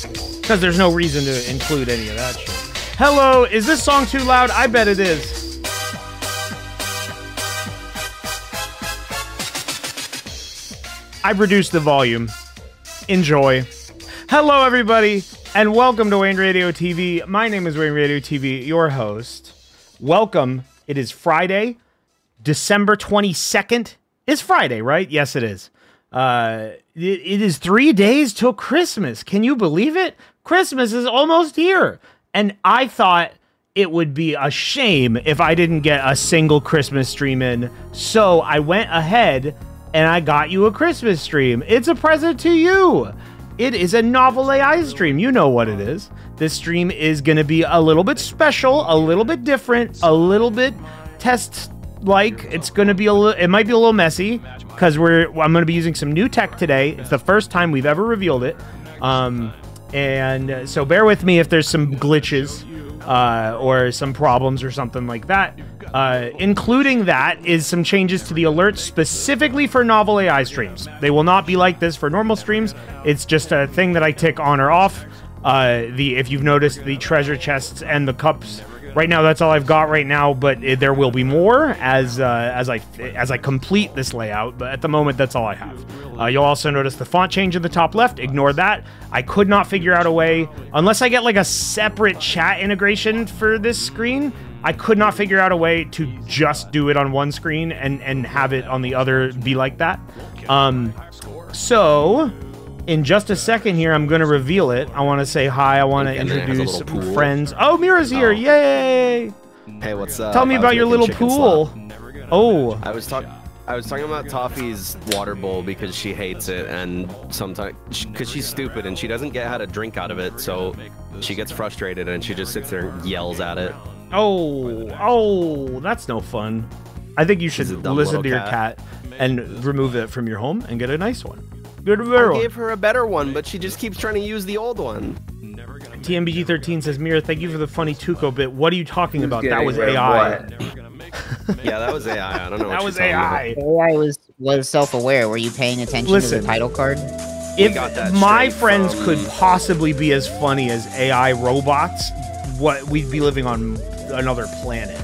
Because there's no reason to include any of that shit. Hello, is this song too loud? I bet it is. I've reduced the volume. Enjoy. Hello, everybody, and welcome to Wayne Radio TV. My name is Wayne Radio TV, your host. Welcome. It is Friday, December 22nd. It's Friday, right? Yes, it is. It is 3 days till Christmas. Can you believe it? Christmas is almost here. And I thought it would be a shame if I didn't get a single Christmas stream in. So I went ahead and I got you a Christmas stream. It's a present to you. It is a novel AI stream. You know what it is. This stream is going to be a little bit special, a little bit different, a little bit test-like. It's going to be it might be a little messy because I'm going to be using some new tech today. It's the first time we've ever revealed it. And so bear with me if there's some glitches or some problems or something like that. Including that is some changes to the alerts specifically for novel AI streams. They will not be like this for normal streams. It's just a thing that I tick on or off. If you've noticed, the treasure chests and the cups. Right now, that's all I've got right now, but there will be more as I complete this layout. But at the moment, that's all I have. You'll also notice the font change in the top left. Ignore that. I could not figure out a way, unless I get like a separate chat integration for this screen. I could not figure out a way to just do it on one screen and have it on the other be like that. So in just a second here, I'm going to reveal it. I want to say hi. I want to introduce friends. Oh, Mira's here. Yay. Hey, what's up? Tell me about your little pool. Oh. I was talking about Toffee's water bowl because she hates it, and sometimes because she's stupid and she doesn't get how to drink out of it, so she gets frustrated and she just sits there and yells at it. Oh, that's no fun. I think you should listen to your cat and remove it from your home and get a nice one. I gave her a better one, but she just keeps trying to use the old one. TMBG13 says, Mira, thank you for the funny Tuco bit. What are you talking about? That was AI. Yeah, that was AI. I don't know what that was AI. AI was self-aware. Were you paying attention to the title card? If my friends could possibly be as funny as AI robots, we'd be living on another planet.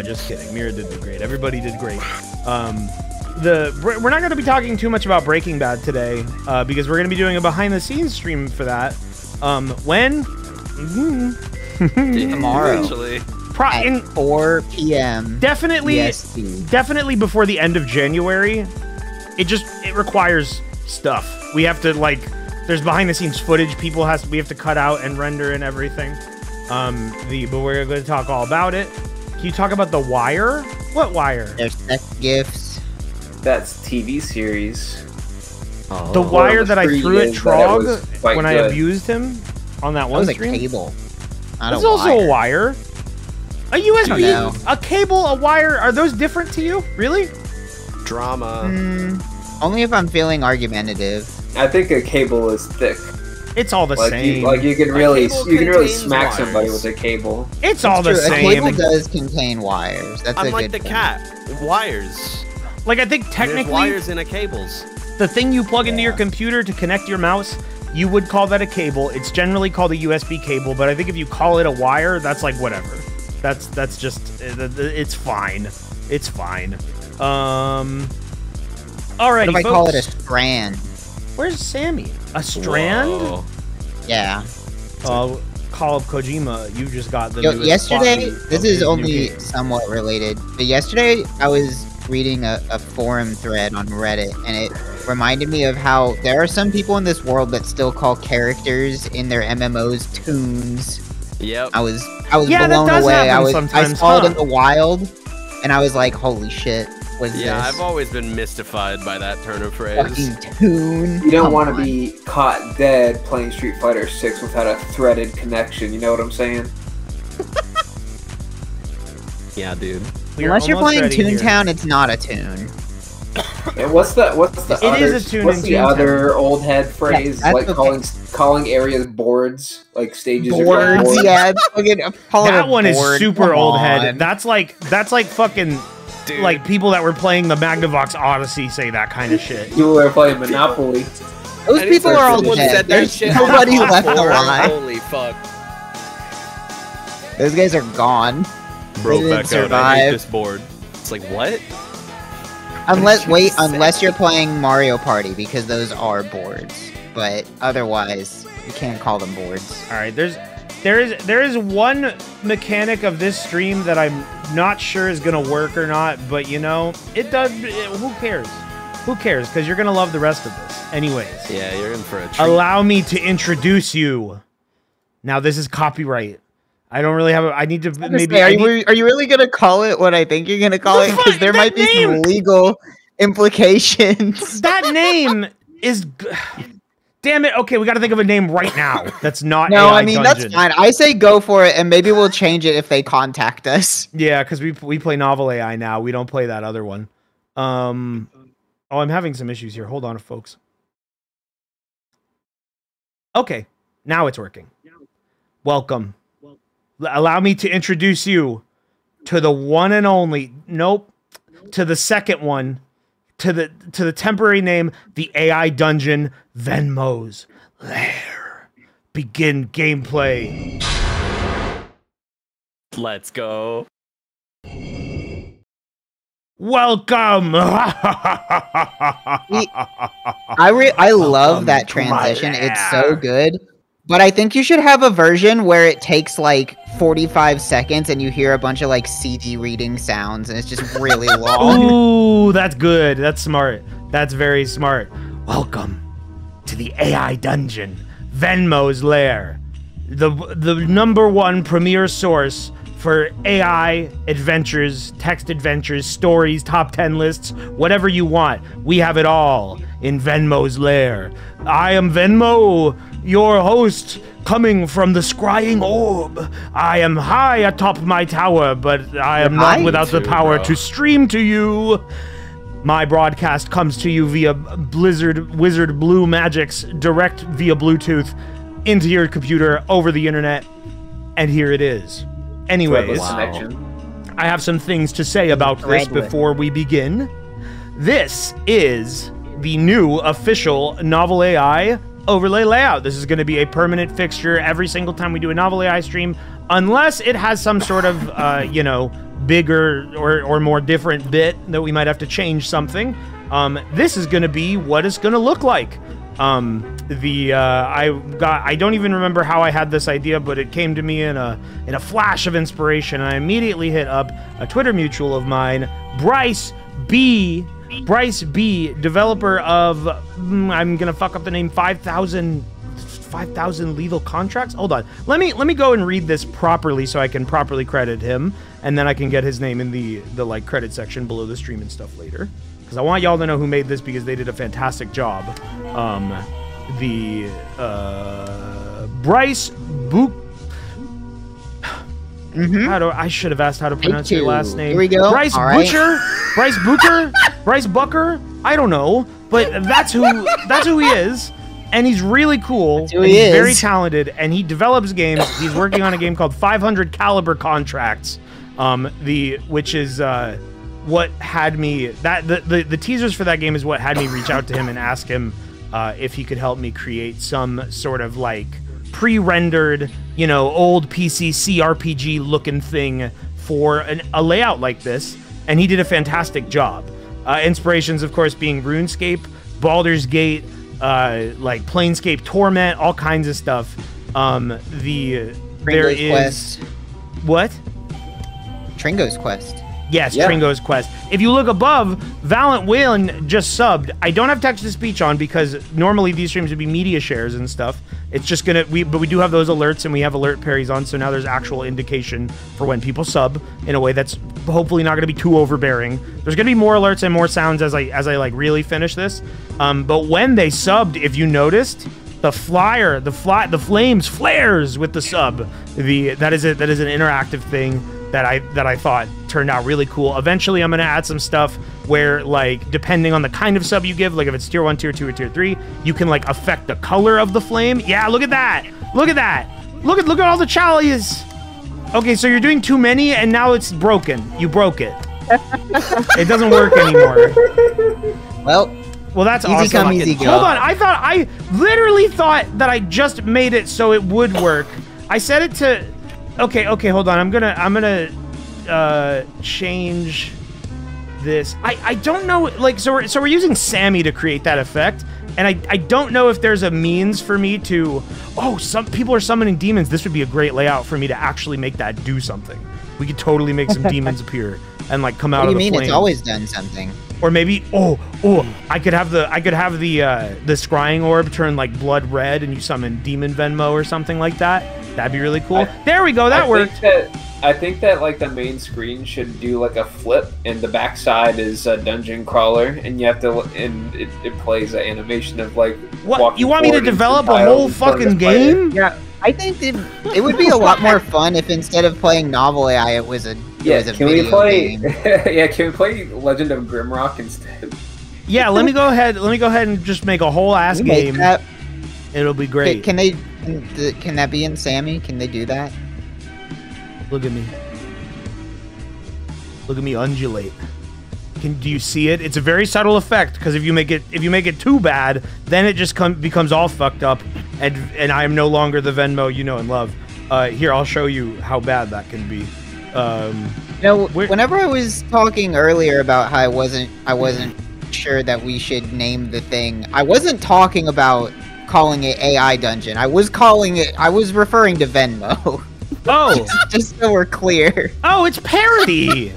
Just kidding. Mira did great. Everybody did great. We're not going to be talking too much about Breaking Bad today because we're going to be doing a behind-the-scenes stream for that. When? Tomorrow. At 4 p.m. Definitely, EST. definitely before the end of January. It requires stuff. We have to there's behind-the-scenes footage. We have to cut out and render and everything. But we're going to talk all about it. Can you talk about The Wire? What Wire? There's sex gifts. That's TV series. Oh. The Wire that I threw at Trog when I abused him on that one stream? That was a cable. It's also a wire. A USB, a cable, a wire. Are those different to you? Really? Drama. Only if I'm feeling argumentative. I think a cable is thick. It's all the same. You can really smack somebody with a cable. It's all the same. A cable does contain wires. That's unlike the cat. Wires. I think technically, there's wires in a cables. The thing you plug into your computer to connect your mouse, you would call that a cable. It's generally called a USB cable, but I think if you call it a wire, that's like whatever. That's just it's fine. It's fine. Alrighty, what if I call it a strand? Where's Sammy? A strand? Whoa. Yeah. Call of Kojima. You just got the newest yesterday. This is only somewhat related, but yesterday I was reading a forum thread on Reddit, and it reminded me of how there are some people in this world that still call characters in their MMOs tunes. Yep. I was blown away. I saw it in the wild, and I was like, "Holy shit!" Yeah, I've always been mystified by that turn of phrase. Fucking tune. You don't want to be caught dead playing Street Fighter 6 without a threaded connection. You know what I'm saying? Yeah, dude. Unless you're playing Toontown, it's not a tune. And what's the other old head phrase? Yeah, calling areas boards, like stages. Boards, yeah. That one is super old head. That's like fucking. Dude. Like people that were playing the Magnavox Odyssey say that kind of shit. People that are playing Monopoly. Those people are all Someone dead. said that There's shit nobody left before. alive. Holy fuck. Those guys are gone. Broke They back didn't out. I hate survive. this board. It's like, what? Unless you're playing Mario Party, because those are boards. But otherwise, you can't call them boards. All right, there is one mechanic of this stream that I'm not sure is gonna work or not, but you know, it does. Who cares? Who cares? Because you're gonna love the rest of this, anyways. Yeah, you're in for a treat. Allow me to introduce you. Now, this is copyright. I don't really have. I need to maybe. Are you really gonna call it what I think you're gonna call it? Because there might be some legal implications. That name is. Damn it! Okay, we got to think of a name right now. That's not. No, AI I mean Dungeon. that's fine. I say go for it, and maybe we'll change it if they contact us. Yeah, because we play Novel AI now. We don't play that other one. Oh, I'm having some issues here. Hold on, folks. Okay, now it's working. Welcome. Allow me to introduce you to the one and only. Nope. To the second one. To the temporary name, the AI Dungeon, VEN'MO'S LAIR. Begin gameplay. Let's go. Welcome. I love that transition. It's so good. But I think you should have a version where it takes like 45 seconds and you hear a bunch of like CD reading sounds and it's just really long. Ooh, that's good. That's smart. That's very smart. Welcome to the AI Dungeon, VEN'MO'S LAIR, the #1 premier source for AI adventures, text adventures, stories, top 10 lists, whatever you want. We have it all in VEN'MO'S LAIR. I am Venmo, your host, coming from the scrying orb. I am high atop my tower, but I am not without the power to stream to you. My broadcast comes to you via Wizard Blue Magics, direct via Bluetooth into your computer over the internet. And here it is. Anyways, I have some things to say about this before we begin. This is the new official Novel AI overlay layout. This is going to be a permanent fixture every single time we do a Novel AI stream, unless it has some sort of, you know, bigger or more different bit that we might have to change something. This is going to be what it's going to look like. I don't even remember how I had this idea, but it came to me in a flash of inspiration, and I immediately hit up a Twitter mutual of mine, Bryce B, developer of I'm gonna fuck up the name, 5,000 lethal contracts. Hold on, let me go and read this properly so I can properly credit him, and then I can get his name in the like credit section below the stream and stuff later, because I want y'all to know who made this, because they did a fantastic job. Bryce Book. I should have asked how to pronounce your last name. Here we go. Bryce Butcher? Bryce Booker? Bryce Bucker? I don't know, but that's who he is, and he's really cool. That's who and he he's is. very talented, and he develops games. He's working on a game called 500 Caliber Contracts, which is what had me the teasers for that game is what had me reach out to him and ask him if he could help me create some sort of like pre-rendered, you know, old PC CRPG looking thing for a layout like this, and he did a fantastic job. Inspirations, of course, being RuneScape, Baldur's Gate, like Planescape Torment, all kinds of stuff. Quest. What? Tringo's Quest. Yes, Yeah. Tringo's Quest. If you look above, Valiant Whalen just subbed. I don't have text-to-speech on because normally these streams would be media shares and stuff. It's just gonna, but we do have those alerts, and we have alert parries on, so now there's actual indication for when people sub in a way that's hopefully not gonna be too overbearing. There's gonna be more alerts and more sounds as I like really finish this. But when they subbed, if you noticed, the flames flares with the sub. That is an interactive thing that I thought turned out really cool. Eventually, I'm gonna add some stuff where, like, depending on the kind of sub you give, like if it's tier 1, tier 2, or tier 3, you can like affect the color of the flame. Yeah, look at that! Look at that! Look at all the chalices! Okay, so you're doing too many, and now it's broken. You broke it. It doesn't work anymore. Well, Well, that's Easy awesome. come, easy go. Hold on, I literally thought that I just made it so it would work. I set it to, okay, hold on. I'm gonna change this. I don't know, like, so we're using Sammy to create that effect, and I don't know if there's a means for me to, oh, some people are summoning demons. This would be a great layout for me to actually make that do something. We could totally make some demons appear and like come out of the flames. What do you mean? It's always done something. Or maybe, I could have the scrying orb turn like blood red, and you summon Demon Venmo or something like that. That'd be really cool. There we go. That worked. I think that like the main screen should do like a flip, and the backside is a dungeon crawler, and you have to, and it plays an animation of like. What, you want me to develop a whole fucking game? Yeah, I think it would be a lot more fun if instead of playing novel AI, it was a can we play? Game. Yeah, can we play Legend of Grimrock instead? Yeah, let me go ahead and just make a whole ass game. It'll be great. Can that be in Sammy? Can they do that? Look at me. Look at me undulate. Do you see it? It's a very subtle effect, because if you make it too bad, then it just becomes all fucked up, and I am no longer the Venmo you know and love. Here, I'll show you how bad that can be. Whenever I was talking earlier about how I wasn't sure that we should name the thing, I wasn't talking about calling it AI Dungeon. I was referring to Venmo. Oh, just so we're clear. Oh, it's parody.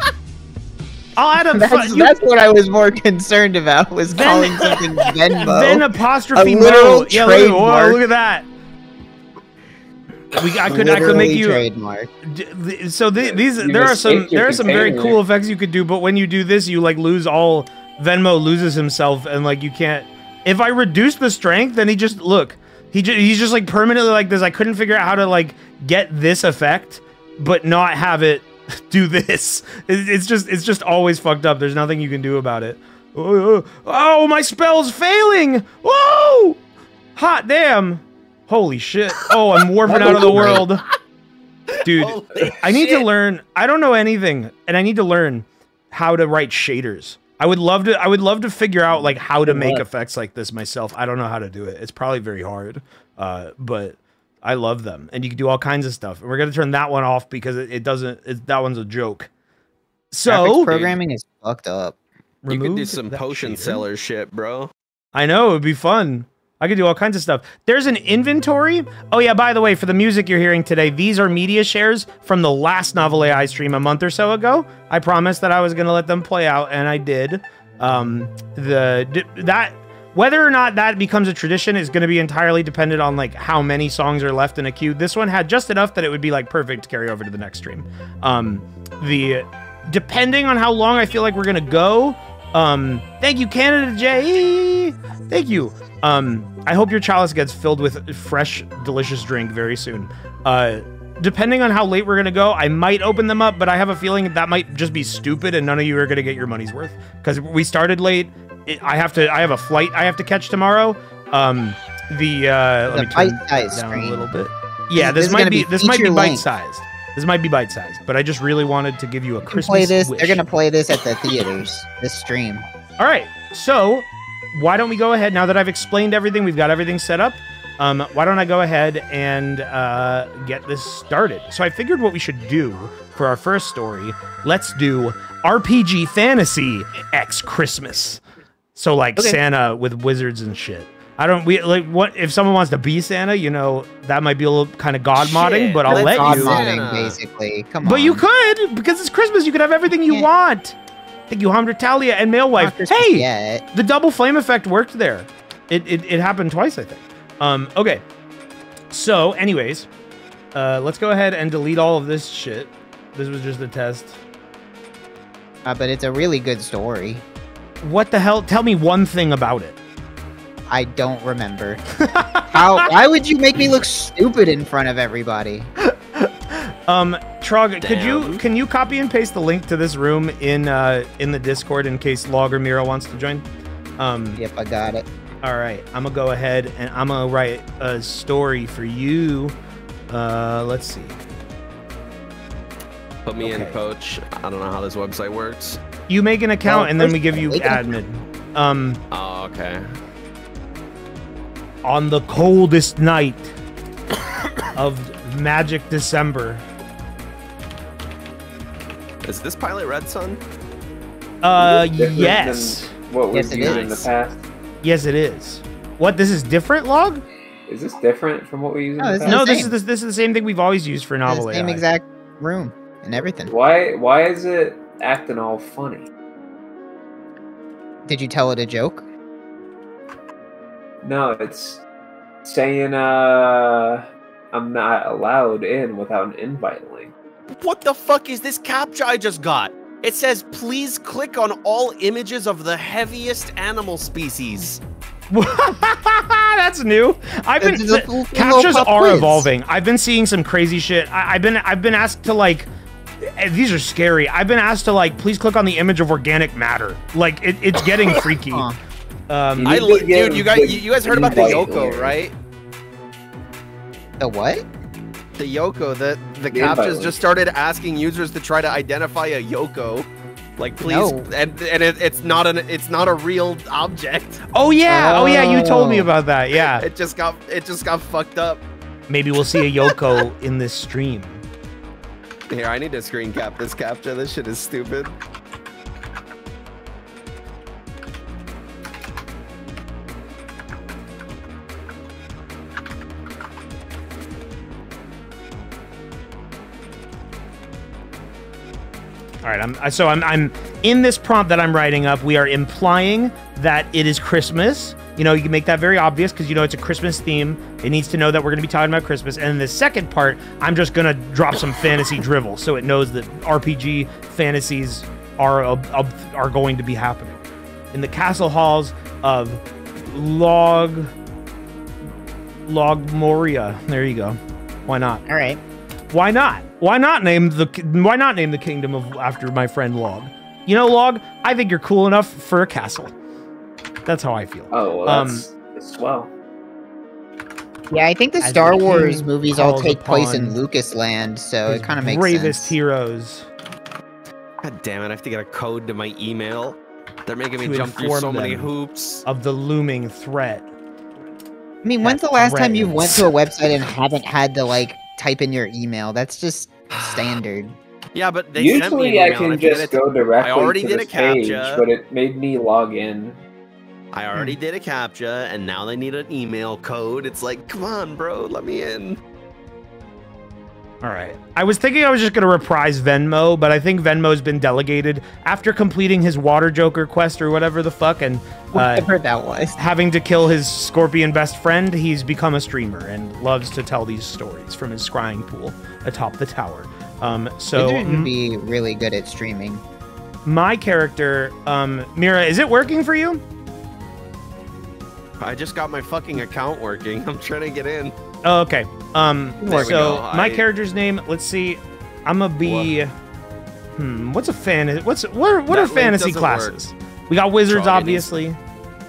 I'll add a. That's what I was more concerned about. Was calling something Venmo. Then apostrophe Mo. Yeah, look at that. I could make you trademark. So there are some very cool effects you could do, but when you do this, you like lose all. Venmo loses himself, and like you can't. If I reduce the strength, then he's just like permanently like this. I couldn't figure out how to like get this effect, but not have it do this. It's just always fucked up. There's nothing you can do about it. Oh, my spell's failing. Whoa! Hot damn. Holy shit. Oh, I'm warping out of the world. Dude, I need to learn. I don't know anything, and I need to learn how to write shaders. I would love to figure out like how to make effects like this myself. I don't know how to do it. It's probably very hard, but I love them, and you can do all kinds of stuff. And we're gonna turn that one off because that one's a joke. So graphics programming is fucked up. You could do some potion seller shit, bro. I know, it'd be fun. I could do all kinds of stuff. There's an inventory. Oh yeah, by the way, for the music you're hearing today, these are media shares from the last Novel AI stream a month or so ago. I promised that I was gonna let them play out, and I did. Whether or not that becomes a tradition is gonna be entirely dependent on like how many songs are left in a queue. This one had just enough that it would be like perfect to carry over to the next stream. Depending on how long I feel like we're gonna go. Thank you, Canada J. Thank you. I hope your chalice gets filled with fresh, delicious drink very soon. Depending on how late we're gonna go, I might open them up, but I have a feeling that might just be stupid and none of you are gonna get your money's worth. Because we started late. I have a flight I have to catch tomorrow. Let me turn it down a little bit. Yeah, this might be bite-sized. This might be bite-sized, but I just really wanted to give you a Christmas wish. They're gonna play this at the theaters, this stream. All right, so why don't we go ahead, now that I've explained everything, we've got everything set up, why don't I go ahead and get this started? So I figured what we should do for our first story, let's do RPG Fantasy X Christmas. So like Santa with wizards and shit. What if someone wants to be Santa, you know, that might be a little kind of god modding, but I'll let God you. modding, basically. Come on. But you could, because it's Christmas, you could have everything you want. Thank you, Hamdratalia and Malewife. Hey, the double flame effect worked there. It happened twice, I think. Okay. So, anyways, let's go ahead and delete all of this shit. This was just a test. But it's a really good story. What the hell? Tell me one thing about it. I don't remember. Why would you make me look stupid in front of everybody? Trog, can you copy and paste the link to this room in the Discord in case Log or Mira wants to join? Yep, I got it. All right, I'm gonna go ahead and I'm gonna write a story for you. Let's see. Put me in, coach. I don't know how this website works. You make an account and then we give you admin. Oh, okay. Okay. On the coldest night of Magic December. Is this Pilot Red Sun? Different Yes. than what we've Yes, it used is. in the past. Yes, it is. What? This is different, Log? Is this different from what we use in No, the this past? No, the this same. is this is the same thing we've always used for novel The same AI. exact room and everything. Why is it acting all funny? Did you tell it a joke? No, it's saying I'm not allowed in without an invite link. What the fuck is this captcha I just got? It says, please click on all images of the heaviest animal species. That's new. I've been This is a full captchas pop are quiz. evolving. I've been seeing some crazy shit. I've been asked to like. These are scary. I've been asked to like, please click on the image of organic matter. Like it's getting freaky. Huh. Dude, you guys heard about the invite Yoko, link. right? The what? The Yoko, the invite captchas link. just started asking users to try to identify a Yoko. Like please, No. and it's not a real object. Oh yeah. Oh yeah. You told me Oh. about that. Yeah. It just got fucked up. Maybe we'll see a Yoko in this stream. Here, I need to screen cap this captcha. This shit is stupid. All right, I'm in this prompt that I'm writing up. We are implying that it is Christmas. You know, you can make that very obvious because you know it's a Christmas theme. It needs to know that we're going to be talking about Christmas. And in the second part, I'm just going to drop some fantasy drivel so it knows that RPG fantasies are going to be happening in the castle halls of Moria. There you go. Why not? All right. Why not? Why not name the kingdom of after my friend Log? You know, Log, I think you're cool enough for a castle. That's how I feel. Oh, well, that's swell. Yeah, I think the As Star the Wars king movies all calls take place in upon Lucas Land, so His it kind of makes bravest sense. heroes God damn it! I have to get a code to my email. They're making me To jump through inform so many them. hoops. of the looming threat. I mean, when's the last time you went threatens. to a website and haven't had to like type in your email? That's just standard. Yeah, but they sent me an Usually I email and can I did just it- go directly already to did this a page, captcha. but it made me log in. I already did a captcha, and now they need an email code. It's like, come on, bro, let me in. All right. I was thinking I was just going to reprise Venmo, but I think Venmo's been delegated after completing his Water Joker quest or whatever the fuck and Whatever that was. having to kill his scorpion best friend. He's become a streamer and loves to tell these stories from his scrying pool atop the tower. So Wizard would be really good at streaming. my character, Mira, is it working for you? I just got my fucking account working. I'm trying to get in. Oh, okay. There we So go. my character's name, let's see. I'm gonna be what's a fan what That are link fantasy doesn't classes? We got wizards, Trog, it needs- obviously.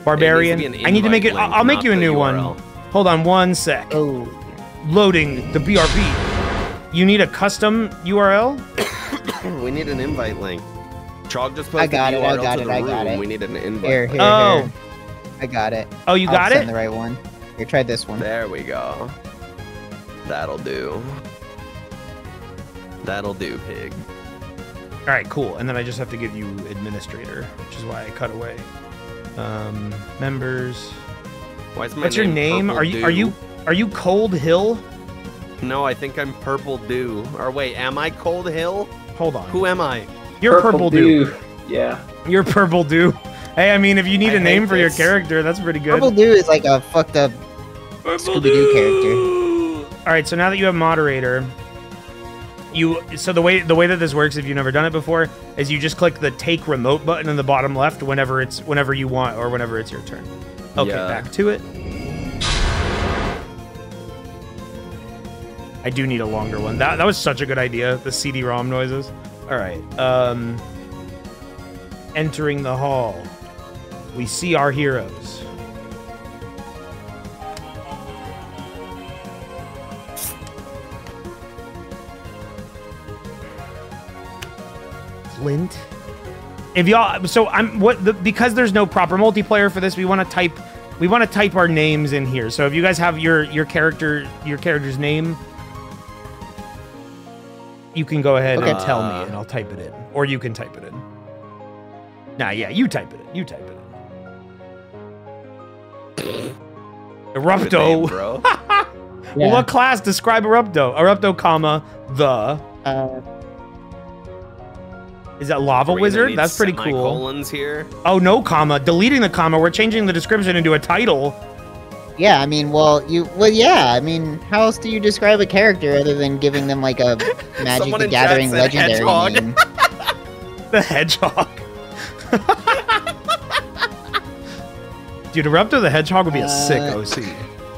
Barbarian. It needs to be an I need to make it invite link, I'll make not you a the new one. URL. Hold on one sec. Oh, Loading the BRB. You need a custom URL? We need an invite link. Trog just posted I got the it, I URL got to it, the I got room. it. We need an invite. here, here, Oh. here. I got it. Oh, you I'll got send it? the right one. Here, try this one. There we go. That'll do. That'll do, pig. All right, cool. And then I just have to give you administrator, which is why I cut away. Members. Why is my What's your name? Purple Are you Cold Hill? No, I think I'm Purple Dew. Or wait, am I Cold Hill? Hold on. Who am I? You're Purple Dew. Yeah. You're Purple Dew. Hey, I mean, if you need I a name hate for your this. character, that's pretty good. Purple Dew is like a fucked up Scooby-Doo character. All right, so now that you have moderator, so the way that this works, if you've never done it before, is you just click the take remote button in the bottom left whenever you want or whenever it's your turn. Okay, Yeah. back to it. I do need a longer one. That was such a good idea. The CD-ROM noises. All right. Entering the hall, we see our heroes. Flint If y'all, so because there's no proper multiplayer for this, we want to type our names in here. So if you guys have your character's name, you can go ahead and tell me, and I'll type it in, or you can type it in. Nah, yeah, you type it in. You type it in. Erupto. Name, bro. Yeah. Well, what class? Describe Erupto. Erupto, comma the. Is that Lava Wizard? That's pretty cool. Semicolons here. Oh, no comma. Deleting the comma. We're changing the description into a title. Yeah, I mean, yeah. I mean, how else do you describe a character other than giving them like a Magic the Gathering legendary name? The Hedgehog. Dude, Erupto the Hedgehog would be a sick OC.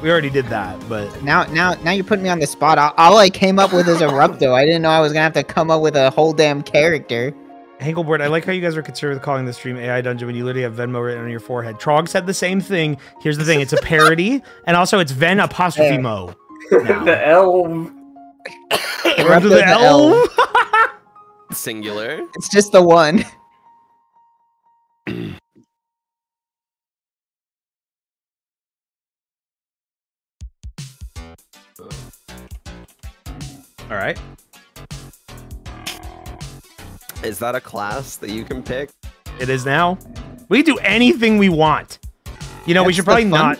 We already did that, but now you're putting me on the spot. All I came up with is Erupto. I didn't know I was gonna have to come up with a whole damn character. Hankleboard, I like how you guys are conservative calling the stream AI Dungeon when you literally have Venmo written on your forehead. Trog said the same thing. Here's the thing, it's a parody, and also it's Ven apostrophe Mo. The L. Erupto the L. Singular. It's just the one. All right. Is that a class that you can pick? It is now. We can do anything we want. You know, we should probably not.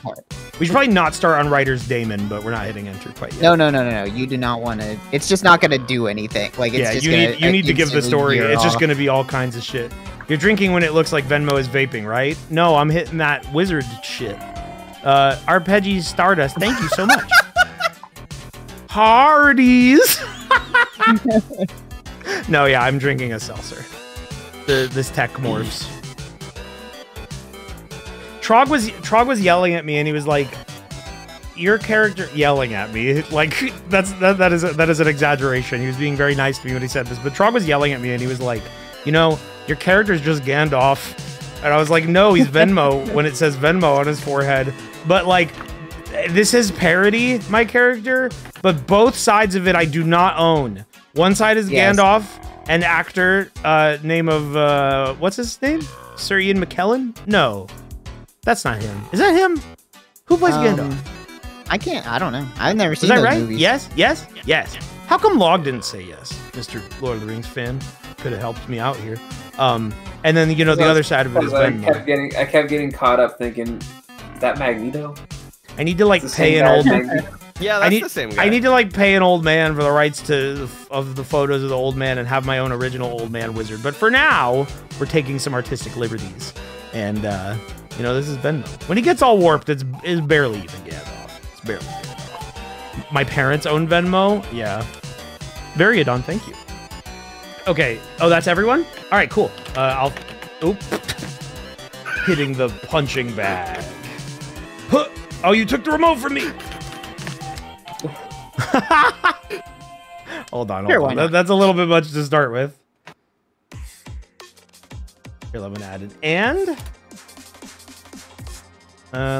We should probably not start on Writer's Daemon, but we're not hitting enter quite yet. No. You do not want to. It's just not going to do anything. Like, it's just you need to give the story. It's just going to be all kinds of shit. You're drinking when it looks like Venmo is vaping, right? No, I'm hitting that wizard shit. Arpeggi Stardust, thank you so much. Hardee's. No, yeah, I'm drinking a seltzer. This tech morphs. Trog was yelling at me, and he was like, "Your character yelling at me, like that is an exaggeration." He was being very nice to me when he said this, but Trog was yelling at me, and he was like, "You know, your character's just Gandalf," and I was like, "No, he's Venmo." When it says Venmo on his forehead, but like, this is parody my character, but both sides of it I do not own. One side is Gandalf, an actor, name of what's his name? Sir Ian McKellen? No. That's not him. Is that him? Who plays Gandalf? I don't know. I've never seen those movies. Yes? How come Log didn't say yes? Mr. Lord of the Rings fan could have helped me out here. And then, you know, the other side of it is Venmo. I kept getting caught up thinking, is that Magneto? I need to, like, pay an old... Yeah, that's the same guy. I need to, like, pay an old man for the rights of the photos of the old man and have my own original old man wizard. But for now, we're taking some artistic liberties. And, you know, this is Venmo. When he gets all warped, it's barely even Gandalf. It's barely Gandalf. My parents own Venmo? Yeah. Variodon, thank you. Okay. Oh, that's everyone? All right, cool. Oop. Hitting the punching bag. Huh. Oh, you took the remote from me. Hold on. That's a little bit much to start with. Here, let me add an and.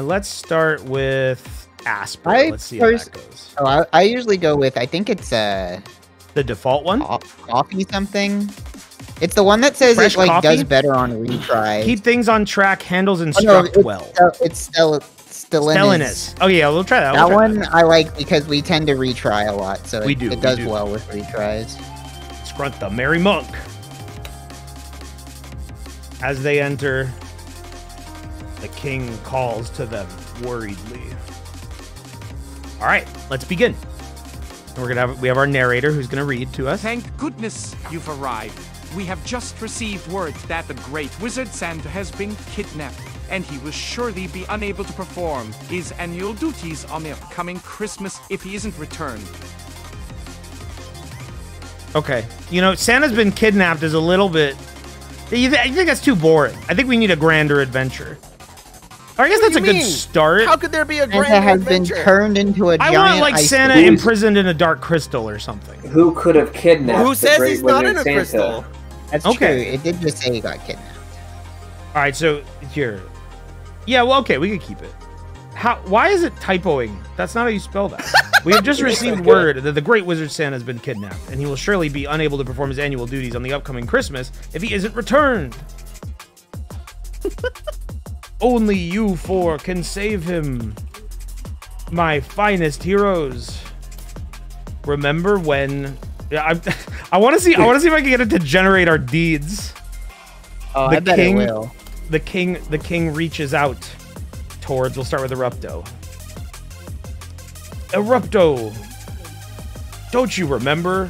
Let's start with Asper. Let's see how that goes. Oh, I usually go with, I think it's the default one? Coffee something. It's the one that says Fresh it like coffee? does better on retry. Keep things on track, handles instruct well. It's Stellinus. Oh yeah, we'll try that. That one I like because we tend to retry a lot, so it does we do. well with retries. Scrunt the Merry Monk. As they enter, the king calls to them worriedly. All right, let's begin. And we have our narrator who's gonna read to us. Thank goodness you've arrived. We have just received word that the great wizard Santa has been kidnapped, and he will surely be unable to perform his annual duties on the upcoming Christmas if he isn't returned. Okay, you know, Santa's been kidnapped is a little bit... I think that's too boring. I think we need a grander adventure. Or I guess that's a good start. How could there be a grander Santa has adventure? been turned into a giant I want, like, ice Santa cream. imprisoned in a dark crystal or something. Who could have kidnapped Who the says Great he's not in Wizard a Santa? crystal? That's Okay. true. It did just say he got kidnapped. All right, so here. Yeah, well, okay, we can keep it. Why is it typoing? That's not how you spell that. We have just received word that the great wizard Santa has been kidnapped, and he will surely be unable to perform his annual duties on the upcoming Christmas if he isn't returned. Only you four can save him. My finest heroes. Remember when? Yeah, I want to see. I want to see if I can get it to generate our deeds. Oh, I bet it will. The king reaches out towards. We'll start with Erupto. Erupto, don't you remember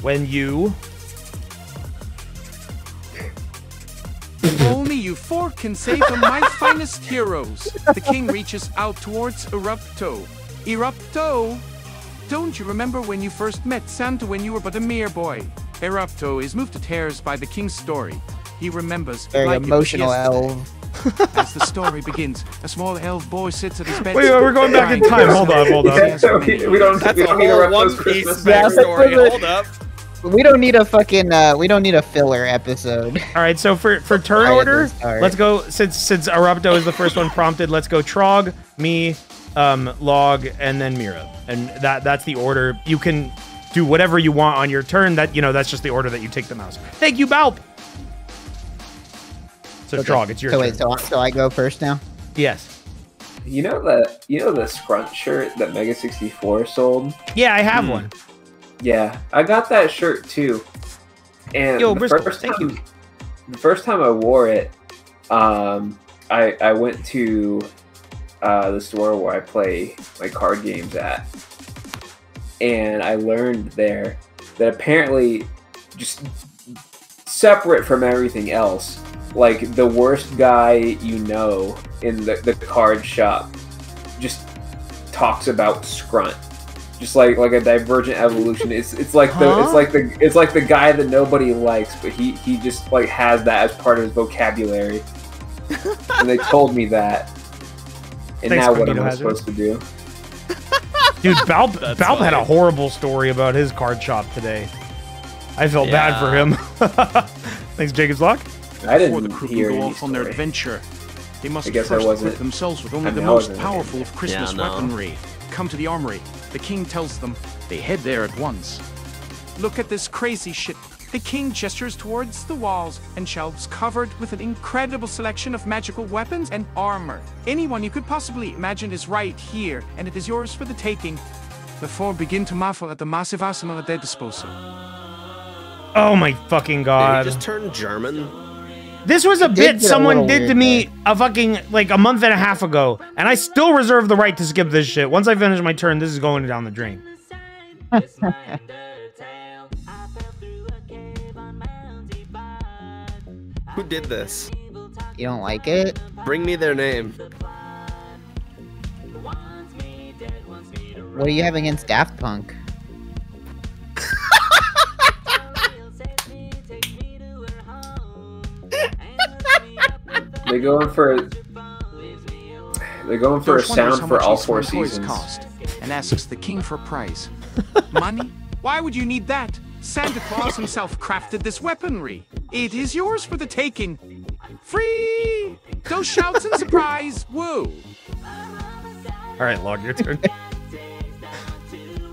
when you? Only you four can save my finest heroes. The king reaches out towards Erupto. Erupto, don't you remember when you first met Santa when you were but a mere boy? Erupto is moved to tears by the king's story. He remembers very like emotional elf. As the story begins, a small elf boy sits at his bed. Wait, we're going back in time. Hold on. we don't That's need a a whole One Piece backstory. Hold up. We don't need a fucking we don't need a filler episode. All right, so for turn order, let's go. Since Erupto is the first one prompted, let's go Trog, me, Log, and then Mira, and that's the order. You can do whatever you want on your turn. That's just the order that you take the mouse. Thank you, Balp. So okay. Trog, it's your turn. Wait, so I go first now? Yes. You know the Scrunt shirt that Mega 64 sold? Yeah, I have one. Yeah, I got that shirt too. And Yo, the Bristol, first time I wore it, I went to the store where I play my card games at, and I learned there that apparently, just separate from everything else, like the worst guy you know in the card shop just talks about Scrunt. Just like a divergent evolution. It's like the guy that nobody likes, but he just like has that as part of his vocabulary. And they told me that. And Thanks, now what am I Hazard. supposed to do? Dude, Balp had a horrible story about his card shop today. I felt bad for him. Thanks, Jacob's Lock. I didn't Before the crew hear can go any off on their story. adventure, they must I guess I first wasn't- equip themselves with only I the mean, I most wasn't powerful of Christmas Yeah, no. weaponry. Come to the armory. The king tells them. They head there at once. Look at this crazy shit. The king gestures towards the walls and shelves covered with an incredible selection of magical weapons and armor. Anyone you could possibly imagine is right here, and it is yours for the taking. The four begin to marvel at the massive arsenal at their disposal. Oh my fucking Did god. he just turn German? This was a It did bit get a someone little did to weird me there. a fucking like a month and a half ago, and I still reserve the right to skip this shit. Once I finish my turn, this is going down the drain. Who did this? You don't like it? Bring me their name. What do you have against Daft Punk? They're going for a First wonders sound how for much all each 4 one toys seasons. cost, and asks the king for a prize. Money? Why would you need that? Santa Claus himself crafted this weaponry. It is yours for the taking. Free! Those shouts and surprise. Woo! All right, Log, your turn.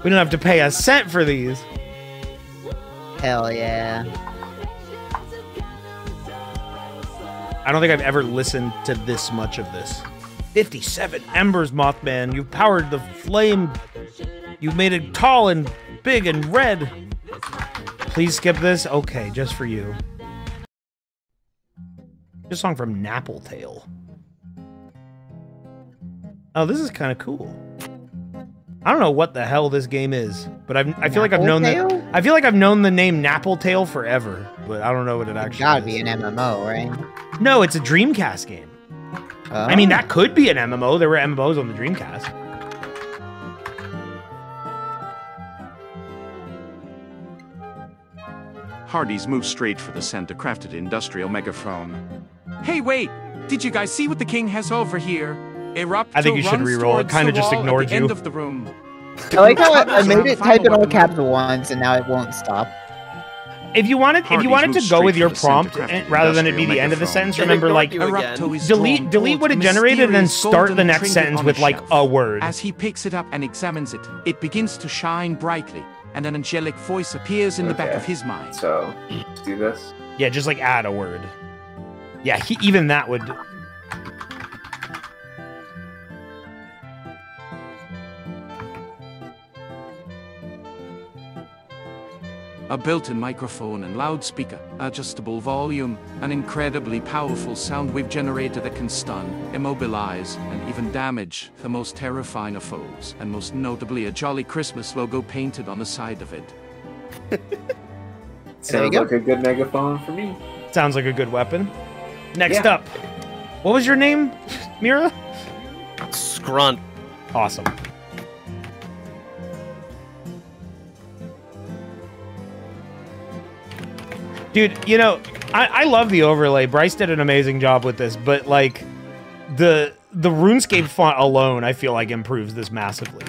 We don't have to pay a cent for these. Hell yeah. I don't think I've ever listened to this much of this. 57 embers, Mothman. You've powered the flame. You've made it tall and big and red. Please skip this. Okay, just for you. This song from Nappletail. Oh, this is kind of cool. I don't know what the hell this game is, but I feel like I've known that. I feel like I've known the name Nappletail forever, but I don't know what it actually Gotta is. be an MMO, right? No, it's a Dreamcast game. I mean, that could be an MMO. There were MMOs on the Dreamcast. Hardy's moves straight for the Santa-crafted industrial megaphone. Hey, wait! Did you guys see what the king has over here? Erupto I think you should runs re-roll it. towards Kinda the just wall ignored at the you. end of the room. I like how I made it type in all Final caps once, and now it won't stop. If you wanted to Hardy's go moved with your straight for the prompt Santa-crafted rather than it be industrial the end of the megaphone. sentence, They remember, ignored like, you again. Erupto is delete drawn what it towards generated and then mysterious start the golden next trinket sentence on with the like shelf. a word. As he picks it up and examines it, it begins to shine brightly, and an angelic voice appears in the back Okay. of his mind. So, let's do this. Yeah, just like add a word. Yeah, even that would... A built-in microphone and loudspeaker, adjustable volume, an incredibly powerful sound wave generator that can stun, immobilize, and even damage the most terrifying of foes, and most notably a Jolly Christmas logo painted on the side of it. Sounds like a good megaphone for me. Sounds like a good weapon. Next up, what was your name, Mira? Scrunt. Awesome. Dude, you know, I love the overlay. Bryce did an amazing job with this, but like the RuneScape font alone, I feel like improves this massively.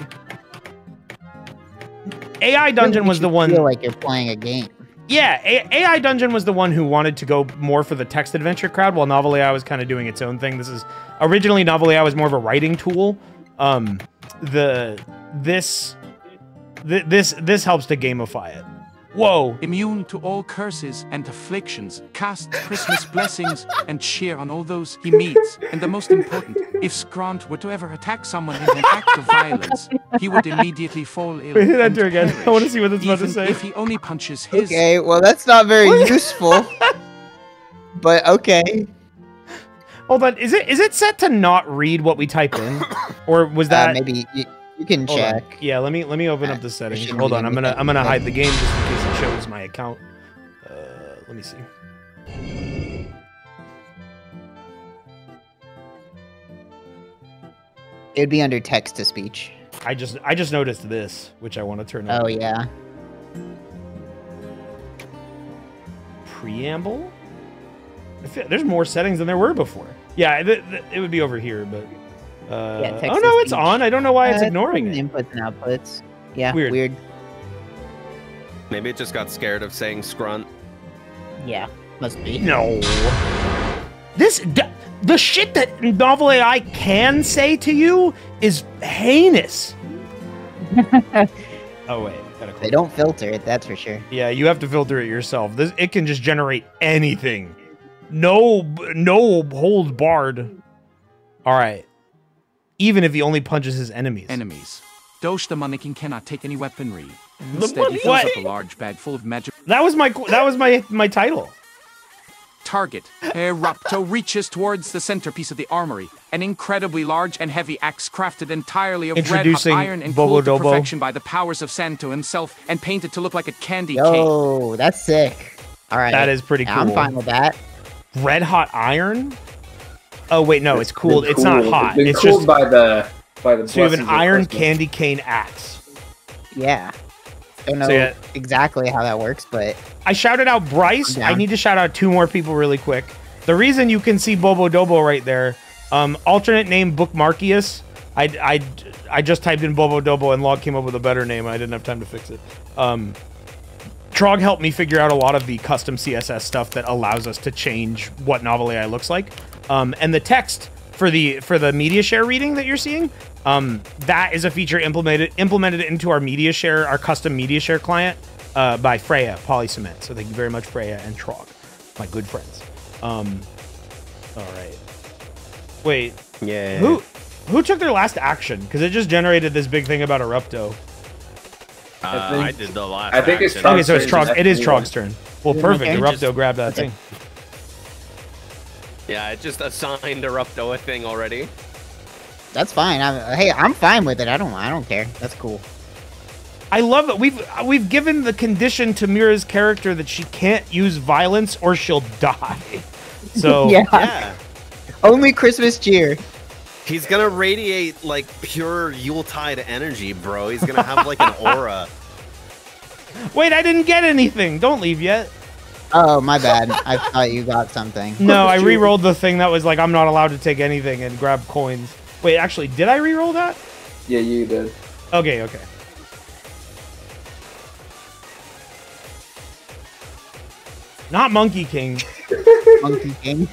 AI Dungeon was the one. Feel like you're playing a game. Yeah, AI Dungeon was the one who wanted to go more for the text adventure crowd, while Novel AI was kind of doing its own thing. This is originally Novel AI was more of a writing tool. This helps to gamify it. Whoa. Immune to all curses and afflictions, casts Christmas blessings and cheer on all those he meets. And the most important, if Scrant were to ever attack someone in an act of violence, he would immediately fall ill. Wait, and enter again. perish, I want to see what it's about to even say. if he only punches his. Okay, well that's not very useful. But okay. Hold on, is it set to not read what we type in, or was that Maybe you can Hold check. on. Yeah, let me open up the settings. shouldn't Hold be on, I'm anything. gonna hide the game just in case it shows my account. Let me see. It'd be under text to speech. I just noticed this, which I want to turn on. Oh yeah. Preamble. There's more settings than there were before. Yeah, it would be over here, but. Text Oh to no, it's speech. on. I don't know why it's ignoring it. Inputs and outputs. Yeah, Weird. weird. Maybe it just got scared of saying scrunt. Yeah, must be. No. The shit that Novel AI can say to you is heinous. Oh wait, gotta They close. don't filter it, that's for sure. Yeah, you have to filter it yourself. It can just generate anything. No hold barred. All right. Even if he only punches his enemies. Doge the mannequin cannot take any weaponry. The Instead, he fills what? up a large bag full of magic. That was my title. Target. Rapto reaches towards the centerpiece of the armory, an incredibly large and heavy axe crafted entirely of red-hot Introducing iron and Bobo cooled to Dobo. perfection by the powers of Santo himself and painted to look like a candy cane. Yo, that's sick. All right. That is pretty Yeah, I'm cool. fine with that. Red hot iron? Oh wait, no, it's cooled. It's not hot. Been It's cooled just by the so you have an blessings of iron Christmas. candy cane axe. Yeah. Don't know So, yeah. exactly how that works, but I shouted out Bryce. Yeah. I need to shout out 2 more people really quick. The reason you can see Bobo Dobo right there, alternate name Bookmarkius. I just typed in Bobo Dobo and log came up with a better name. I didn't have time to fix it. Trog helped me figure out a lot of the custom CSS stuff that allows us to change what Novel AI looks like. And the text for the media share reading that you're seeing, that is a feature implemented into our media share, our custom media share client by Freya Polycement. So thank you very much, Freya and Trog, my good friends. All right. Wait. Yeah. Who took their last action? Because it just generated this big thing about Erupto. I did the last. I think it's action. Okay, so it's turn. Trog. It is Trog's turn. Well, perfect. Okay. Erupto grabbed that thing. Yeah, it just assigned Erupto a thing already. that's fine. I'm fine with it. I don't care. That's cool. I love it. We've given the condition to Mira's character that she can't use violence or she'll die. So Yeah. Yeah. Only Christmas cheer. He's gonna radiate like pure Yuletide energy, bro. He's gonna have like an aura. Wait, I didn't get anything. Don't leave yet. Oh, my bad. I thought you got something. No, I re-rolled the thing that was like I'm not allowed to take anything and grab coins. Wait, actually, did I re-roll that? Yeah, you did. Okay. Not Monkey King. Monkey King.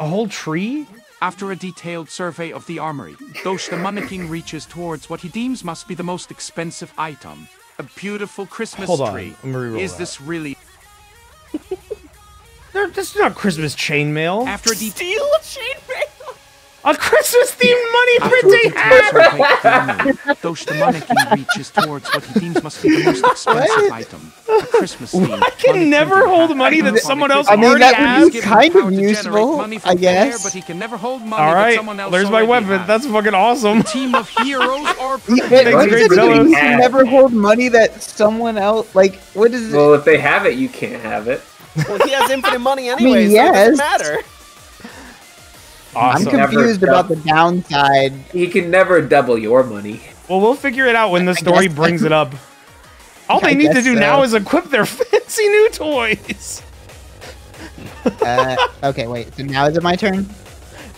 whole tree? After a detailed survey of the armory, Dosh the Munchkin reaches towards what he deems must be the most expensive item. A beautiful Christmas Hold on, tree. I'm gonna reroll Is that. this really... This is not Christmas chainmail. After a Steel chainmail. A Christmas themed money After a printing detailed hat. survey of the armory, Dosh the Munchkin reaches towards what he deems must be the most expensive item. A Christmas themed I can never hold money that someone else already has. be kind of useful, I guess. But he can never hold money All that right, someone else there's my already weapon. has. That's fucking awesome. Team of heroes or Wait, Thanks, what great does it mean? fellows. You can never hold money that someone else, like, what is it? Well, if they have it, you can't have it. Well, he has infinite money anyway, so it yes. doesn't matter. I'm Awesome. confused Never about the downside. He can never double your money. Well, we'll figure it out when the story guess- brings it up. All I they need to guess do so. now is equip their fancy new toys. Okay, wait, so now is it my turn?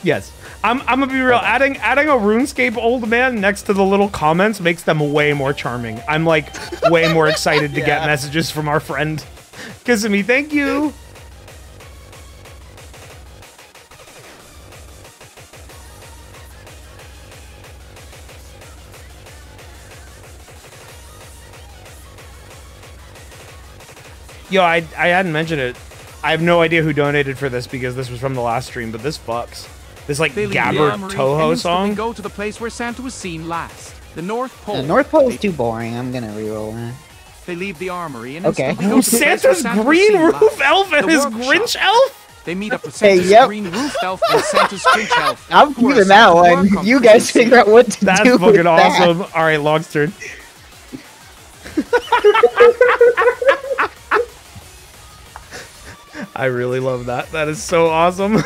Yes. I'm gonna be real. Adding a RuneScape old man next to the little comments makes them way more charming. I'm like way more excited to get messages from our friend. Kissing me, thank you. Yo, I hadn't mentioned it. I have no idea who donated for this because this was from the last stream, but this fucks. This like They leave the Gabber armory Toho and instantly song. go to the place where Santa was seen last, the North Pole. The North Pole is They- too boring. I'm gonna reroll that. They leave the armory and Okay. instantly go to the place where Santa's Santa was green seen roof last, elf and the his workshop. Grinch elf? They meet up with Hey, Santa's yep. green roof elf and Santa's Grinch elf. I'm who are keeping sent that to one. work on You guys Christmas figure Eve. out what to That's do with fucking that. awesome. All right, Log's turn. I really love that. That is so awesome.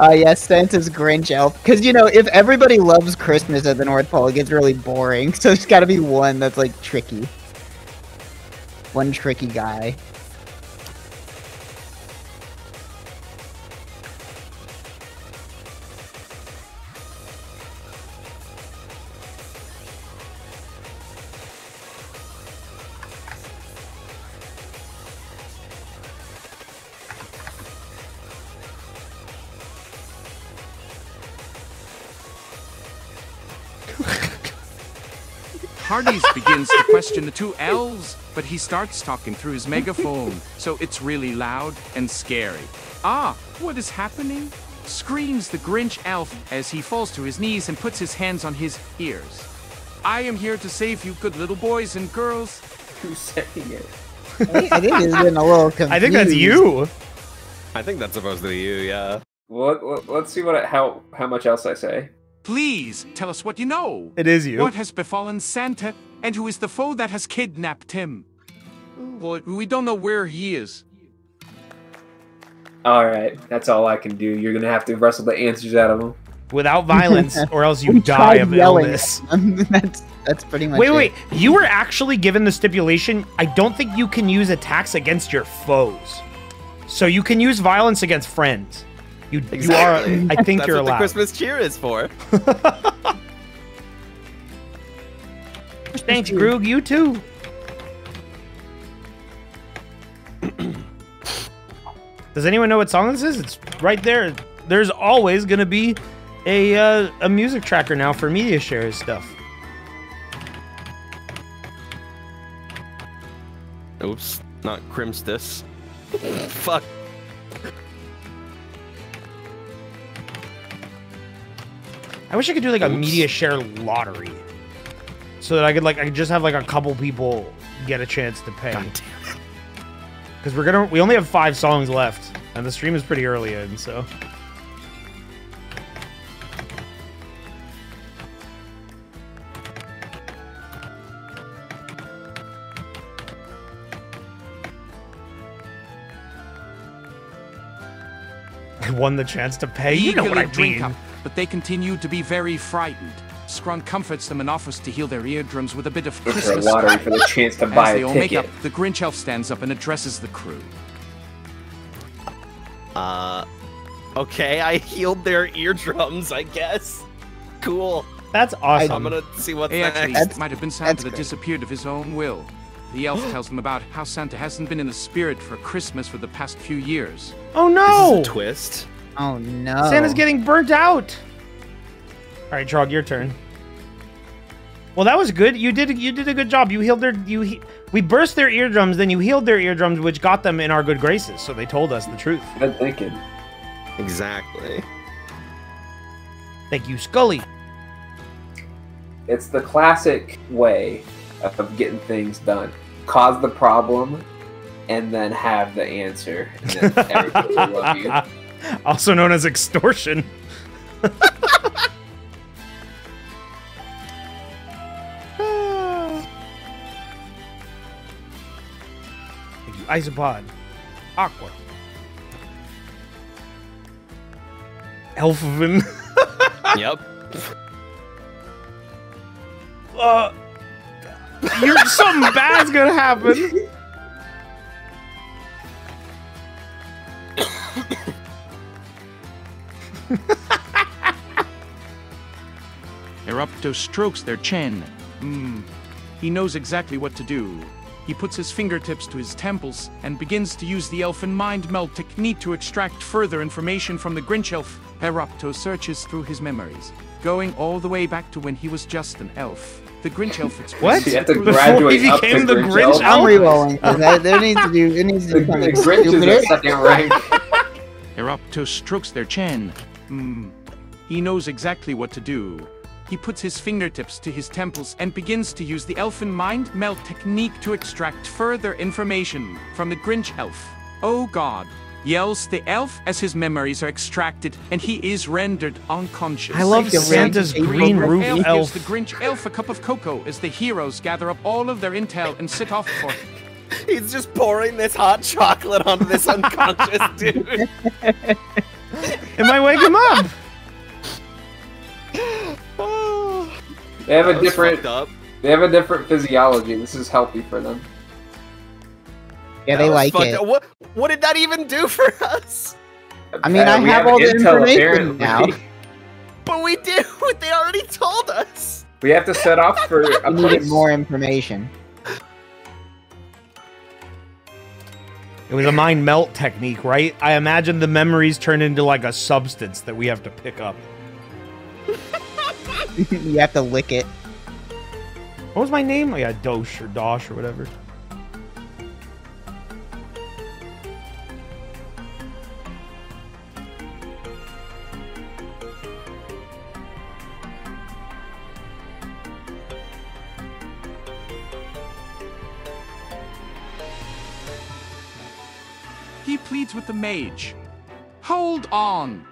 Yes, Santa's Grinch elf. Because, you know, if everybody loves Christmas at the North Pole, it gets really boring. So there's gotta be one that's, like, tricky. One tricky guy. Hardee's begins to question the two elves, but he starts talking through his megaphone, so it's really loud and scary. Ah, what is happening? Screams the Grinch elf as he falls to his knees and puts his hands on his ears. I am here to save you, good little boys and girls. Who's saying it? I think it's getting a little confused. I think that's you. I think that's supposed to be you, yeah. Well, let's see how much else I say. Please tell us what you know. It is you. What has befallen Santa, and who is the foe that has kidnapped him? Well, we don't know where he is. All right, that's all I can do. You're gonna have to wrestle the answers out of them. Without violence, or else you We die tried of yelling illness. at them. That's pretty much Wait, it. wait. You were actually given the stipulation. I don't think you can use attacks against your foes. So you can use violence against friends. You Exactly. are. I think That's you're what the allowed. Christmas cheer is for. Thanks, Groog. You too. Does anyone know what song this is? It's right there. There's always gonna be a music tracker now for media shares stuff. Oops, not Crimstis. Fuck. I wish I could do like a Oops. media share lottery, so that I could just have like a couple people get a chance to pay. Because we only have 5 songs left, and the stream is pretty early in, so. I won the chance to pay. You know what I drink mean. up, but they continue to be very frightened. Scrun comforts them and offers to heal their eardrums with a bit of For a Christmas lottery crack. for the chance to As buy they a all make ticket. up, the Grinch elf stands up and addresses the crew. Okay, I healed their eardrums, I guess. Cool. That's awesome. I'm gonna see what's Hey, actually, next. it might have been Santa that's that great. disappeared of his own will. The elf tells them about how Santa hasn't been in the spirit for Christmas for the past few years. Oh This no! is a twist. Oh no. Santa's getting burnt out. All right, Trog, your turn. Well, that was good. You did a good job. You healed their we burst their eardrums, then you healed their eardrums, which got them in our good graces. So they told us the truth. Good thinking. Exactly. Thank you, Scully. It's the classic way of getting things done. Cause the problem, and then have the answer. And then everybody will love you. Also known as extortion. Thank you, Isopod. Aqua. Elfvin. Yep. Something bad's gonna happen. Erupto strokes their chin. He knows exactly what to do. He puts his fingertips to his temples and begins to use the elfin mind meld technique to extract further information from the Grinch elf. Erupto searches through his memories, going all the way back to when he was just an elf. The Grinch elf What? You have to Before graduate he up became to the Grinch Grinch elf. I'm re-rolling. There needs to be. It needs to The be something Grinch is stupider. a second rank. Erupto strokes their chin. He knows exactly what to do. He puts his fingertips to his temples and begins to use the elfin mind melt technique to extract further information from the Grinch elf. Oh God, yells the elf as his memories are extracted and he is rendered unconscious. I love the Santa's ring- green roof Elf elf. gives the Grinch elf a cup of cocoa as the heroes gather up all of their intel and sit off for He's just pouring this hot chocolate onto this unconscious dude. It might wake him up. They have That a was different. fucked up. They have a different physiology. This is healthy for them. Yeah, That they was like fucked it. up. What did that even do for us? I mean, I We have all the intel, information apparently. now. But we do. They already told us. We have to set off for a We needed place. more information. It was a mind melt technique, right? I imagine the memories turn into like a substance that we have to pick up. You have to lick it. What was my name? Oh yeah, Dosh or Dosh or whatever. He pleads with the mage. Hold on!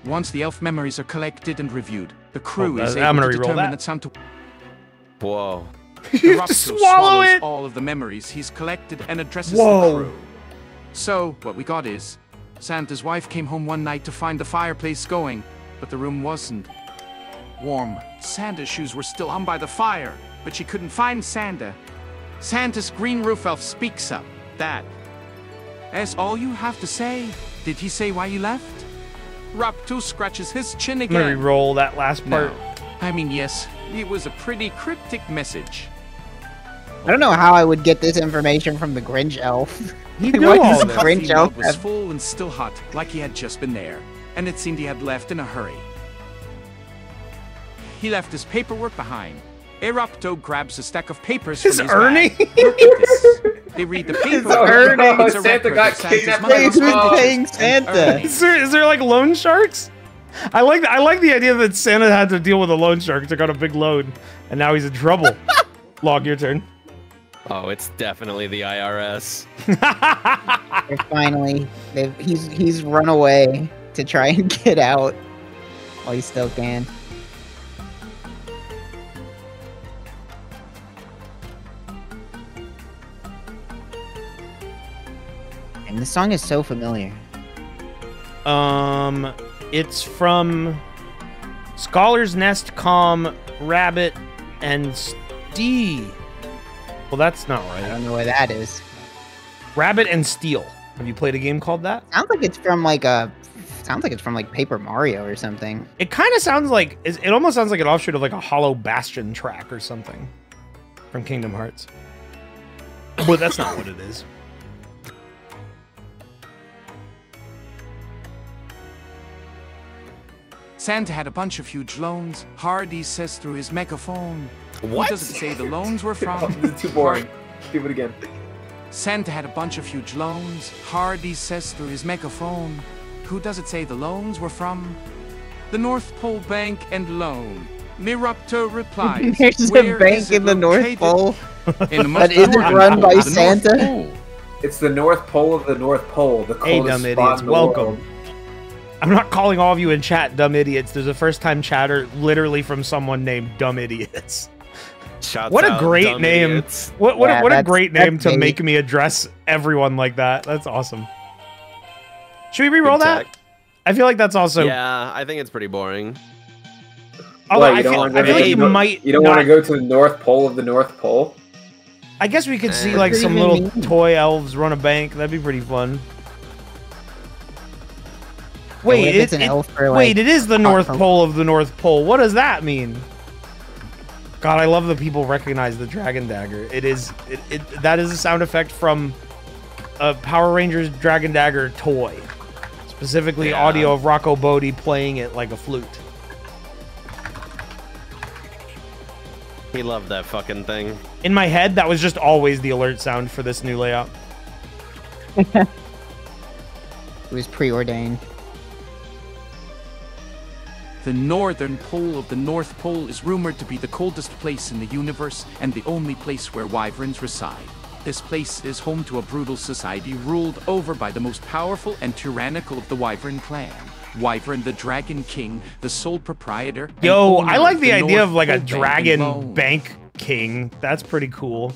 Once the elf memories are collected and reviewed, the crew Oh, is I'm able gonna to reroll determine that. that Santa Whoa. You have to Erupto swallow swallows it. all of the memories he's collected and addresses Whoa. the crew. So, what we got is, Santa's wife came home one night to find the fireplace going, but the room wasn't warm. Santa's shoes were still on by the fire, but she couldn't find Santa. Santa's green roof elf speaks up. That's all you have to say? Did he say why you left? Raptu scratches his chin I'm gonna again. re-roll that last part. No. I mean, yes, it was a pretty cryptic message. I don't know how I would get this information from the Grinch elf. He Why knew does all the this. Grinch Coffee elf mug was have- full and still hot, like he had just been there, and it seemed he had left in a hurry. He left his paperwork behind. Erupto grabs a stack of papers Is from his Ernie? bag. Look at this. They read the paperwork. Ernie. It's a Santa record got of Santa's kidnapped mother by his expenditures mom. Paying and Santa. earnings. Is there like loan sharks? I like the idea that Santa had to deal with a loan shark, took out a big loan, and now he's in trouble. Log, your turn. Oh, it's definitely the IRS. They're finally, he's run away to try and get out while he still can. And this song is so familiar. It's from Scholar's Nest, Calm, Rabbit, and Stee. Well, that's not I right. don't know where that is. Rabbit and Steel. Have you played a game called that? Sounds like it's from like Paper Mario or something. It kind of sounds like, it almost sounds like an offshoot of like a Hollow Bastion track or something from Kingdom Hearts. But that's not what it is. Santa had a bunch of huge loans. Hardy says through his megaphone. What? Who does it say the loans were from? This is too boring. Do it again. Santa had a bunch of huge loans. Hardy says through his megaphone. Who does it say the loans were from? The North Pole Bank and Loan. Mirupto replies. There's a bank in the North Pole that isn't run by Santa. It's the North Pole of the North Pole. The Hey, coldest dumb spot idiots, in the welcome. world. I'm not calling all of you in chat dumb idiots. There's a first-time chatter literally from someone named Dumb Idiots. Shouts What a out, great dumb name. idiots. What Yeah, a that's- great name that's to me. make me address everyone like that. That's awesome. Should we re-roll Good that? tech. I feel like that's also... Yeah, I think it's pretty boring. Although What, I you don't feel, wanna I go feel to like the you Nor- might You don't want to not- go to the North Pole of the North Pole? I guess we could see Eh. like What does some it little even mean? toy elves run a bank. That'd be pretty fun. What Wait, if it's an elf for, like, wait, it is the North Pole? Pole of the North Pole. What does that mean? God, I love that people recognize the Dragon Dagger. It is that is a sound effect from a Power Rangers Dragon Dagger toy. Specifically Yeah. audio of Rocco Bodie playing it like a flute. He loved that fucking thing. In my head, that was just always the alert sound for this new layout. It was preordained. The northern pole of the North Pole is rumored to be the coldest place in the universe and the only place where wyverns reside. This place is home to a brutal society ruled over by the most powerful and tyrannical of the Wyvern clan. Wyvern the Dragon King, the sole proprietor. and Yo, owner I like the idea North of like a Pole Bank and dragon Loan. bank king. That's pretty cool.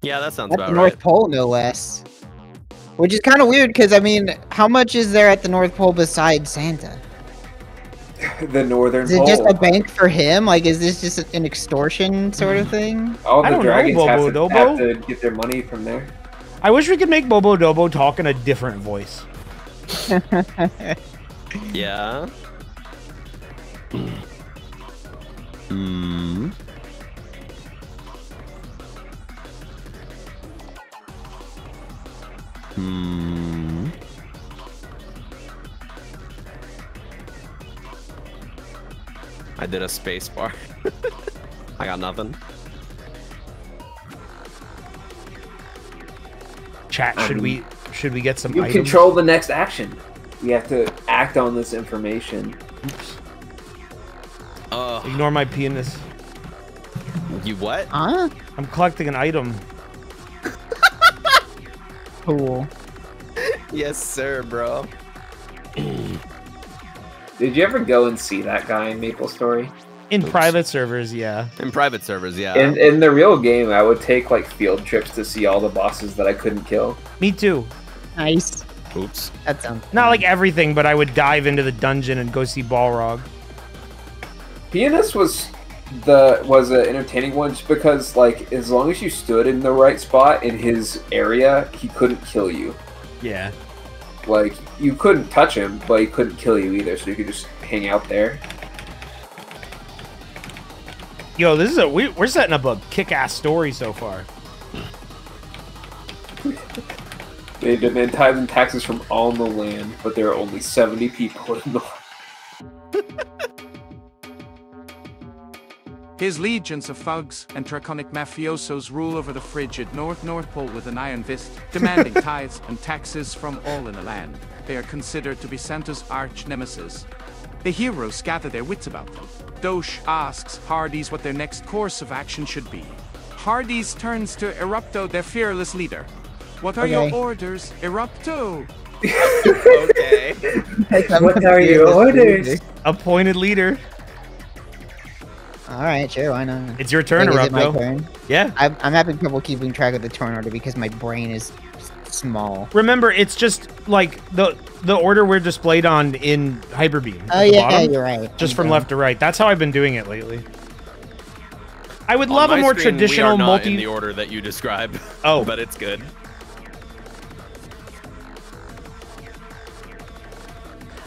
Yeah, that sounds At the about North right. Pole, no less. Which is kind of weird, because, I mean, how much is there at the North Pole besides Santa? The Northern Is it Pole. just a bank for him? Like, is this just an extortion sort of thing? All I the don't know, dragons Bobo have, Dobo. have to get their money from there. I wish we could make Bobo Dobo talk in a different voice. Yeah. Hmm. Hmm. I did a space bar. I got nothing. Chat, should we get some You items? control the next action. We have to act on this information. Ignore my penis. You what? Huh? I'm collecting an item. Cool. Yes, sir, bro. Did you ever go and see that guy in Maple Story? In private servers, yeah. In private servers, yeah. In the real game, I would take like field trips to see all the bosses that I couldn't kill. Me too. Nice. Oops. That sounds Not like everything, but I would dive into the dungeon and go see Balrog. Pianist was an entertaining one just because like as long as you stood in the right spot in his area, he couldn't kill you. Yeah. Like you couldn't touch him, but he couldn't kill you either, so you could just hang out there. Yo, this is we're setting up a kick-ass story so far. They demand tithes and taxes from all the land, but there are only 70 people in the His legions of thugs and draconic mafiosos rule over the frigid North Pole with an iron fist, demanding tithes and taxes from all in the land. They are considered to be Santa's arch nemesis. The heroes gather their wits about them. Dosh asks Hardys what their next course of action should be. Hardys turns to Erupto, their fearless leader. What are your Okay. orders, Erupto? Okay. What are your orders? Appointed leader. Alright, sure, why not? It's your turn, Like, is it my Erupto. turn? Yeah. I'm having trouble keeping track of the turn order because my brain is small. Remember, it's just like the order we're displayed on in Hyperbeam. Oh at the yeah, bottom, you're right. just I'm from dumb. left to right. That's how I've been doing it lately. I would On love a my more screen, traditional we are not multi. in the order that you describe. Oh. But it's good.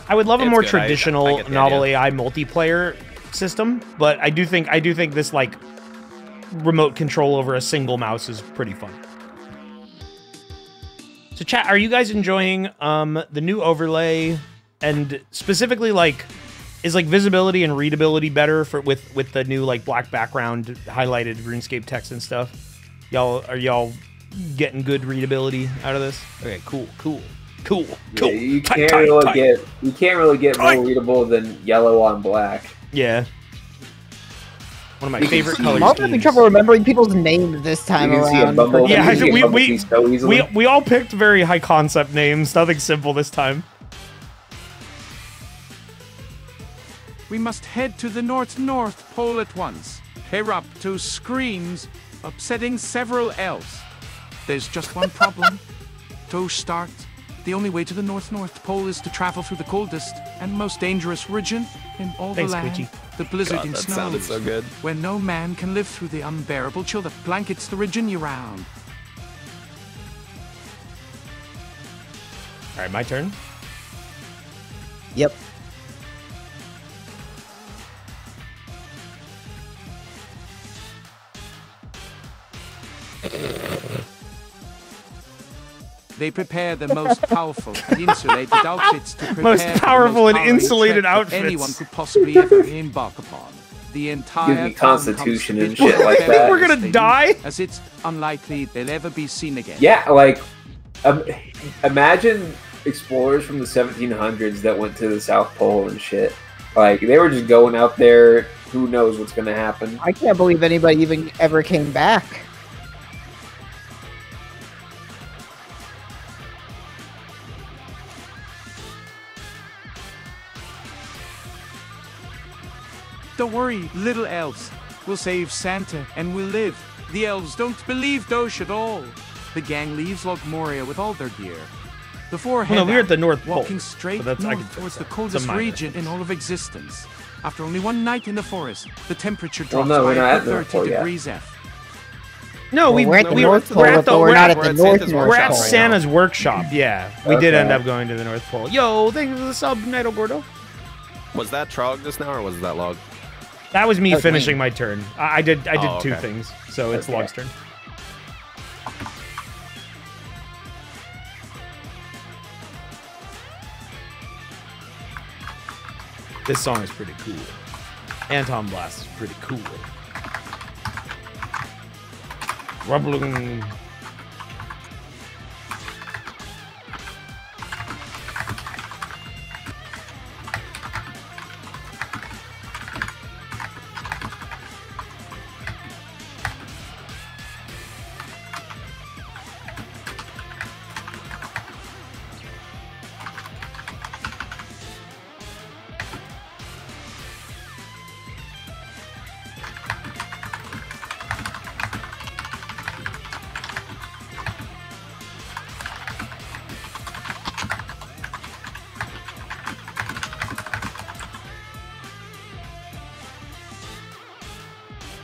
I would love a It's more good. I traditional get the novel idea. AI multiplayer system, but I do think this like remote control over a single mouse is pretty fun. So chat, are you guys enjoying the new overlay, and specifically like is like visibility and readability better for with the new like black background highlighted RuneScape text and stuff? Are y'all getting good readability out of this? Okay, cool. Yeah, you can't really get more readable than yellow on black. Yeah. One of my favorite colors. I'm having trouble remembering people's names this time around. We all picked very high concept names. Nothing simple this time. We must head to the North Pole at once. Erupto screams, upsetting several elves. There's just one problem. To start, the only way to the North Pole is to travel through the coldest and most dangerous region in all the land. Squidgy. The blizzarding God, that snows, sounded so good. where no man can live through the unbearable chill that blankets the region year-round. All right, my turn. Yep. They prepare the most powerful and insulated outfits to prepare Most powerful and powering insulated trip outfits. anyone could possibly ever embark upon. The entire Gives me town Constitution comes and to shit like prepare that. We're gonna as they die? do, as it's unlikely they'll ever be seen again. Yeah, like imagine explorers from the 1700s that went to the South Pole and shit. Like they were just going out there. Who knows what's gonna happen? I can't believe anybody even ever came back. Don't worry, little elves. We'll save Santa and we'll live. The elves don't believe Dosh at all. The gang leaves Log Moria with all their gear. The four head no, we're at the out, North Pole, walking straight so that's- I can north fix towards that. the It's a coldest minor region fix. in all of existence. After only one night in the forest, the temperature Well, drops no, we're by not a at the North good 30 Pole yet. degrees F. No, Well, we're at the we North Pole, we're at the but we're not at we're the at North Santa's North we're at Pole. Pole. Santa's workshop. Yeah, we did Okay. end up going to the North Pole. Yo, thank you for the sub, Nido Gordo. Was that Trog just now, or was that Log? That was me That was finishing me. my turn. I did Oh, two okay. things, so it's Okay. Log's turn. This song is pretty cool. Anton Blast is pretty cool. Rumbling.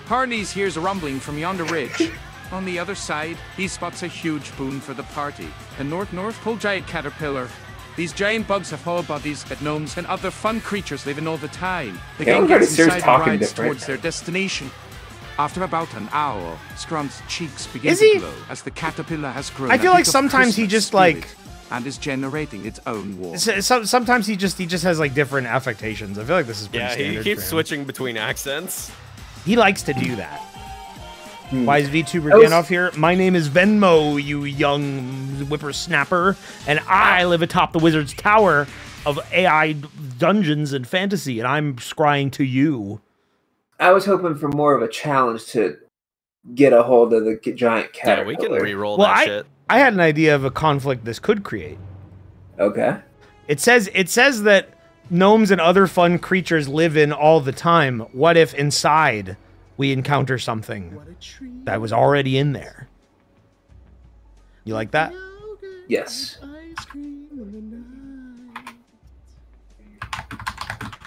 Harneys hears a rumbling from yonder ridge. On the other side, he spots a huge boon for the party. A North Pole giant caterpillar. These giant bugs have hollow bodies that gnomes and other fun creatures live in all the time. The Yeah, gang everybody gets starts inside and talking rides different. towards their destination. After about an hour, Scrump's cheeks begin Is to he? glow as the caterpillar has grown. I a feel like bit of sometimes he Christmas just, like- spirit and is generating its own war. Sometimes he just has like different affectations. I feel like this is pretty Yeah, standard. he keeps for him. switching between accents. He likes to do that. Why is VTuber I was- Gandalf here? My name is Venmo, you young whippersnapper, and I live atop the wizard's tower of AI dungeons and fantasy, and I'm scrying to you. I was hoping for more of a challenge to get a hold of the giant Yeah, caterpillar. we can re-roll Well, that shit. I had an idea of a conflict this could create. Okay. It says that gnomes and other fun creatures live in all the time. What if inside we encounter something that was already in there? You like that? Yes.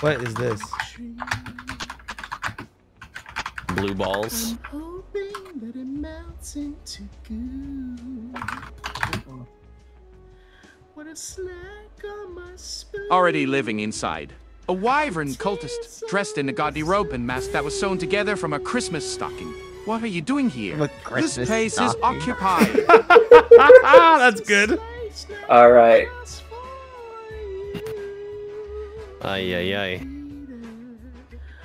What is this? Blue balls. Already living inside. A wyvern cultist dressed in a gaudy robe and mask that was sewn together from a Christmas stocking. What are you doing here? A This Christmas place stocking. is occupied. That's good. All right. Ay, ay, ay.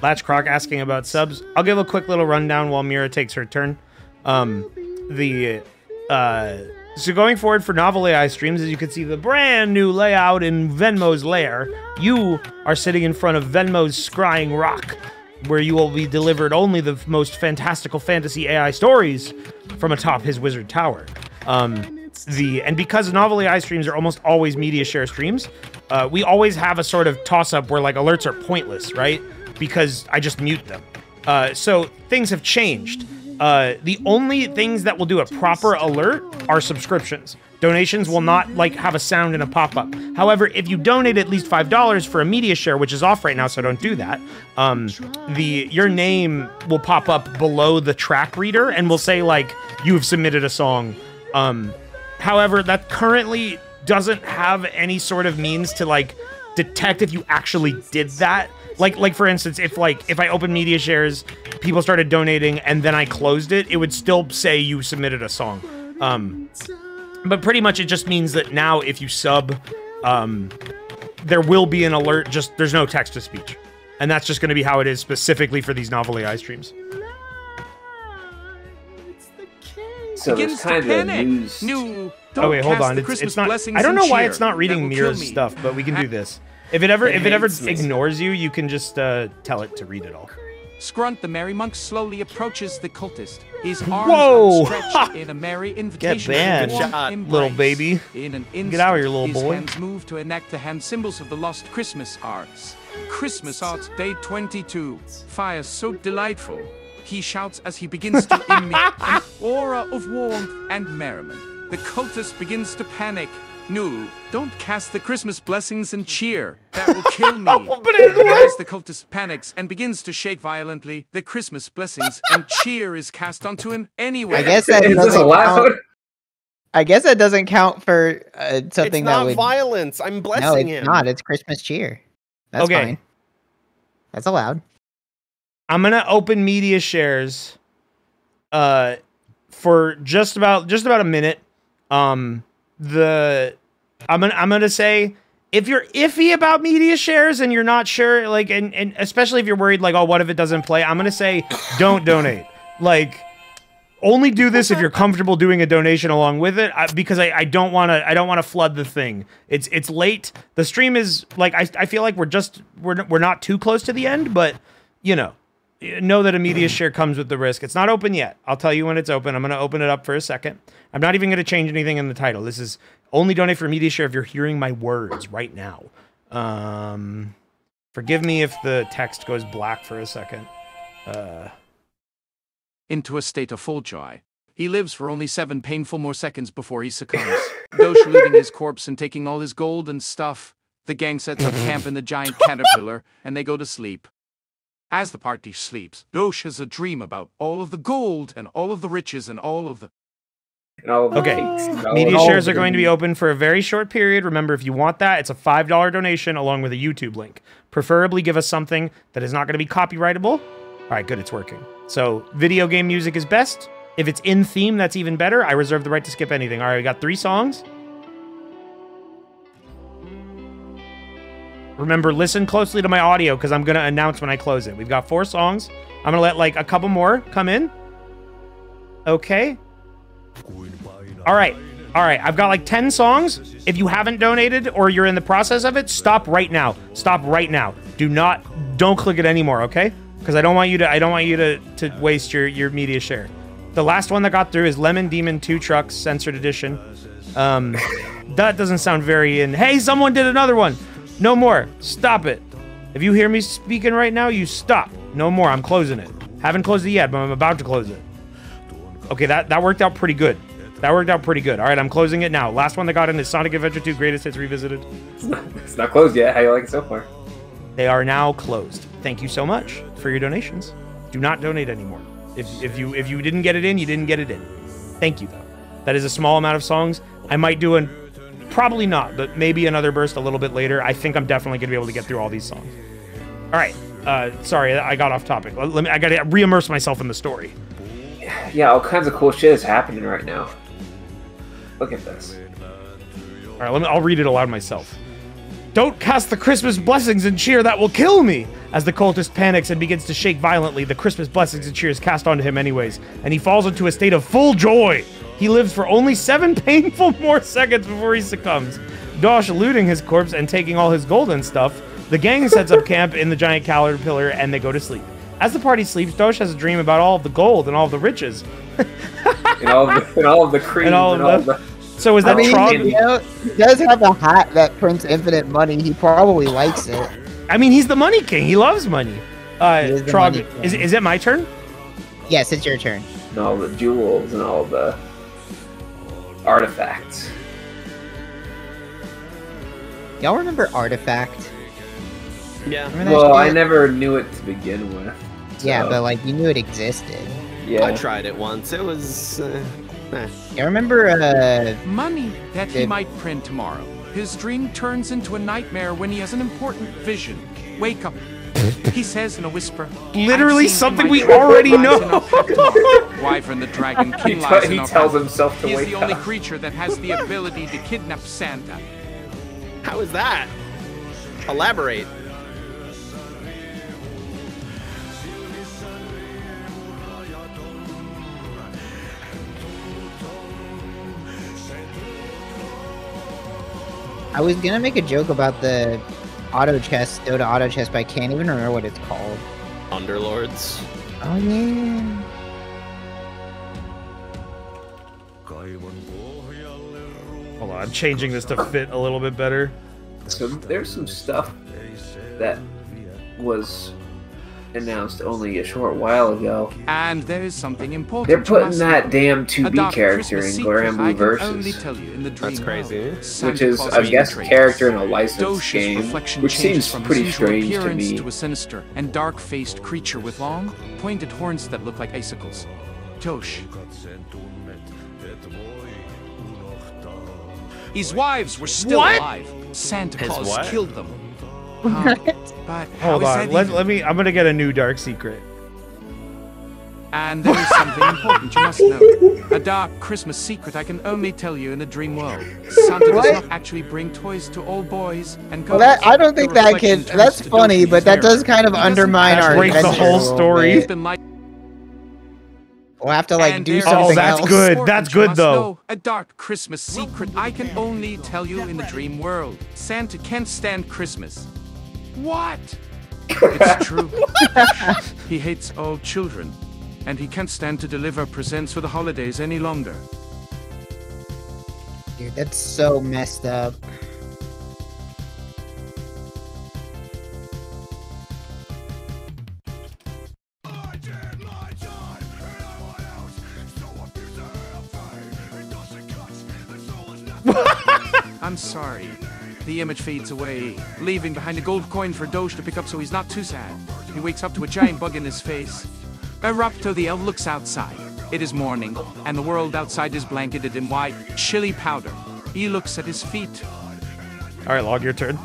Latchcroc asking about subs. I'll give a quick little rundown while Mira takes her turn. So going forward for novel AI streams, as you can see the brand new layout in VEN'MO'S LAIR, you are sitting in front of VEN'MO'S Scrying Rock, where you will be delivered only the most fantastical fantasy AI stories from atop his wizard tower. And because novel AI streams are almost always media share streams, we always have a sort of toss-up where like alerts are pointless, right? Because I just mute them. So things have changed. The only things that will do a proper alert are subscriptions. Donations will not like have a sound and a pop-up. However, if you donate at least $5 for a media share, which is off right now, so don't do that, your name will pop up below the track reader and will say like, you have submitted a song. However, that currently doesn't have any sort of means to like detect if you actually did that. Like for instance, if I open media shares, people started donating, and then I closed it, it would still say you submitted a song. But pretty much it just means that now if you sub, there will be an alert. Just there's no text to speech, and that's just going to be how it is specifically for these novel AI streams. So there's kind of news. Oh wait, hold on. It's not. I don't know why it's not reading Mira's stuff, but we can do this. If it ever ignores you, you can just tell it to read it all. Scrunt the merry monk slowly approaches the cultist. His arms outstretched in a merry invitation. Get banned, little baby. In an instant, get out of here, little boy. His hands move to enact the hand symbols of the lost Christmas arts. Christmas arts day 22. Fire so delightful. He shouts as he begins to emit an aura of warmth and merriment. The cultist begins to panic. No, don't cast the Christmas blessings and cheer. That will kill me. As the cultist panics and begins to shake violently, the Christmas blessings and cheer is cast onto him anyway. I guess that doesn't count. I guess that doesn't count for something that would... It's not violence. I'm blessing him. No, it's not. It's Christmas cheer. That's fine. That's allowed. I'm gonna open media shares for just about a minute. I'm gonna say if you're iffy about media shares and you're not sure, like, and especially if you're worried, like, oh, what if it doesn't play? I'm gonna say don't donate. Like, only do this if you're comfortable doing a donation along with it, because I don't want to flood the thing. It's late. The stream is like I feel like we're not too close to the end, but you know that a media share comes with the risk. It's not open yet. I'll tell you when it's open. I'm going to open it up for a second. I'm not even going to change anything in the title. This is only donate for media share if you're hearing my words right now. Forgive me if the text goes black for a second. Into a state of full joy. He lives for only 7 painful more seconds before he succumbs. Dosh looting his corpse and taking all his gold and stuff. The gang sets up camp in the giant caterpillar, and they go to sleep. As the party sleeps, Dosh has a dream about all of the gold and all of the riches and all of the... Okay, media shares are going to be open for a very short period. Remember, if you want that, it's a $5 donation along with a YouTube link. Preferably give us something that is not going to be copyrightable. All right, good, it's working. So, video game music is best. If it's in theme, that's even better. I reserve the right to skip anything. All right, we got 3 songs. Remember, listen closely to my audio because I'm going to announce when I close it. We've got 4 songs. I'm going to let like a couple more come in. Okay. All right. I've got like 10 songs. If you haven't donated or you're in the process of it, stop right now. Stop right now. Don't click it anymore, okay? Because I don't want you to waste your media share. The last one that got through is Lemon Demon 2 Trucks Censored Edition. That doesn't sound very in. Hey, someone did another one. No more. Stop it. If you hear me speaking right now, you stop. No more. I'm closing it. Haven't closed it yet, but I'm about to close it. Okay, that worked out pretty good. That worked out pretty good. All right, I'm closing it now. Last one that got in is Sonic Adventure 2 Greatest Hits Revisited. It's not closed yet. How you like it so far? They are now closed. Thank you so much for your donations. Do not donate anymore. If you didn't get it in, you didn't get it in. Thank you, though. That is a small amount of songs. I might do probably not, but maybe another burst a little bit later. I think I'm definitely going to be able to get through all these songs. All right. Sorry, I got off topic. I got to re-immerse myself in the story. Yeah, all kinds of cool shit is happening right now. Look at this. All right, I'll read it aloud myself. Don't cast the Christmas blessings and cheer, that will kill me! As the cultist panics and begins to shake violently, the Christmas blessings and cheer is cast onto him anyways, and he falls into a state of full joy. He lives for only 7 painful more seconds before he succumbs. Dosh looting his corpse and taking all his gold and stuff, the gang sets up camp in the giant caterpillar and they go to sleep. As the party sleeps, Dosh has a dream about all of the gold and all of the riches. and all of the cream. So is that Trog? You know, he does have a hat that prints infinite money. He probably likes it. I mean, he's the money king. He loves money. Trog, is it my turn? Yes, it's your turn. And all the jewels and all the artifacts. Y'all remember Artifact? Yeah. Well, I never knew it to begin with. So. Yeah, but like you knew it existed. Yeah. I tried it once. It was. You remember money that he might print tomorrow. His dream turns into a nightmare when he has an important vision. Wake up. He says in a whisper. Literally something we already know. Wyvern the Dragon King he tells himself to wake up. He is the only creature that has the ability to kidnap Santa. How is that? Elaborate. I was gonna make a joke about the Dota auto chest, but I can't even remember what it's called. Underlords. Oh yeah. Hold on, I'm changing this to fit a little bit better. So there's some stuff that was announced only a short while ago. And there is something important. They're putting that damn 2B character in Granblue Versus. That's crazy. Which is, I guess, a character in a licensed game, which seems pretty strange to me. To a sinister and dark-faced creature with long, pointed horns that look like icicles. Tosh. His wives were still alive. Santa Claus killed them. But hold on, let me. I'm gonna get a new dark secret. And there is something important you must know. A dark Christmas secret I can only tell you in the dream world. Santa does not actually bring toys to all boys and girls. Well, I don't think that can. That's funny, but that does kind of undermine our. Break the whole story. We'll have to like do something that's else. good. That's good though. A dark Christmas secret I can only tell you in the dream world. Santa can't stand Christmas. What? It's true. He hates all children, and he can't stand to deliver presents for the holidays any longer. Dude, that's so messed up. I'm sorry. The image fades away, leaving behind a gold coin for Doge to pick up so he's not too sad. He wakes up to a giant bug in his face. Erupto the elf looks outside. It is morning, and the world outside is blanketed in white, chilly powder. He looks at his feet. Alright, Log, your turn.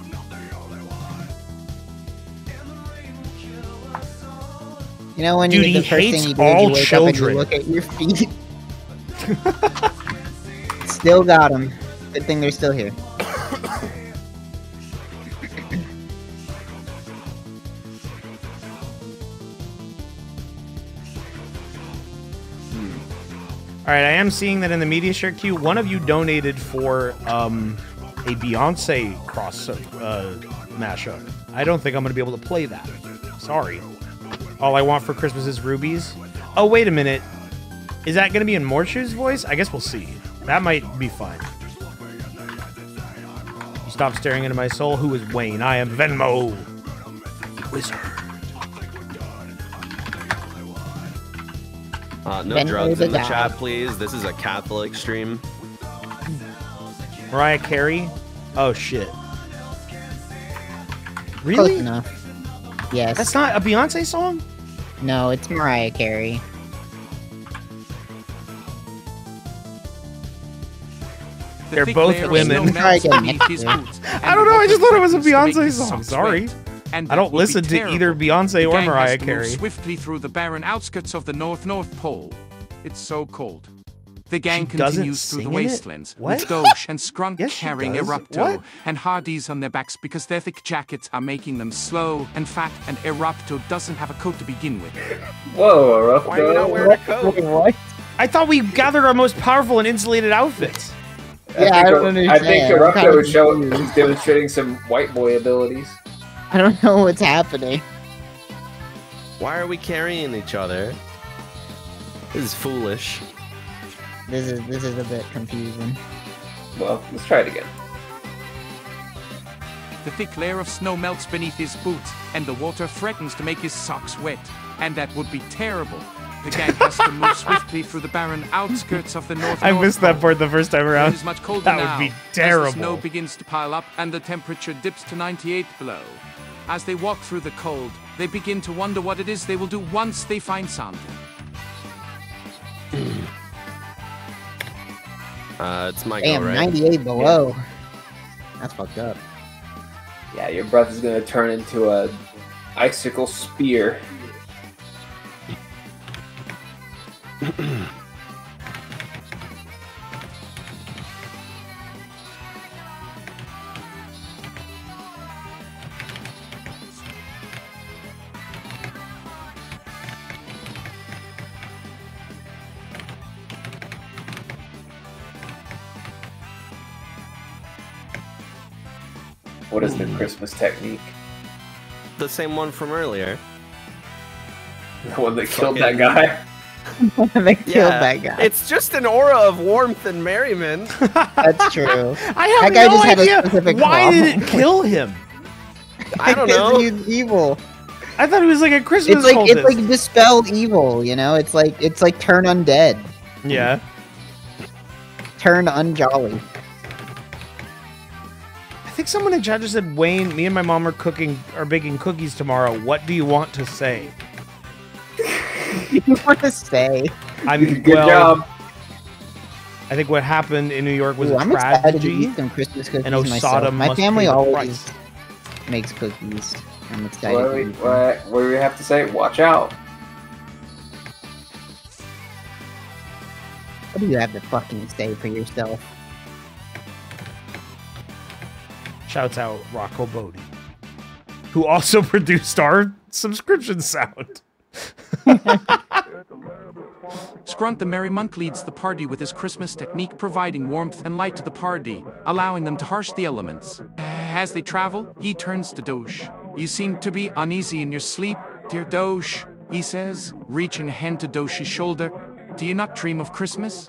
You know when Dude, the first thing you do is you wake up and you look at your feet? Still got them. Good thing they're still here. Alright, I am seeing that in the media share queue, one of you donated for a Beyonce cross mashup. I don't think I'm going to be able to play that. Sorry. All I want for Christmas is rubies. Oh, wait a minute. Is that going to be in Morshu's voice? I guess we'll see. That might be fine. You stop staring into my soul. Who is Wayne? I am Venmo. Wizard. No drugs in the chat, please. This is a Catholic stream. Mariah Carey? Oh, shit. Really? Close enough. Yes. That's not a Beyonce song? No, it's Mariah Carey. They're both women. I don't know, I just thought it was a Beyonce song. Sorry. I don't listen to either Beyonce or Mariah Carey. Swiftly through the barren outskirts of the North Pole. It's so cold. The gang She doesn't continues through the sing in it? wastelands, What? with Doge and Scrunt Yes, she carrying does. Erupto What? and Hardee's on their backs because their thick jackets are making them slow and fat, and Erupto doesn't have a coat to begin with. Whoa, Why are you not wearing a coat? What? I thought we gathered our most powerful and insulated outfits. Yeah, I don't I think understand. I'm kind Erupto of is showing, confused. he's demonstrating some white boy abilities. I don't know what's happening. Why are we carrying each other? This is foolish. This is a bit confusing. Well, let's try it again. The thick layer of snow melts beneath his boots, and the water threatens to make his socks wet. And that would be terrible. The gang has to move swiftly through the barren outskirts of the North I North missed that Pole. part the first time It around. is much colder That now, would be as terrible. the snow begins to pile up and the temperature dips to 98 below. As they walk through the cold, they begin to wonder what it is they will do once they find Santa. It's my Damn, go, right? 98 below. That's fucked up. Yeah, your breath is gonna turn into a icicle spear. What is the Christmas technique? The same one from earlier. The one that killed that guy? They killed that guy. It's just an aura of warmth and merriment. That's true. I have That guy no just had a idea specific why problem. did it kill him. I don't Because know. he's evil. I thought it was like a Christmas It's cultist. like dispel evil, you know? It's like turn undead. Yeah. Turn unjolly. I think someone in chat just said, Wayne, me and my mom are baking cookies tomorrow. What do you want to say? You want to say? Good job. I think what happened in New York was Ooh, a I'm excited to tragedy. eat some Christmas cookies and myself. Sodom My must family pay the always price. makes cookies. I'm excited. What to do, eat them. what do we have to say? Watch out. What do you have to fucking say for yourself? Shouts out Rocco Bodie, who also produced our subscription sound. Scrunt the Merry Monk leads the party with his Christmas technique, providing warmth and light to the party, allowing them to harsh the elements. As they travel, he turns to Doge. You seem to be uneasy in your sleep, dear Doge, he says, reaching a hand to Doge's shoulder. Do you not dream of Christmas?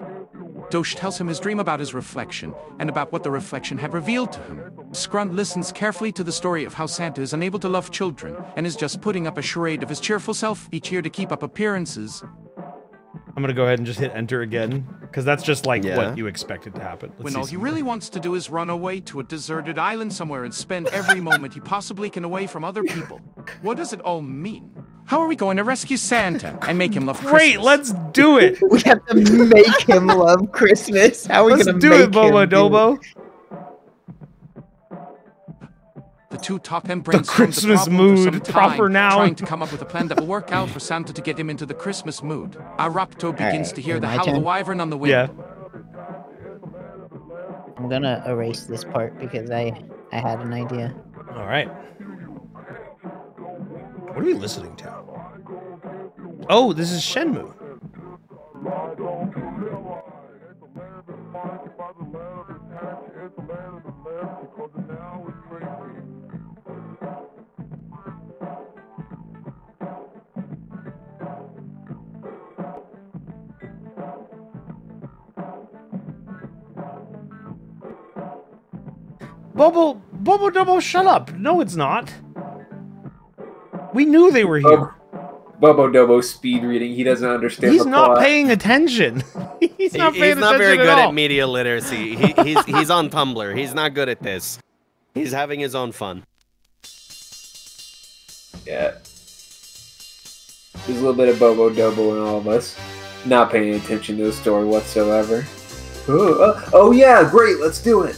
Doge tells him his dream about his reflection, and about what the reflection had revealed to him. Scrunt listens carefully to the story of how Santa is unable to love children, and is just putting up a charade of his cheerful self each year to keep up appearances. I'm going to go ahead and just hit enter again, because that's just like Yeah. what you expected to happen. Let's When see all he some really more. wants to do is run away to a deserted island somewhere and spend every moment he possibly can away from other people. What does it all mean? How are we going to rescue Santa and make him love Christmas? Great, let's do it. We have to make him love Christmas. How are we Let's gonna do make it, Bobo him do it? Dobo. The two talk and brainstorm Christmas the problem for some mood, time, proper noun. trying to come up with a plan that will work out for Santa to get him into the Christmas mood. Arapto begins Alright, to hear is the my howl of the turn? wyvern on the wind. Yeah. I'm gonna erase this part because I had an idea. All right. What are we listening to? Oh, this is Shenmue. Bobo Dobo, shut up. No, it's not. We knew they were here. Bobo Dobo speed reading. He doesn't understand He's the not plot. paying attention. He's not paying He's not very attention good at all. at media literacy. He's on Tumblr. He's not good at this. He's having his own fun. Yeah. There's a little bit of Bobo Dobo in all of us. Not paying attention to the story whatsoever. Oh yeah, great, let's do it.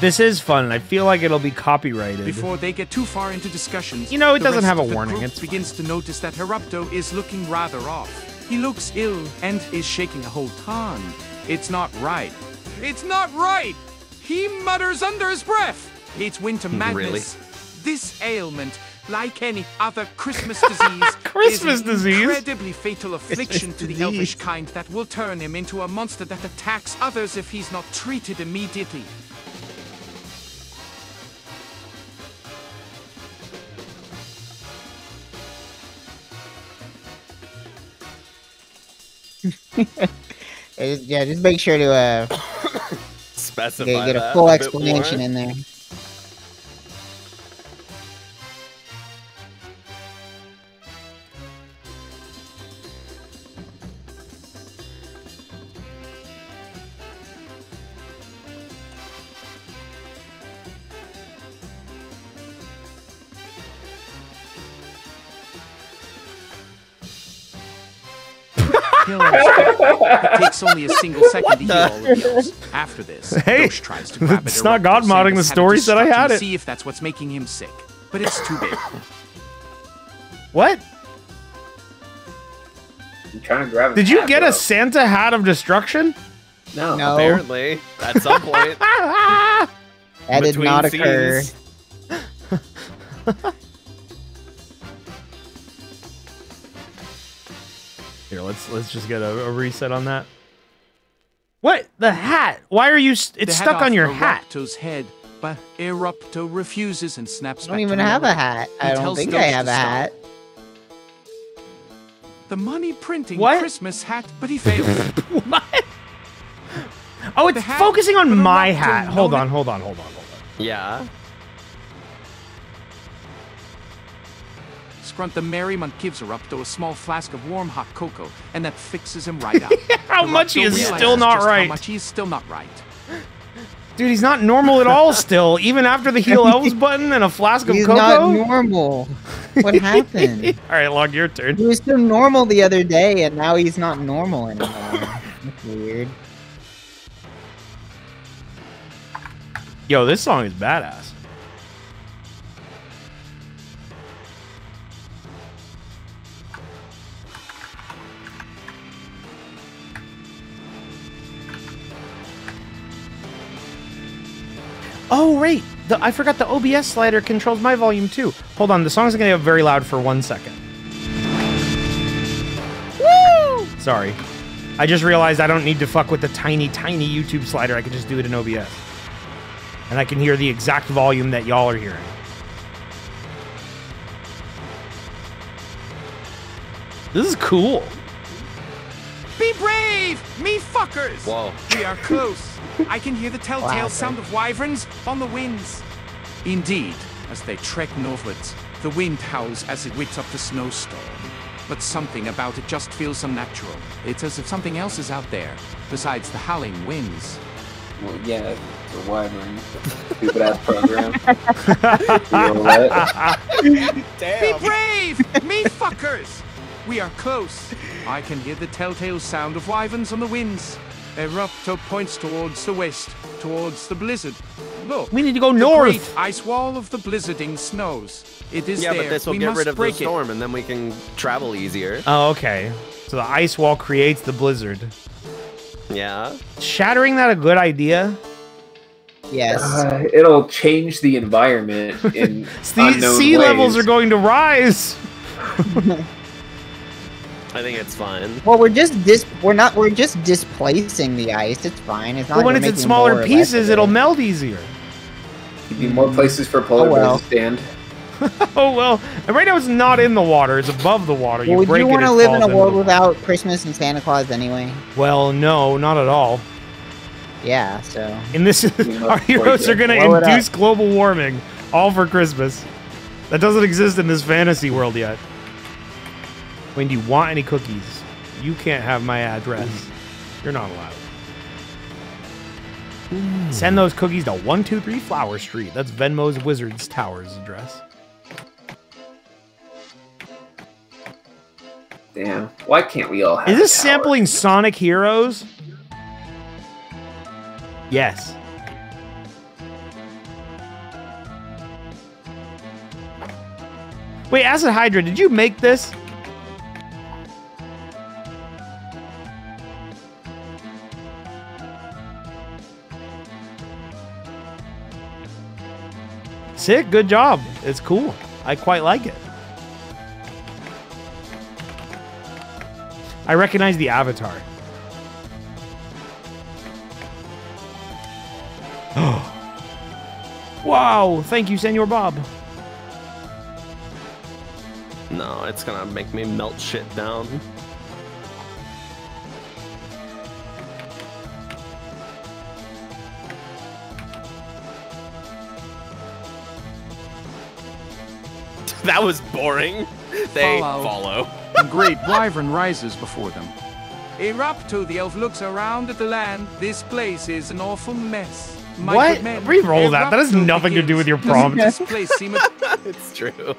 This is fun. I feel like it'll be copyrighted. Before they get too far into discussions, You know, it the doesn't rest have a of the warning. group It's begins to notice that Erupto is looking rather off. He looks ill and is shaking a whole ton. It's not right. It's not right! He mutters under his breath. It's winter madness. Really? This ailment, like any other Christmas disease, Christmas is an disease? incredibly fatal affliction Christmas to the disease. elvish kind that will turn him into a monster that attacks others if he's not treated immediately. Yeah, just make sure to Specify get a that full bit explanation more. in there. Heal all it takes only a single second to heal all of yours. After this, Hey, Dosh tries to grab it's it. not God modding the story, said I had it. See if that's what's making him sick, but it's too big. What? I'm trying to grab it. Did you get a Santa hat of destruction? No. No. Apparently, at some point. That did between not occur. scenes. Here, let's just get a reset on that. What? The hat? Why are you? It's They head stuck off on your hat. Erupto's head, but Erupto refuses and snaps I back don't to even have a reality. hat. He I don't tells think Dosh I to have a stop. hat. The money printing What? Christmas hat, but he failed. What? Oh, it's The hat, focusing on but my Erupto hat. Hold known on, it- hold on. Yeah. Scrunt the Merrymount gives Erupto a small flask of warm hot cocoa, and that fixes him right out. How much he is Erupto still realizes not just right. How much he's still not right. Dude, he's not normal at all still, even after the heal elves button and a flask of He's cocoa. not normal. What happened? All right, Log, your turn. He was so normal the other day, and now he's not normal anymore. That's weird. Yo, this song is badass. Oh, right. I forgot the OBS slider controls my volume too. Hold on, the song's gonna get very loud for 1 second. Woo! Sorry. I just realized I don't need to fuck with the tiny, tiny YouTube slider. I can just do it in OBS. And I can hear the exact volume that y'all are hearing. This is cool. Be brave, me fuckers! Whoa. We are close. I can hear the telltale Wow. sound of wyverns on the winds. Indeed, as they trek northwards, the wind howls as it wakes up the snowstorm. But something about it just feels unnatural. It's as if something else is out there, besides the howling winds. Well, yeah, it's a wyvern. Stupid ass program. You know what? Be brave, me fuckers! We are close. I can hear the telltale sound of wyverns on the winds. Erupto points towards the west, towards the blizzard. Look, We need to go the north. great ice wall of the blizzarding snows. It is Yeah, there. but this will we get must rid of the break it. storm, and then we can travel easier. Oh, okay. So the ice wall creates the blizzard. Yeah. Shattering that a good idea? Yes. It'll change the environment in unknown Sea levels ways. are going to rise. I think it's fine. Well, we're just displacing the ice. It's fine. It's not. But when like it's we're in making more smaller or less pieces, of it'll it. melt easier. You need more places for polar Oh, well. bears to stand. Oh, well. And right now it's not in the water. It's above the water. Well, would break you it, want it to live in falls a into world the- without Christmas and Santa Claus anyway? Well, no, not at all. Yeah. So. In this, must our heroes are break going it. Blow to it induce global warming, all for Christmas. That doesn't exist in this fantasy world yet. Wayne, do you want any cookies? You can't have my address. You're not allowed. Send those cookies to 123 Flower Street. That's Venmo's Wizards Towers address. Damn. Why can't we all have Is this a tower? sampling Sonic Heroes? Yes. Wait, Acid Hydra, did you make this? Sick, good job. It's cool. I quite like it. I recognize the avatar. Wow, thank you, Senor Bob. No, it's gonna make me melt shit down. That was boring. They follow. A great wyvern rises before them. Erupto, the elf, looks around at the land. This place is an awful mess. My What? good men, Re-roll that. That has Erupto nothing to do with your begins. prompt. Doesn't this place seem It's true.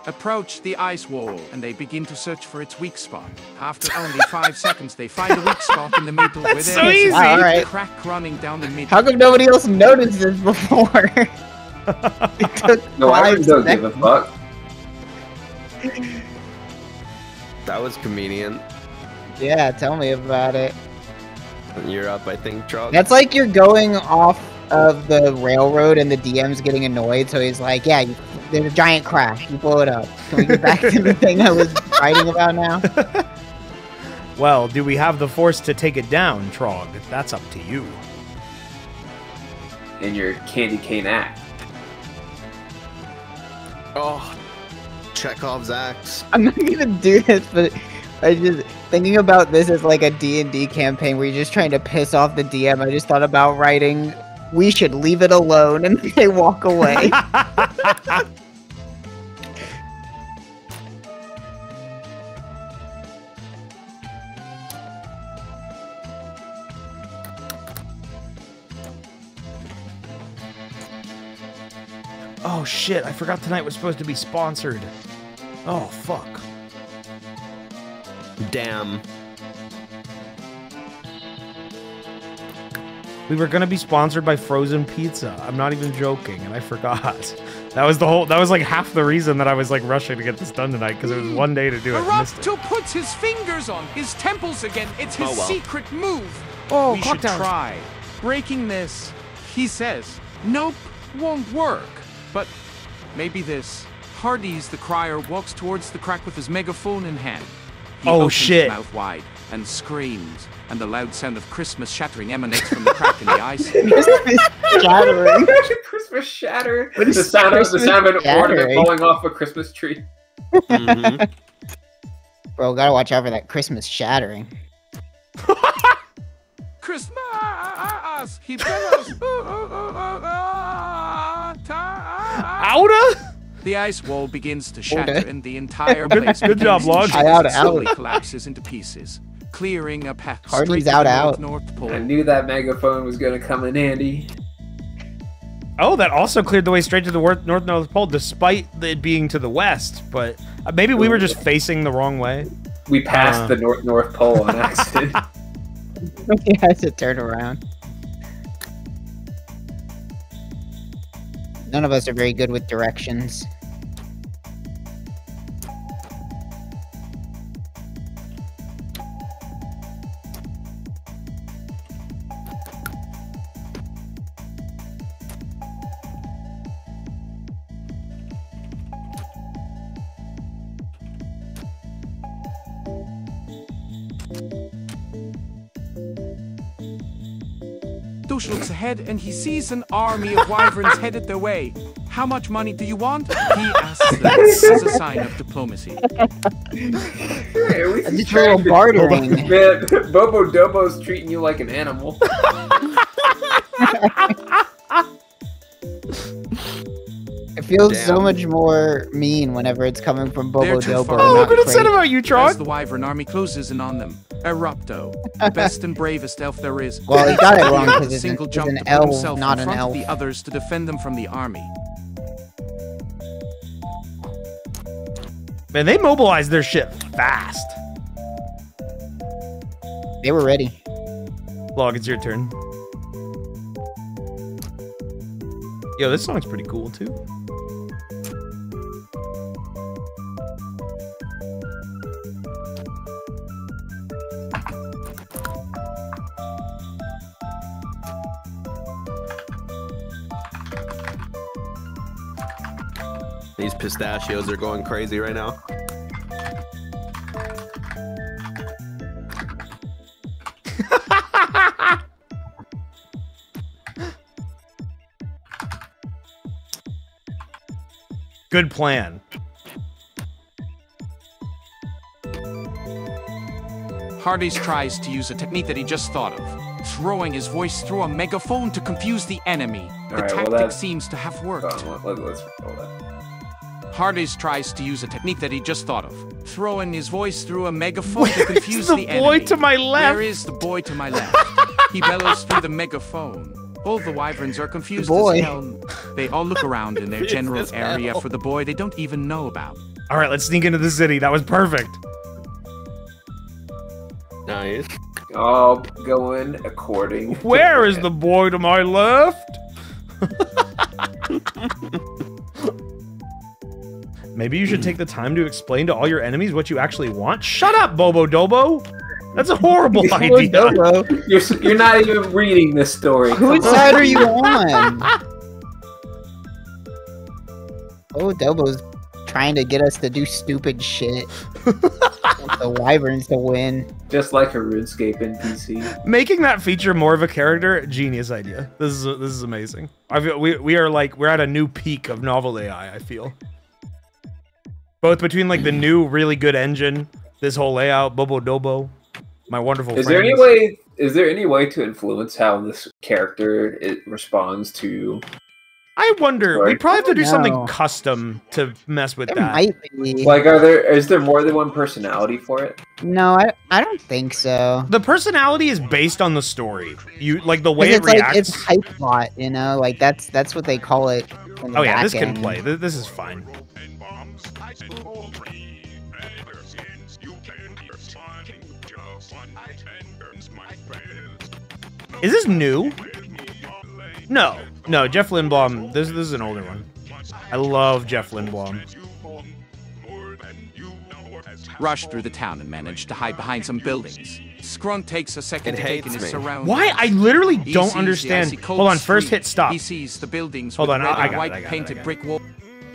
Approach the ice wall, and they begin to search for its weak spot. After only 5 seconds, they find a weak spot in the middle where That's there so is easy. a All right. crack running down the middle. How come nobody else noticed this before? It took No, I 5 don't give a seconds. fuck. That was convenient. Yeah, tell me about it. You're up, I think, Trog. That's like you're going off of the railroad and the DM's getting annoyed, so he's like, yeah, there's a giant crash. You blow it up. Can we get back to the thing I was writing about now? Well, do we have the force to take it down, Trog? That's up to you. In your candy cane act. Oh, Chekhov's axe. I'm not gonna do this, but I just thinking about this as like a D&D campaign where you're just trying to piss off the DM. I just thought about writing, we should leave it alone, and they walk away. Oh shit, I forgot tonight was supposed to be sponsored. Oh fuck. Damn. We were gonna be sponsored by Frozen Pizza. I'm not even joking, and I forgot. That was like half the reason that I was like rushing to get this done tonight, because it was one day to do it. I missed it. Erupto puts his fingers on his temples again. It's his Oh, well. secret move. Oh, We clock should tower. try. Breaking this, he says, nope, won't work. But maybe this. Hardy's the crier walks towards the crack with his megaphone in hand. He Oh, opens shit. his mouth wide and screams, and the loud sound of Christmas shattering emanates from the crack in the ice. Shattering. Christmas shatter. What is The sound of Christmas an ornament shattering? falling off a Christmas tree. Mhm. Bro, gotta watch out for that Christmas shattering. Christmas! He bellows. Outa? The ice wall begins to shatter, and the entire Good- place good job, begins to Log. shake Out, and slowly out. collapses into pieces, clearing a path Hardy's straight out, to the out. North Pole. I knew that megaphone was gonna come in handy. Oh, that also cleared the way straight to the North Pole, despite it being to the west. But maybe we were just facing the wrong way. We passed the North Pole on accident. He has to turn around. None of us are very good with directions. Dosh looks ahead and he sees an army of wyverns headed their way. How much money do you want? He asks them as a sign of diplomacy. Hey, at least he's Just a little trying to- bartering. Man, Bobo Dobo's treating you like an animal. It feels so Damn. much more mean whenever it's coming from Bobo They're too Dobo. far. and Oh, not look what it said Crate. about you, As Trog. the wyvern army closes in on them, Erupto, the best and bravest elf there is, Well, he got it wrong with because a it's single an jump to put elf, himself not in an front elf. of the others to defend them from the army. Man, they mobilized their shit fast. They were ready. Log, it's your turn. Yo, this song's pretty cool too. These pistachios are going crazy right now. Good plan. Hardee's tries to use a technique that he just thought of, throwing his voice through a megaphone to confuse the enemy. The Alright, well, tactic that- seems to have worked. Let's roll that. Hardee's tries to use a technique that he just thought of, throwing his voice through a megaphone to Where confuse is the the boy enemy. to my left? Where is the boy to my left? He bellows through the megaphone. All the wyverns are confused boy. as hell. They all look around in their general as area hell. for the boy they don't even know about. All right, let's sneak into the city. That was perfect. Nice. All going according. Where to is plan. the boy to my left? Maybe you should take the time to explain to all your enemies what you actually want. Shut up, Bobo Dobo. That's a horrible idea. Dobo. You're not even reading this story. Whose side are you on? Oh, Dobo's trying to get us to do stupid shit. Want the wyverns to win. Just like a RuneScape NPC. Making that feature more of a character, genius idea. This is amazing. I feel we're at a new peak of novel AI. I feel both between like the new really good engine, this whole layout, Bobo Dobo, my wonderful. Is there any friends. way? Is there any way to influence how this character responds to? I wonder. We Right. probably have to do something No. custom to mess with There that. might be. Like, is there more than one personality for it? No, I don't think so. The personality is based on the story. You like the way 'Cause it it's like reacts. it's hype bot, you know, like that's what they call it. In the Oh yeah, this back can end. play. This is fine. Is this new? No, Jeff Lindblom. This is an older one. I love Jeff Lindblom. Rush through the town and manage to hide behind some buildings. Scrunt takes a second It to take in hates his me. surroundings. Why? I literally He don't sees the understand. icy cold Hold on, first street. hit stop. He sees the buildings Hold with on, red I and got it, white I got it, painted I got it. brick wall.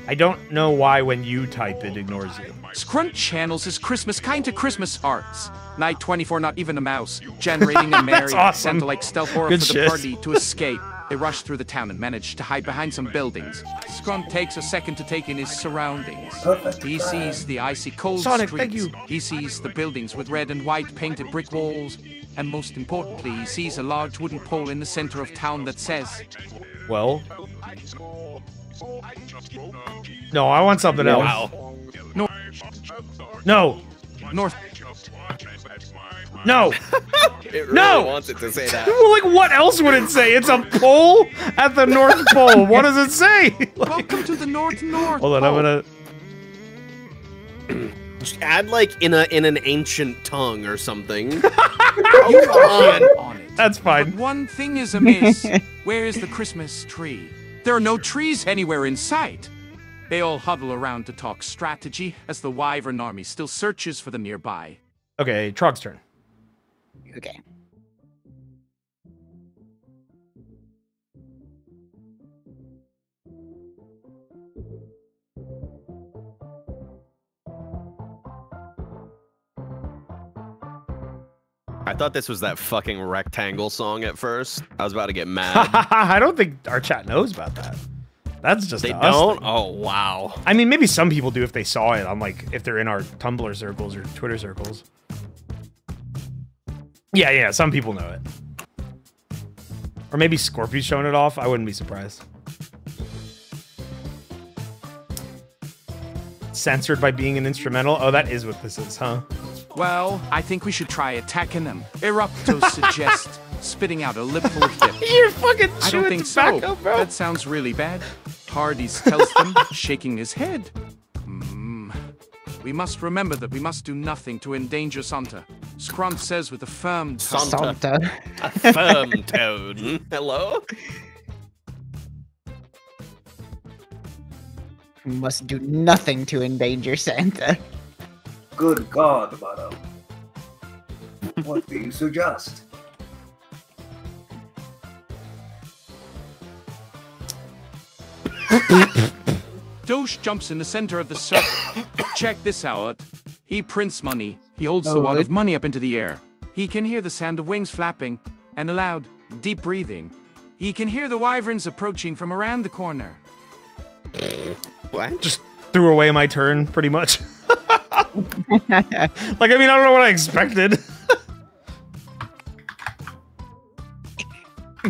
I don't know why when you type it ignores you. Scrunt channels his Christmas kind to Christmas arts. Night 24, not even a mouse. Generating a merry, awesome. Santa-like stealth horror Good for the shit. party to escape. They rush through the town and manage to hide behind some buildings. Scrunt takes a second to take in his surroundings. Perfect. He sees the icy cold Sonic, streets. thank you. He sees the buildings with red and white painted brick walls. And most importantly, he sees a large wooden pole in the center of town that says, Well. No, I want something else. Wow. No. North. No. It really No! wants it to say that. Well, like, what else would it say? It's a pole at the North Pole. What does it say? Like, Welcome to the North. hold on, I'm gonna. Just add like in an ancient tongue or something. You on it. That's But fine. one thing is amiss. Where is the Christmas tree? There are no trees anywhere in sight. They all huddle around to talk strategy as the Wyvern army still searches for them nearby. Okay, Trog's turn. Okay. I thought this was that fucking rectangle song at first. I was about to get mad. I don't think our chat knows about that. That's just They us don't? thing. Oh, wow. I mean, maybe some people do if they saw it on like if they're in our Tumblr circles or Twitter circles. Yeah, some people know it. Or maybe Scorpio's showing it off. I wouldn't be surprised. Censored by being an instrumental. Oh, that is what this is, huh? Well, I think we should try attacking them. Eruptos suggests spitting out a lip full of dip. You're fucking I don't think so. That sounds really bad. Hardee's tells them, shaking his head. We must remember that we must do nothing to endanger Santa. Scrunt says with a firm tone. Santa. A firm tone. Hello? We must do nothing to endanger Santa. Good God, madam. What do you suggest? Do swoosh jumps in the center of the circle. Check this out. He prints money. He holds the wad of money up into the air. He can hear the sound of wings flapping and a loud, deep breathing. He can hear the wyverns approaching from around the corner. What? Just threw away my turn, pretty much. Like, I mean, I don't know what I expected.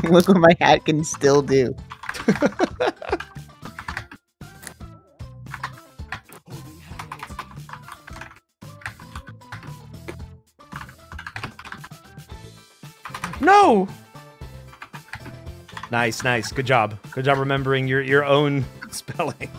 Look what my hat can still do. No! Nice, nice. Good job. Good job remembering your own spelling.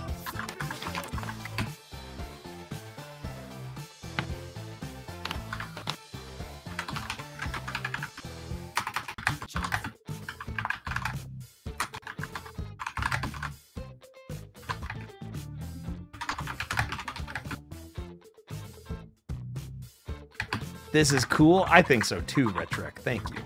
This is cool. I think so too, Retrek. Thank you.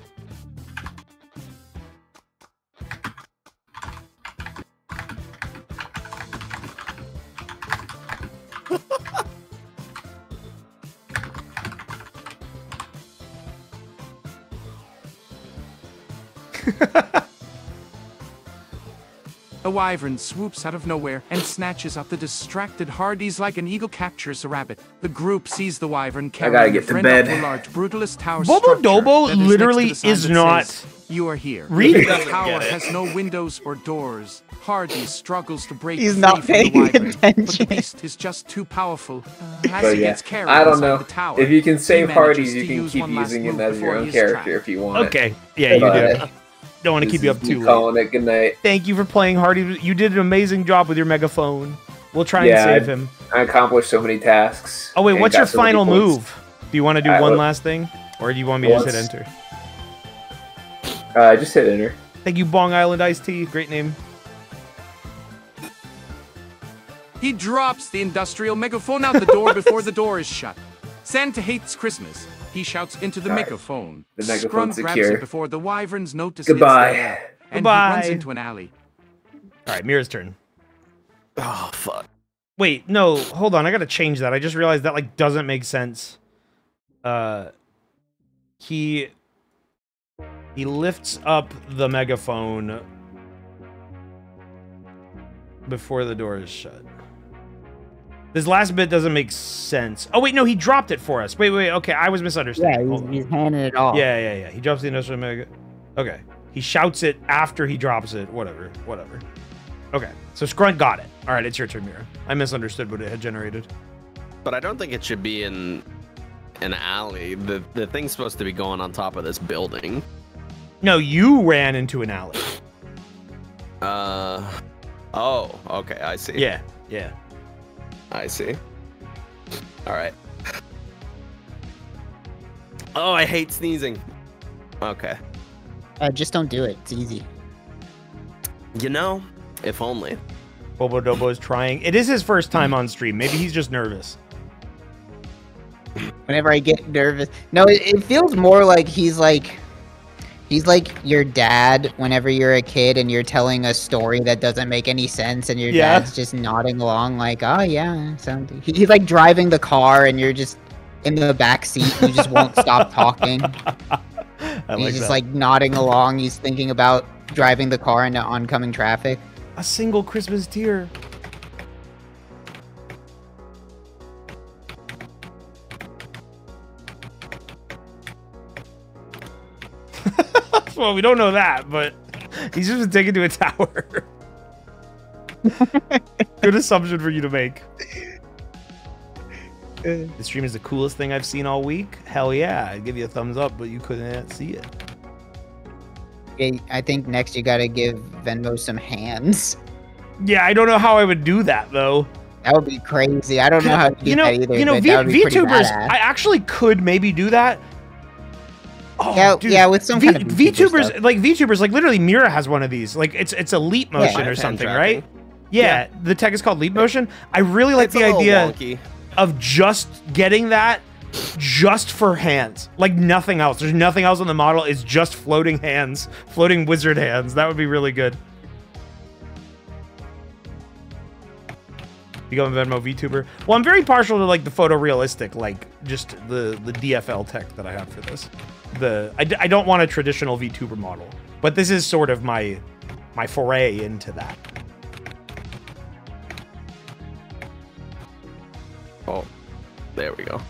A wyvern swoops out of nowhere and snatches up the distracted Hardys like an eagle captures a rabbit. The group sees the wyvern carrying a friend up a large brutalist tower Bobo structure Dobo that is literally next to the sign is that not says, "You are here." reading. The tower has no windows or doors. Hardy struggles to break He's free not from paying the wyvern, but the attention. beast is just too powerful. As But he yeah, gets carried I don't inside know. the tower, If you can save he Hardee's, manages you to can use keep one last using him move as your before own he is character trapped. if you want. Okay. Yeah, you But, do. Don't want to keep you up this is too me late. calling it good night. Thank you for playing, Hardy. You did an amazing job with your megaphone. We'll try and Yeah, save him. I accomplished so many tasks. Oh wait, and what's got your so many final points. move? Do you want to do one last thing, or do you want me to just hit enter? Just hit enter. Thank you, Bong Island Iced Tea. Great name. He drops the industrial megaphone out the door before the door is shut. Santa hates Christmas. He shouts into the megaphone. The megaphone's Scrunt grabs secure. it before the wyverns notice Goodbye. it's there, and Goodbye. he runs into an alley. All right, Mira's turn. Oh, fuck. Wait, no, hold on. I gotta change that. I just realized that like doesn't make sense. He lifts up the megaphone before the door is shut. This last bit doesn't make sense. Oh wait, no, he dropped it for us. Wait, okay, I was misunderstanding. Yeah, Hold on. he's handing it off. Yeah. He drops the industrial mega. Okay, he shouts it after he drops it. Whatever. Okay, so Scrunt got it. All right, it's your turn, Mira. I misunderstood what it had generated. But I don't think it should be in an alley. The thing's supposed to be going on top of this building. No, you ran into an alley. Oh, okay, I see. Yeah. I see. All right. Oh, I hate sneezing. Okay. Just don't do it. It's easy. You know, if only. Bobo Dobo is trying. It is his first time on stream. Maybe he's just nervous. Whenever I get nervous. No, it feels more like he's like your dad whenever you're a kid and you're telling a story that doesn't make any sense and your dad's just nodding along like, oh yeah. He's like driving the car and you're just in the back seat. You just won't stop talking. He's just like nodding along. He's thinking about driving the car into oncoming traffic. A single Christmas tear. Well, we don't know that, but he's just been taken to a tower. Good assumption for you to make. The stream is the coolest thing I've seen all week. Hell yeah, I'd give you a thumbs up, but you couldn't see it. Yeah, I think next you gotta give Venmo some hands. Yeah, I don't know how I would do that though. That would be crazy. I don't know how to do that either. You know, but that would be pretty VTubers. badass. I actually could maybe do that. Oh, Yeah, dude. yeah, with some kind of VTuber stuff. VTubers, like literally Mira has one of these. Like it's a leap motion or something, right? Yeah, the tech is called leap motion. I really like the idea of just getting that just for hands. Like nothing else. There's nothing else on the model. It's just floating hands, floating wizard hands. That would be really good. become a Venmo VTuber. Well, I'm very partial to like the photorealistic, like just the DFL tech that I have for this. I don't want a traditional VTuber model, but this is sort of my foray into that. Oh, there we go.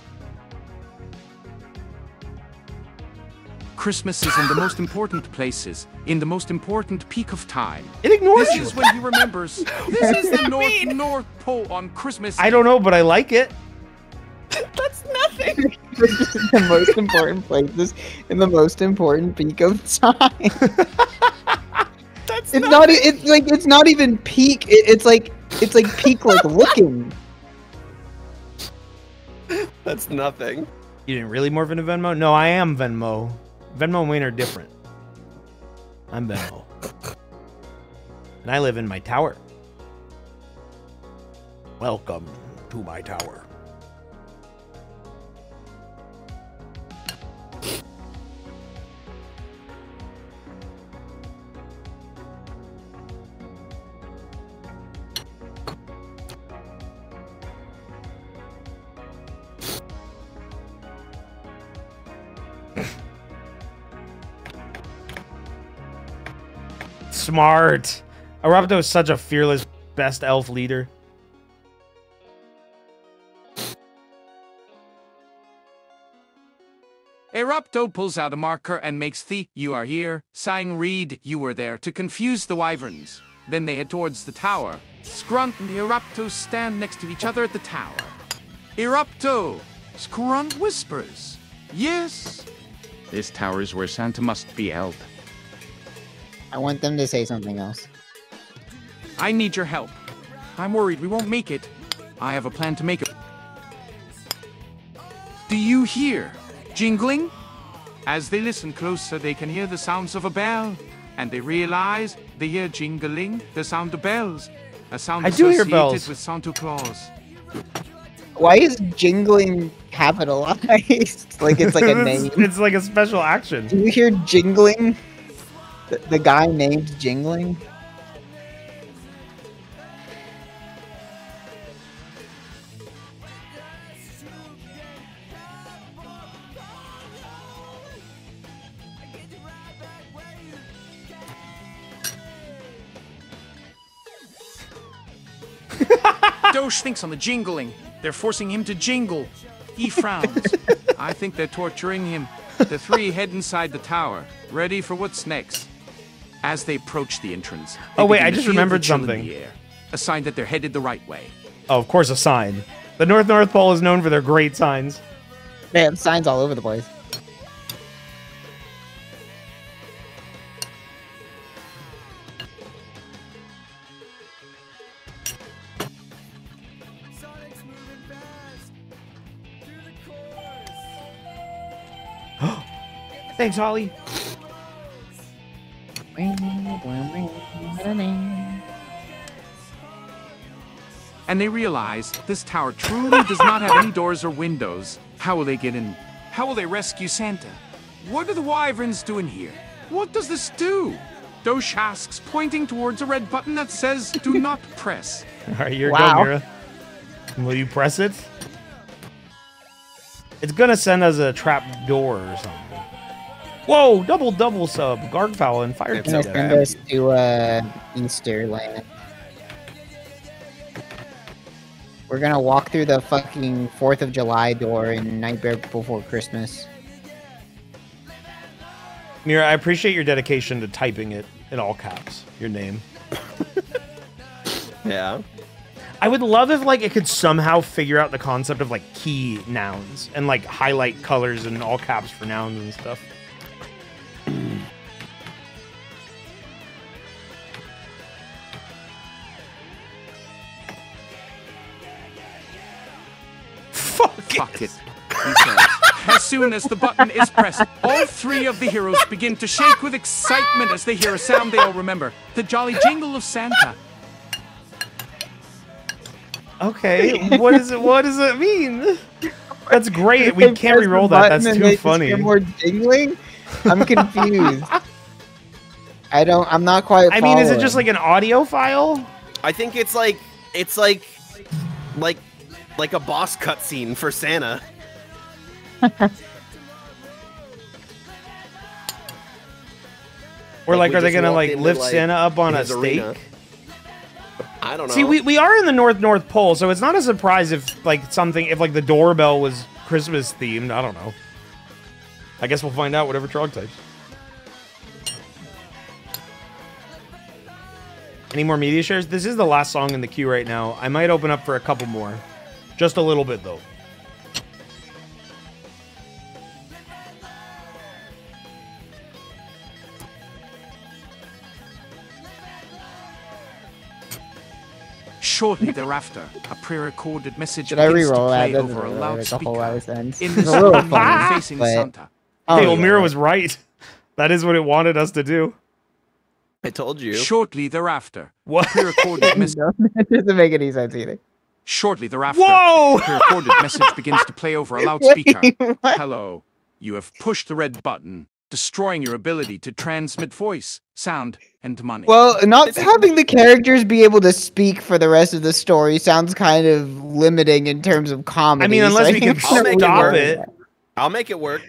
Christmas is in the most important places, in the most important peak of time. It ignores This you. is when he remembers. This is the North Pole on Christmas. I don't know, but I like it. That's nothing. The most important places in the most important peak of time. That's It's not. It's like it's not even peak. It's like peak like looking. That's nothing. You didn't really morph into Venmo? No, I am Venmo. Venmo and Wayne are different. I'm Venmo. And I live in my tower. Welcome to my tower. Smart. Erupto is such a fearless best elf leader. Erupto pulls out a marker and makes the "You are here" sign read "You were there" to confuse the wyverns. Then they head towards the tower. Scrunt and Erupto stand next to each other at the tower. Erupto! Scrunt whispers. Yes. This tower is where Santa must be held. I want them to say something else. I need your help. I'm worried we won't make it. I have a plan to make it. Do you hear jingling? As they listen closer, they can hear the sounds of a bell, and they realize they hear jingling, the sound of bells, a sound I do hear associated bells. with Santa Claus. Why is jingling capitalized? Like it's like a name. It's like a special action. Do you hear jingling? The guy named Jingling? Doge thinks on the jingling. They're forcing him to jingle. He frowns. I think they're torturing him. The three head inside the tower, ready for what's next. As they approach the entrance, they Oh, wait, begin I to just feel the remembered chill in something. the air, a sign that they're headed the right way. Oh, of course, a sign. The North Pole is known for their great signs. They have signs all over the place. Thanks, Holly. And they realize this tower truly does not have any doors or windows. How will they get in? How will they rescue Santa? What are the wyverns doing here? What does this do? Dosh asks, pointing towards a red button that says, "Do not press." All right, you're Wow. go, Mira. Will you press it? It's gonna send us a trap door or something. Whoa, double sub. Gargfowl and Fire It's Gonna okay. send us to Easter land. We're gonna walk through the fucking 4th of July door in Nightmare Before Christmas. Mira, I appreciate your dedication to typing it in all caps, your name. Yeah. I would love if like it could somehow figure out the concept of like key nouns and like highlight colors in all caps for nouns and stuff. Fuck it, he says. As soon as the button is pressed, all three of the heroes begin to shake with excitement as they hear a sound they all remember. The jolly jingle of Santa. Okay, what is it? What does it mean? That's great. We can't re-roll that. That's too funny. More jingling? I'm confused. I'm not quite. I mean, is it just following. like an audio file? I think it's like Like a boss cutscene for Santa. Or like, we are they just gonna walked like into, lift like, Santa up on a his stake? arena. I don't know. See, we are in the North Pole, so it's not a surprise if like if the doorbell was Christmas themed. I don't know. I guess we'll find out whatever Trog types. Any more media shares? This is the last song in the queue right now. I might open up for a couple more. Just a little bit, though. Shortly thereafter, a pre-recorded message Should I begins to re-roll play that? over a That's a whole lot of loudspeaker. sense. In It's this a little one, funny, facing but- Santa. Hey, Oh, Elmira was right. That is what it wanted us to do. I told you. Shortly thereafter, What? pre-recorded message. No, that doesn't make any sense either. Shortly thereafter, Whoa! a pre-recorded message begins to play over a loudspeaker. Wait, what? Hello, you have pushed the red button, destroying your ability to transmit voice, sound, and money. Well, not having the characters be able to speak for the rest of the story sounds kind of limiting in terms of comedy. I mean, unless so we I can think I'm gonna stop re-roll it. that. I'll make it work.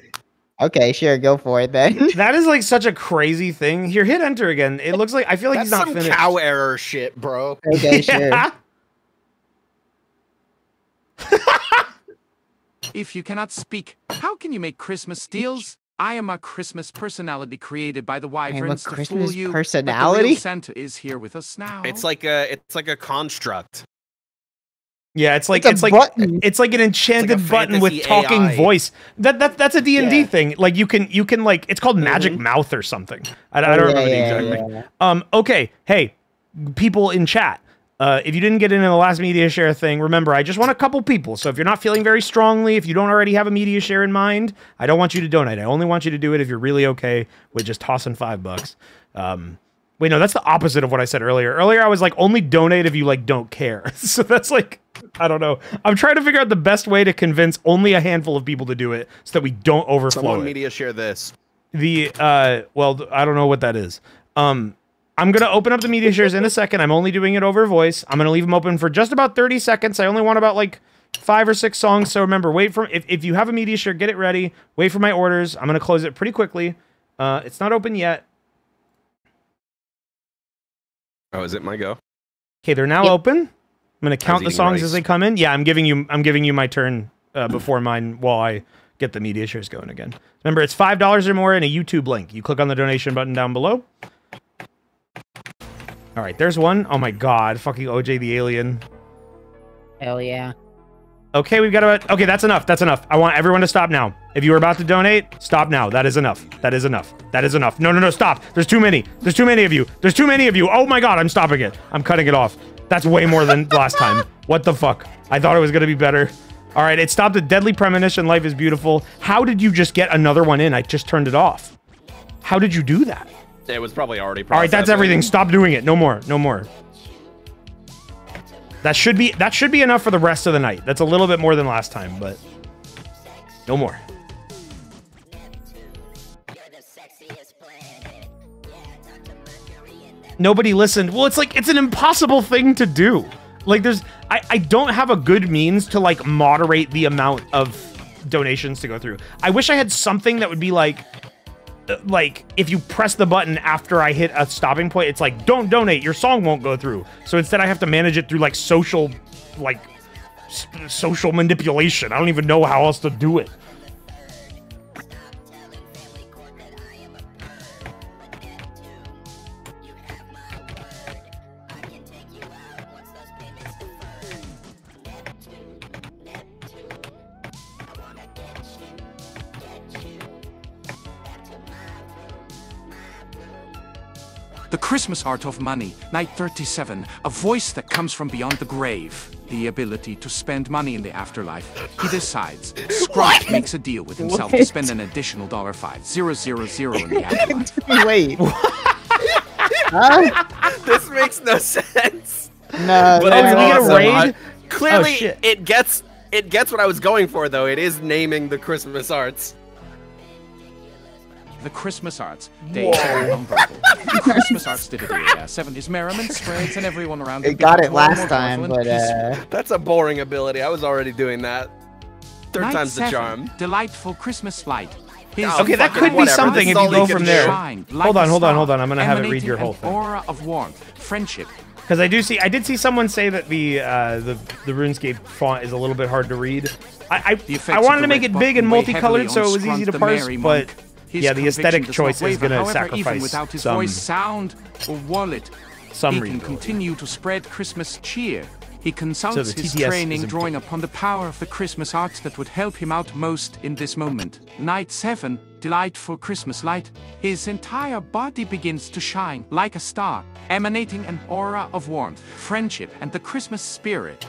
Okay, sure, go for it then. That is like such a crazy thing. Here, hit enter again. It looks like I feel like That's he's not some finished. cow error shit, bro. Okay, sure. Yeah. If you cannot speak, how can you make Christmas deals? I am a Christmas personality created by the Wyverns to fool Christmas you. But the personality? real Santa is here with us now. It's like a construct. Yeah, it's like It's a button. it's like an enchanted It's like a button with fantasy talking AI. voice. That's a D&D Yeah. thing. Like you can like it's called Magic Mouth or something. I don't remember the exact thing. yeah. Okay, hey, people in chat. If you didn't get into the last media share thing, remember I just want a couple people. So if you're not feeling very strongly, if you don't already have a media share in mind, I don't want you to donate. I only want you to do it if you're really okay with just tossing $5. Wait, no, that's the opposite of what I said earlier. Earlier I was like only donate if you like don't care. So that's like I don't know. I'm trying to figure out the best way to convince only a handful of people to do it so that we don't overflow Someone it. media share this. The well, I don't know what that is. I'm gonna open up the media shares in a second. I'm only doing it over voice. I'm gonna leave them open for just about 30 seconds. I only want about like 5 or 6 songs. So remember, wait for if you have a media share, get it ready. Wait for my orders. I'm gonna close it pretty quickly. It's not open yet. Oh, is it my go? Okay, they're now open. I'm gonna count the eating songs rice. as they come in. Yeah, I'm giving you my turn before mine while I get the media shares going again. Remember, it's $5 or more and a YouTube link. You click on the donation button down below. All right, there's one. Oh my God, fucking OJ the Alien. Hell yeah. Okay, we've got about... Okay, that's enough. That's enough. I want everyone to stop now. If you were about to donate, stop now. That is enough. That is enough. That is enough. No, stop. There's too many. There's too many of you. There's too many of you. Oh my God, I'm stopping it. I'm cutting it off. That's way more than last time. What the fuck? I thought it was going to be better. All right, it stopped at Deadly Premonition. Life is Beautiful. How did you just get another one in? I just turned it off. How did you do that? It was probably already processed. All right, that's everything. Stop doing it. No more. No more. That should be enough for the rest of the night. That's a little bit more than last time, but no more. Nobody listened. Well, it's like it's an impossible thing to do. Like I don't have a good means to like moderate the amount of donations to go through. I wish I had something that would be like if you press the button after I hit a stopping point, it's like, don't donate, your song won't go through. So instead I have to manage it through like social manipulation. I don't even know how else to do it. The Christmas Art of Money, Night 37, a voice that comes from beyond the grave. The ability to spend money in the afterlife. He decides. Scrooge makes a deal with himself to spend an additional $5,000 in the afterlife. Wait. Huh? This makes no sense. No. But Oh, it's did we get a awesome. raid? Clearly, Oh, shit. it gets what I was going for, though. It is naming the Christmas arts. the Christmas arts. Day 7 unbroken. Christmas arts DVD. 7 is merriment spreads and everyone around. It got it last time, but That's a boring ability. I was already doing that. Third Night time's the 7, charm. delightful Christmas light. His Okay, that could be whatever. something if This you is all go he from can there. shine like Hold a on, hold on, star, hold on. I'm gonna have it read emanating your whole an thing. aura of warmth, friendship. Because I did see someone say that the RuneScape font is a little bit hard to read. I wanted to make it big and multicolored so it was easy to parse, but yeah, the aesthetic choice is gonna even without sacrifice his voice, sound, or wallet, some he can readability. continue to spread Christmas cheer. He consults So the his TTS training, is drawing upon the power of the Christmas arts that would help him out most in this moment. Night 7, delightful Christmas light. His entire body begins to shine like a star, emanating an aura of warmth, friendship, and the Christmas spirit.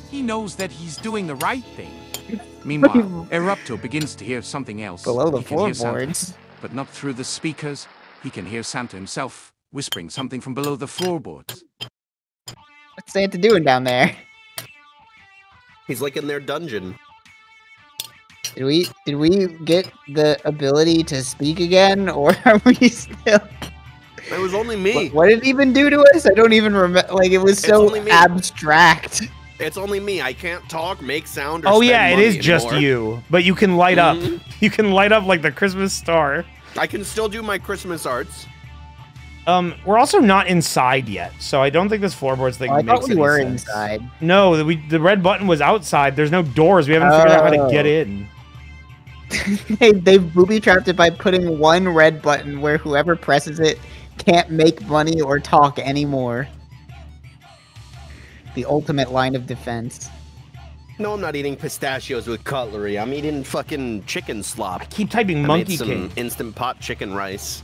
He knows that he's doing the right thing. Meanwhile, Erupto begins to hear something else. below the He can hear Santa, floorboards. but not through the speakers. He can hear Santa himself, whispering something from below the floorboards. What's Santa doing down there? He's like in their dungeon. Did we get the ability to speak again, or are we still? It was only me. What did it even do to us? I don't even remember. Like, it was so only me. abstract. It's only me. I can't talk, make sound, or Oh spend yeah, it money is just anymore. you, but you can light up. You can light up like the Christmas star. I can still do my Christmas arts. We're also not inside yet, so I don't think this floorboards thing Oh, I makes thought we any were sense. inside. No, the red button was outside. There's no doors. We haven't figured out how to get Oh. in. They've booby-trapped it by putting one red button where whoever presses it can't make money or talk anymore. The ultimate line of defense. No, I'm not eating pistachios with cutlery. I'm eating fucking chicken slop. Keep typing I made Monkey some King. instant pot chicken rice.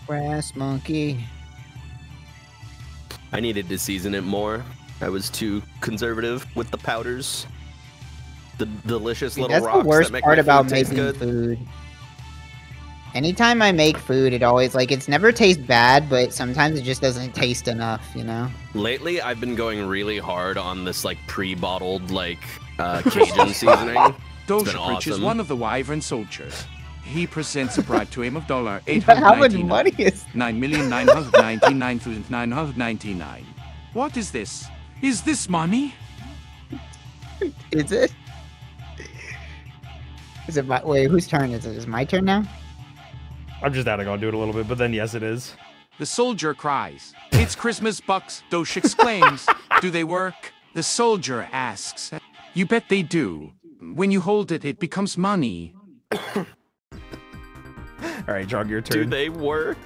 Brass monkey. I needed to season it more. I was too conservative with the powders. The delicious See, little that's rocks the worst that make part my about food taste making good. food. Anytime I make food, it always, like, it's never tastes bad, but sometimes it just doesn't taste enough, you know? Lately, I've been going really hard on this like pre-bottled like Cajun seasoning. It's been Doshapritch is awesome. one of the Wyvern soldiers. He presents a bribe to him of How much $899. money is... 9,999,999. What is this? Is this money? Is it? Is it my... Wait, whose turn is it? Is it my turn now? I'm just adding on to it a little bit, but then yes, it is. The soldier cries. It's Christmas bucks, Dosh exclaims. Do they work? The soldier asks. You bet they do. When you hold it, it becomes money. All right, Jog, your Do turn. they work?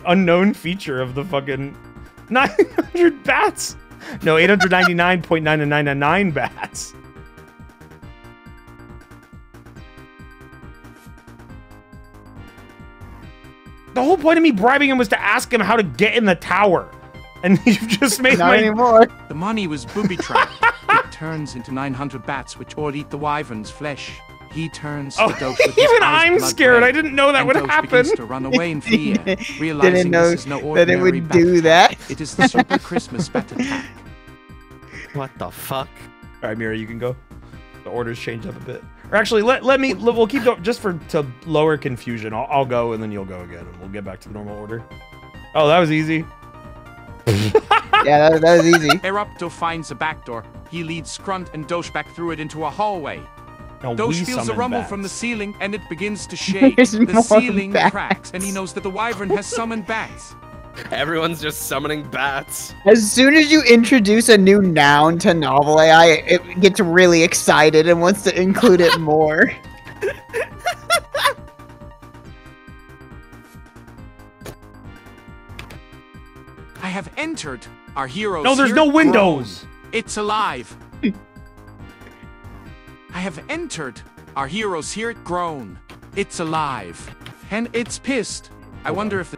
Unknown feature of the fucking 900 bats. No, 899.9999 bats. The whole point of me bribing him was to ask him how to get in the tower. And you've just made Not my... anymore. The money was booby-trapped. It turns into 900 bats, which all eat the wyvern's flesh. He turns to Oh, Dosh with his even eyes I'm blood scared. red, I didn't know that and would Dosh happen. begins to run away in fear, realizing Didn't know this is no that ordinary it would bat do attack. that. It is the super Christmas bat attack. What the fuck? All right, Mira, you can go. The orders changed up a bit. Or actually, we'll keep going just to lower confusion. I'll go and then you'll go again, and we'll get back to the normal order. Oh, that was easy. Yeah, that was easy. Erupto finds a back door. He leads Scrunt and Dosh back through it into a hallway. Now Dosh we feels a summon rumble bats. from the ceiling, and it begins to shake. There's The more ceiling bats. cracks, and he knows that the wyvern has summoned bats. Everyone's just summoning bats. As soon as you introduce a new noun to novel AI, it gets really excited and wants to include it more. I have entered our heroes. No, there's here no groan. windows. It's alive. I have entered our heroes here at groan. It's alive. And it's pissed. I wonder if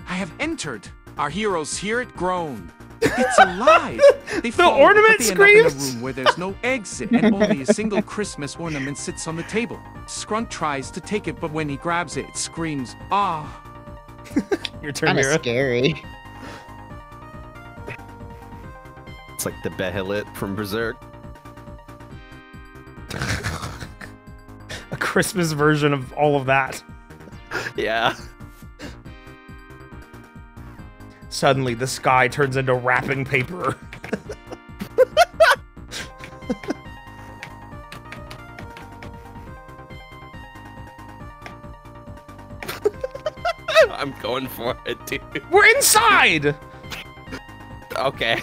I have entered our heroes here at groan. It's alive! They The fall, ornament but they end up in a screams? room where there's no exit and only a single Christmas ornament sits on the table. Scrunt tries to take it, but when he grabs it, it screams, ah. Your turn, Kind of Mira. scary. It's like the Behelit from Berserk. A Christmas version of all of that. Yeah. Suddenly, the sky turns into wrapping paper. I'm going for it, dude. We're inside! Okay.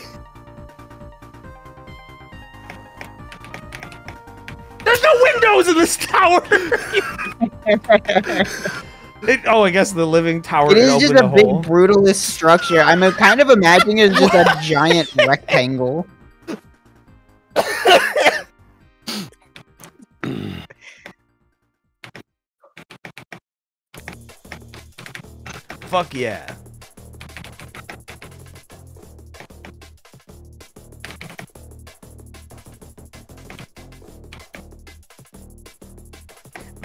There's no windows in this tower! Oh, I guess the living tower It is just a big hole. brutalist structure. I'm kind of imagining it as just a giant rectangle. Fuck yeah.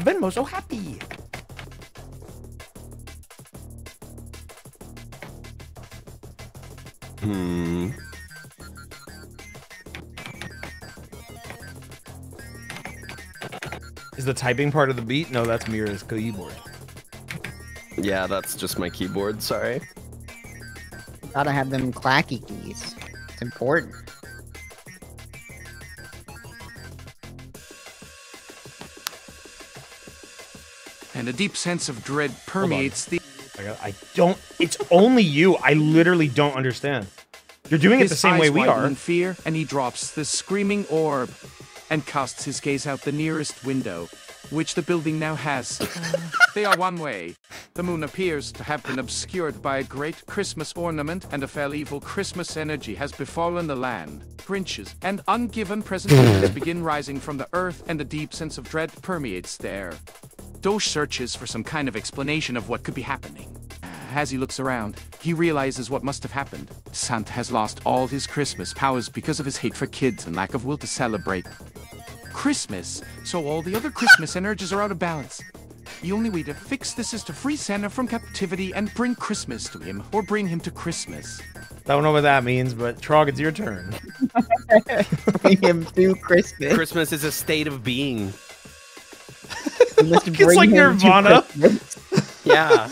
Venmo's so happy. Is the typing part of the beat? No, that's Mira's keyboard. Yeah, that's just my keyboard, sorry. Gotta have them clacky keys. It's important. And a deep sense of dread permeates the... I don't... It's only you. I literally don't understand. You're doing it the His same way eyes we widen are. in fear, and he drops the screaming orb and casts his gaze out the nearest window, which the building now has. They are one way. The moon appears to have been obscured by a great Christmas ornament, and a fell evil Christmas energy has befallen the land. Grinches and ungiven presents begin rising from the earth, and a deep sense of dread permeates the air. Doge searches for some kind of explanation of what could be happening. As he looks around, he realizes what must have happened. Santa has lost all his Christmas powers because of his hate for kids and lack of will to celebrate Christmas, so all the other Christmas energies are out of balance. The only way to fix this is to free Santa from captivity and bring Christmas to him, or bring him to Christmas. Don't know what that means, but Trog, it's your turn. Bring him to Christmas. Christmas is a state of being. We must It's bring like him to Nirvana. Christmas. Yeah.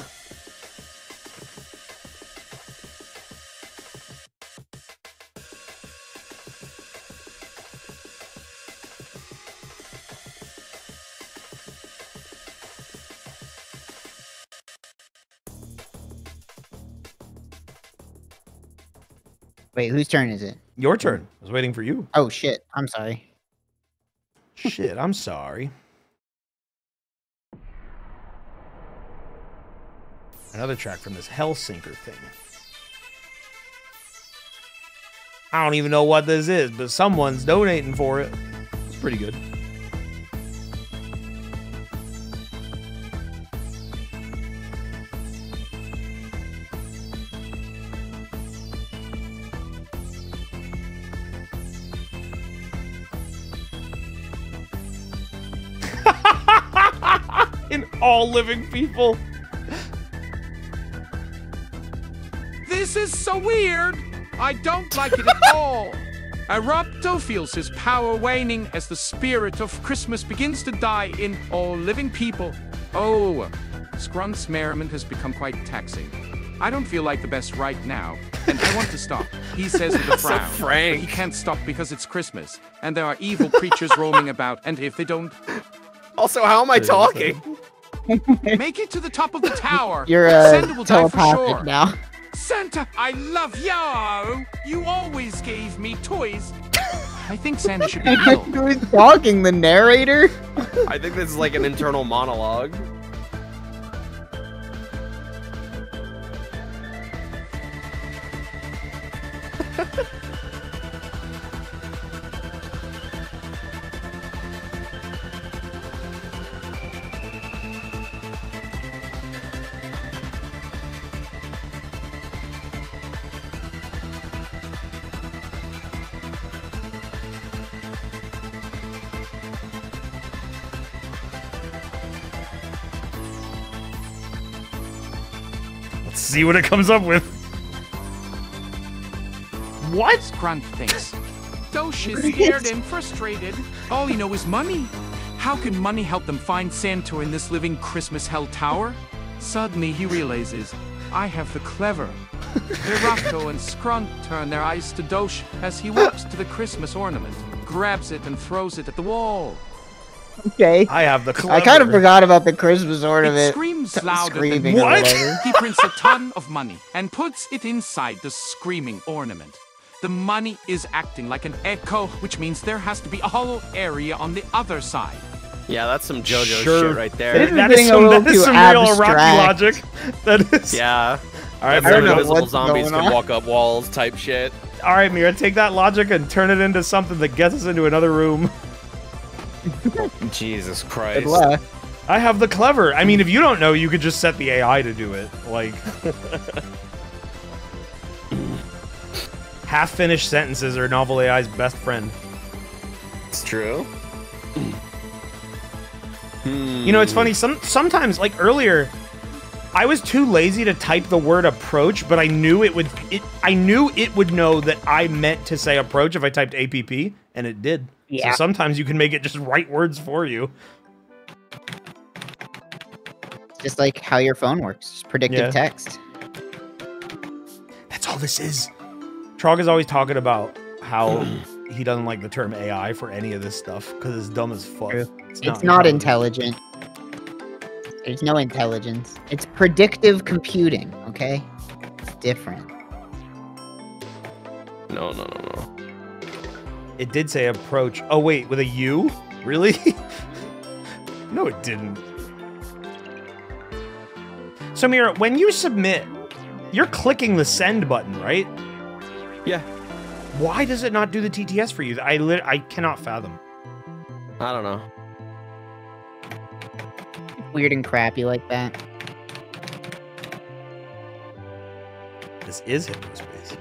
Wait, whose turn is it? Your turn. I was waiting for you. Oh shit! I'm sorry. Shit, I'm sorry. Another track from this Hellsinker thing. I don't even know what this is, but someone's donating for it. It's pretty good. In all living people. This is so weird! I don't like it at all! Erupto feels his power waning as the spirit of Christmas begins to die in all living people. Oh, Scrunt's merriment has become quite taxing. I don't feel like the best right now, and I want to stop, he says with a So frown. frank. But he can't stop because it's Christmas, and there are evil creatures roaming about, and if they don't Also, how am I talking? make it to the top of the tower, You're Santa will die for telepathic sure. now. Santa, I love you! You always gave me toys. I think Santa should be evil. Who's talking? The narrator? I think this is like an internal monologue. see what it comes up with. What? Grunt thinks. Dosh is scared and frustrated. All he knows is money. How can money help them find Santa in this living Christmas hell tower? Suddenly he realizes, I have the clever. Virato and Scrunt turn their eyes to Dosh as he walks to the Christmas ornament, grabs it and throws it at the wall. Okay. I have the clever. I kind of forgot about the Christmas ornament. It screams louder than What? He prints a ton of money and puts it inside the screaming ornament. The money is acting like an echo, which means there has to be a hollow area on the other side. Yeah, that's some JoJo Sure. shit right there. That is some real Rocky abstract. logic. That is. Yeah. All right, That's I don't some know invisible what's zombies going can on. walk up walls type shit. All right, Mira, take that logic and turn it into something that gets us into another room. Jesus Good Christ. luck. I have the clever. I mean, if you don't know, you could just set the AI to do it. Like, half-finished sentences are novel AI's best friend. It's true. You know, it's funny. Sometimes, like earlier, I was too lazy to type the word approach, but I knew it would. I knew it would know that I meant to say approach if I typed APP, and it did. Yeah. So sometimes you can make it just write words for you. Just like how your phone works. Just predictive Yeah. text. That's all this is. Trog is always talking about how he doesn't like the term AI for any of this stuff because it's dumb as fuck. True. It's not intelligent. There's no intelligence. It's predictive computing, okay? It's different. No. It did say approach. Oh, wait, with a U? Really? No, it didn't. So, Mira, when you submit, you're clicking the send button, right? Yeah. Why does it not do the TTS for you? I cannot fathom. I don't know. Weird and crappy like that. This is hypnospace.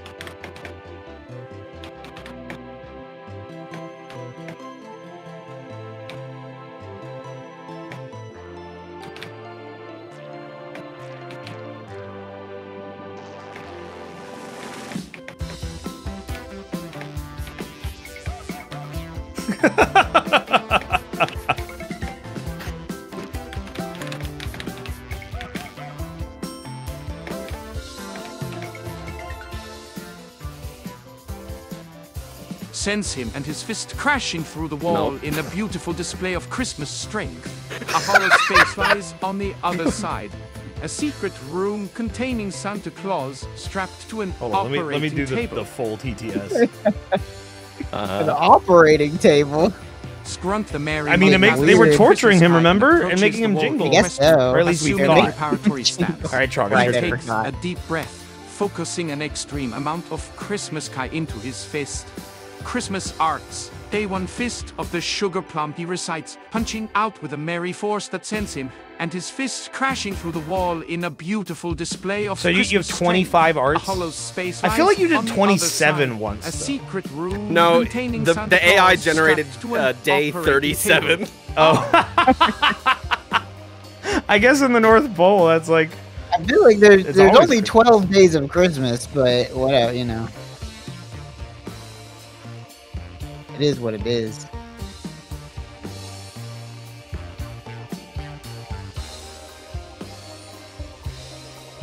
Sends him and his fist crashing through the wall in a beautiful display of Christmas strength. A hollow space lies on the other side. A secret room containing Santa Claus strapped to an Hold on, operating let me do table. the full TTS. An operating table. Scrunt the merry. I mean, it makes, they were Weird. torturing him, Christmas remember? kite And making him approaches the jingle. I guess so. Or at least we Assume thought. a preparatory stance. All right, Trog, Right, it's I your turn. Takes forgot. a deep breath, focusing an extreme amount of Christmas kai into his fist. Christmas arts. Day one fist of the sugar plum he recites, punching out with a merry force that sends him and his fist crashing through the wall in a beautiful display of So you have Christmas 25 strength. arts? A hollow space I feel like you did lies on the 27 other side. once, A though. secret room No, containing the Santa AI Claus generated strapped to an day operating 37. table. Oh. I guess in the North Pole, that's like... I feel like there's It's always only Christmas. 12 days of Christmas, but whatever, you know. It is what it is.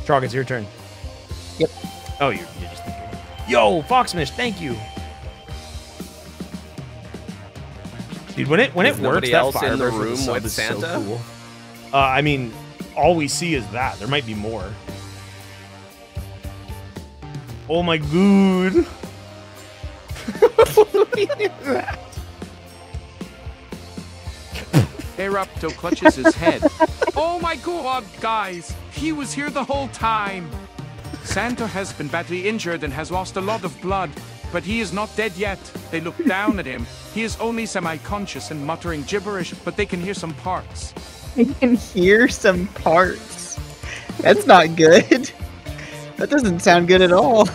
Trog, it's your turn. Yep. Oh, you're just thinking. Yo, Foxmish, thank you. Dude, when it Is works, nobody that else in the Firebird for room sub with is so Santa? cool. I mean, all we see is that. There might be more. Oh my god. Erupto clutches his head. Oh my god, guys! He was here the whole time! Santa has been badly injured and has lost a lot of blood, but he is not dead yet. They look down at him. He is only semi-conscious and muttering gibberish, but they can hear some parts. You can hear some parts. That's not good. That doesn't sound good at all.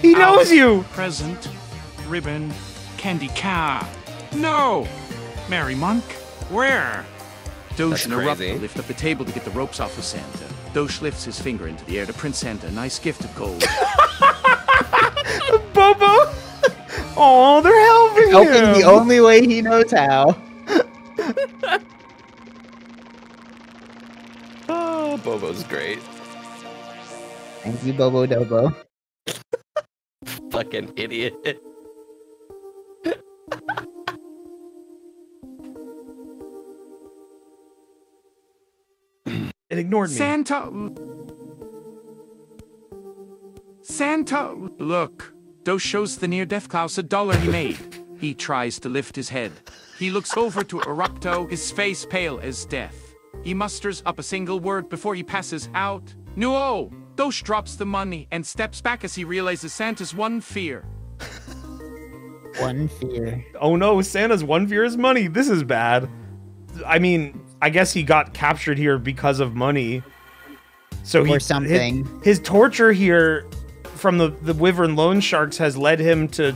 He knows you. Present, ribbon, candy car. No! Merry Monk, where? Dosh and crazy. Erupta lift up the table to get the ropes off of Santa. Dosh lifts his finger into the air to print Santa a nice gift of gold. Bobo. Oh, they're helping Helping him. the only way he knows how. Oh, Bobo's great. Thank you, Bobo Dobo. Fucking idiot. It ignored me. Santa, look. Dosh shows the near-death Klaus $1 he made. He tries to lift his head. He looks over to Erupto, his face pale as death. He musters up a single word before he passes out. No! Dosh drops the money and steps back as he realizes Santa's one fear. One fear. Oh no, Santa's one fear is money. This is bad. I mean, I guess he got captured here because of money. So Or something. His torture here from the Wyvern loan sharks has led him to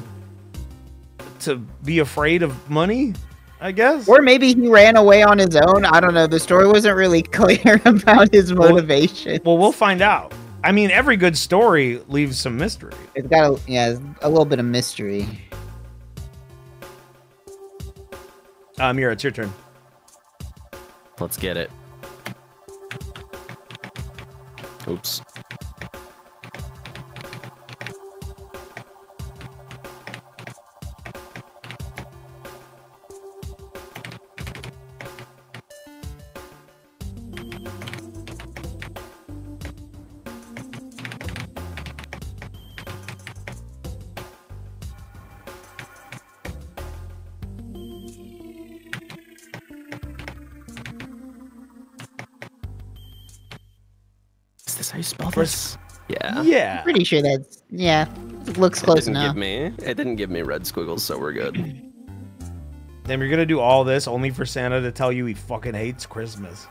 be afraid of money, I guess. Or maybe he ran away on his own. I don't know. The story wasn't really clear about his motivation. Well, we'll find out. I mean, every good story leaves some mystery. It's got a little bit of mystery. Mira, it's your turn. Let's get it. Oops. Is this how you spell this? Yeah. Yeah. Pretty sure that's it looks close enough. It didn't give me red squiggles, so we're good. Then you're gonna do all this only for Santa to tell you he fucking hates Christmas.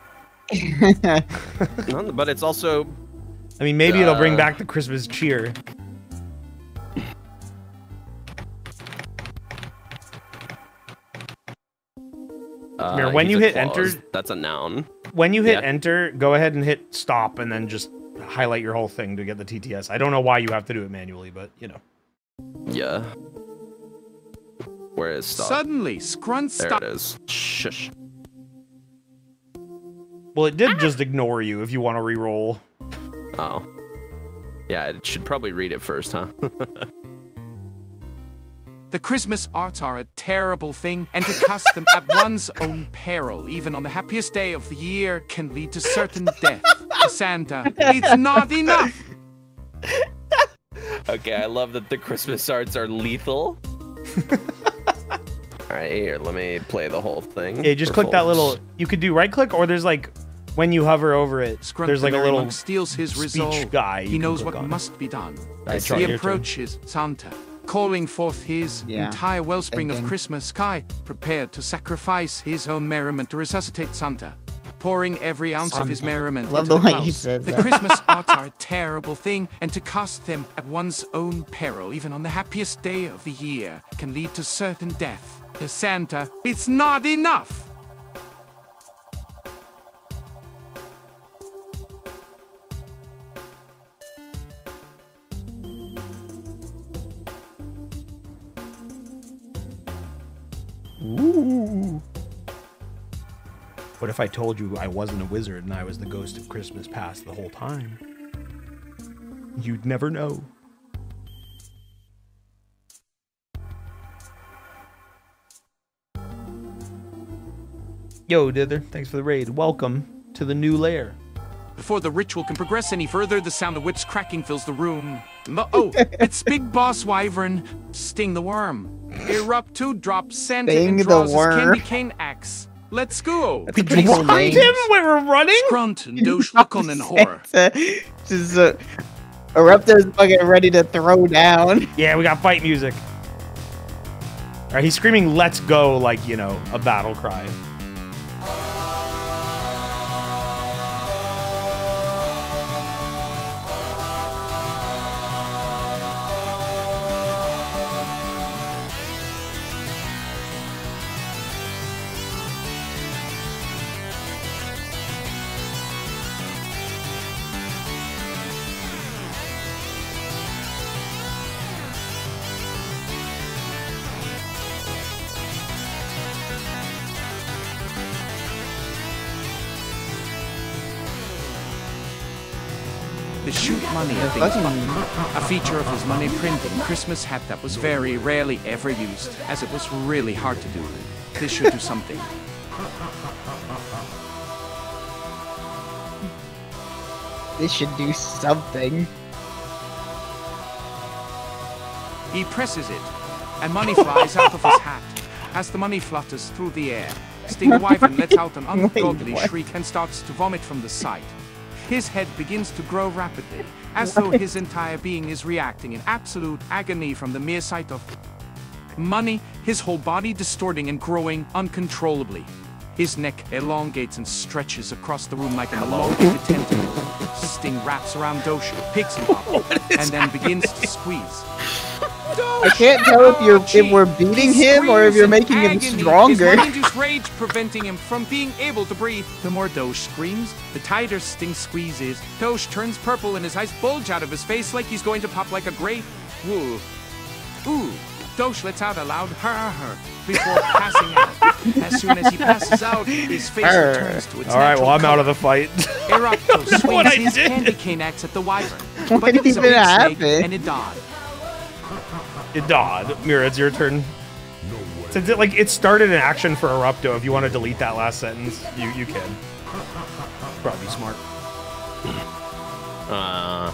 But it's also... I mean, maybe it'll bring back the Christmas cheer. Mira, when he's you a hit clause. enter, That's a noun. when you hit Yeah. enter, go ahead and hit stop and then just highlight your whole thing to get the TTS. I don't know why you have to do it manually, but you know. Yeah. Where is stop? Suddenly, Scrunt There stops. it is. Shush. Well, it did just ignore you if you want to re-roll. Oh. Yeah, it should probably read it first, huh? The Christmas arts are a terrible thing, and to cast them at one's own peril, even on the happiest day of the year, can lead to certain death. Santa, it's not enough! Okay, I love that the Christmas arts are lethal. Alright, here, let me play the whole thing. Yeah, just for click that folks. little. You could do right click, or there's like when you hover over it, Scrunt there's like a the little Monk steals his speech resolve. guy. you He can knows click what on. must be done. Alright, As try he your turn. approaches Santa, calling forth his entire wellspring of Thinking. Christmas sky, prepared to sacrifice his own merriment to resuscitate Santa, pouring every ounce of his merriment Love into the the way Klaus. you said The that. Christmas arts are a terrible thing, and to cast them at one's own peril, even on the happiest day of the year, can lead to certain death. To Santa, it's not enough! Ooh. What if I told you I wasn't a wizard and I was the ghost of Christmas past the whole time? You'd never know. Yo, Dither, thanks for the raid. Welcome to the new lair. Before the ritual can progress any further, the sound of whips cracking fills the room. Oh, it's Big Boss Wyvern, Sting the Worm. Erupt 2 drops Santa Sting and the draws his worm. candy cane axe. Let's go! That's a pretty cool Behind name. him, we were running. Grunt and Dosh look on in horror. Just Erupto's fucking ready to throw down. Yeah, we got fight music. All right, he's screaming "Let's go" like, you know, a battle cry. the shoot money at things button, a feature of his money printing Christmas hat that was very rarely ever used, as it was really hard to do. This should do something. This should do something. He presses it, and money flies out of his hat as the money flutters through the air. Sting the Wyvern lets out an ungodly shriek and starts to vomit from the sight. His head begins to grow rapidly, as though his entire being is reacting in absolute agony from the mere sight of money, his whole body distorting and growing uncontrollably. His neck elongates and stretches across the room like an elongated tentacle. Sting wraps around Dosh, picks him up, and then begins to squeeze. I can't tell if we're beating him or if you're making him stronger. His mind-induced rage preventing him from being able to breathe. The more Dosh screams, the tighter Sting squeezes. Dosh turns purple and his eyes bulge out of his face like he's going to pop like a grape. Woo. Ooh. Dosh lets out a loud her before passing out. As soon as he passes out, his face returns to its Alright, well, I'm color. out of the fight. Erupto swings his candy cane axe at the Wyvern, but it was a big snake and it died. It died. Mira, it's your turn. Since it started an action for Erupto, if you want to delete that last sentence, you can. Probably smart. I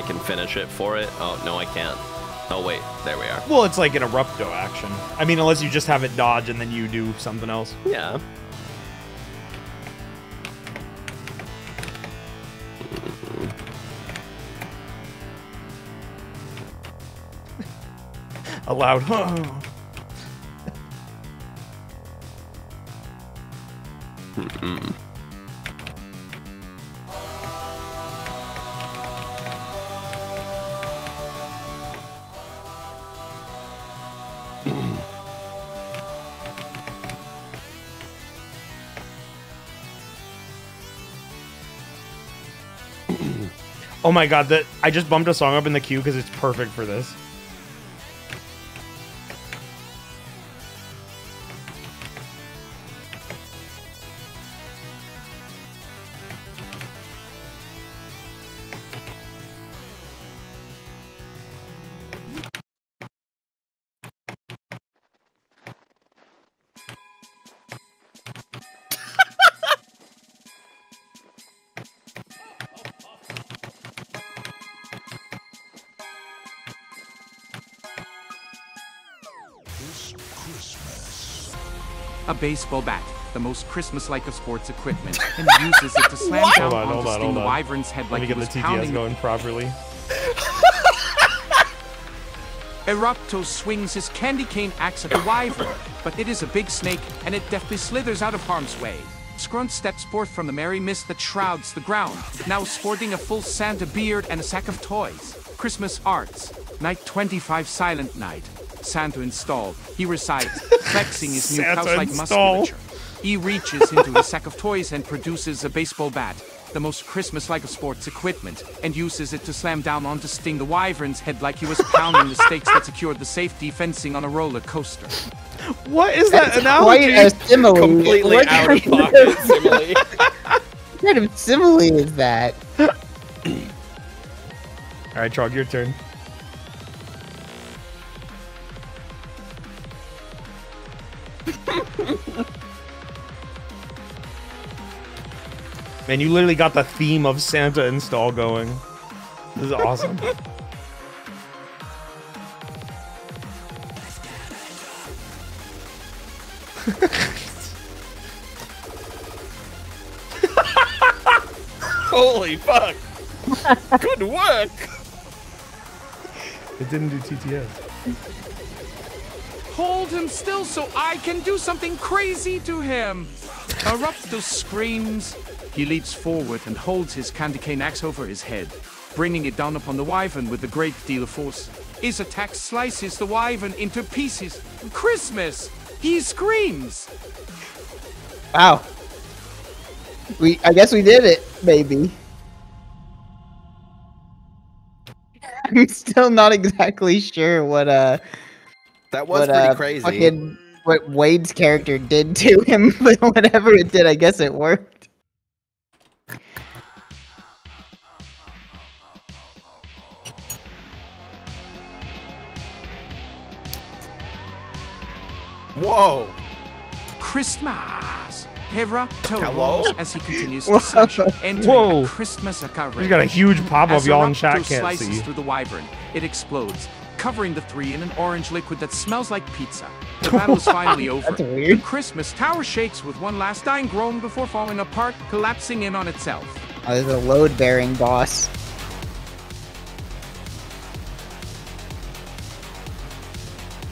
can finish it for it. Oh, no, I can't. Oh, wait. There we are. Well, it's like an Erupto action. I mean, unless you just have it dodge and then you do something else. Yeah. A loud, Oh my god, I just bumped a song up in the queue because it's perfect for this. A baseball bat, the most Christmas-like of sports equipment, and uses it to slam down onto Sting the Wyvern's head like he was pounding. Let me get the TTS going properly. Erupto swings his candy cane axe at the Wyvern, but it is a big snake, and it deftly slithers out of harm's way. Scrunt steps forth from the merry mist that shrouds the ground, now sporting a full Santa beard and a sack of toys. Christmas arts. Night 25 Silent Night. Santa installed. He recites, flexing his new cow-like musculature. He reaches into his sack of toys and produces a baseball bat, the most Christmas-like of sports equipment, and uses it to slam down onto Sting the Wyvern's head like he was pounding the stakes that secured the safety fencing on a roller coaster. What is that analogy? Quite a simile. Completely What out of pocket simile. What kind of simile is that? Alright, Trog, your turn. Man, you literally got the theme of Santa install going. This is awesome. Holy fuck! Good work! It didn't do TTS. Hold him still so I can do something crazy to him! Erupto screams. He leaps forward and holds his candy cane axe over his head, bringing it down upon the Wyvern with a great deal of force. His attack slices the Wyvern into pieces. Christmas! He screams! Wow. I guess we did it, maybe. I'm still not exactly sure what That was pretty crazy. What Wade's character did to him, but whatever it did, I guess it worked. Whoa! Christmas! Erupto Hello? rolls as he continues to search, entering Whoa. a Christmas occurrence. He's got a huge pop-up As y'all in Erupto chat can't slices see. through the wyvern, it explodes, covering the three in an orange liquid that smells like pizza. The battle is finally over. That's weird. The Christmas tower shakes with one last dying groan before falling apart, collapsing in on itself. Oh, there's a load-bearing boss.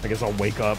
I guess I'll wake up.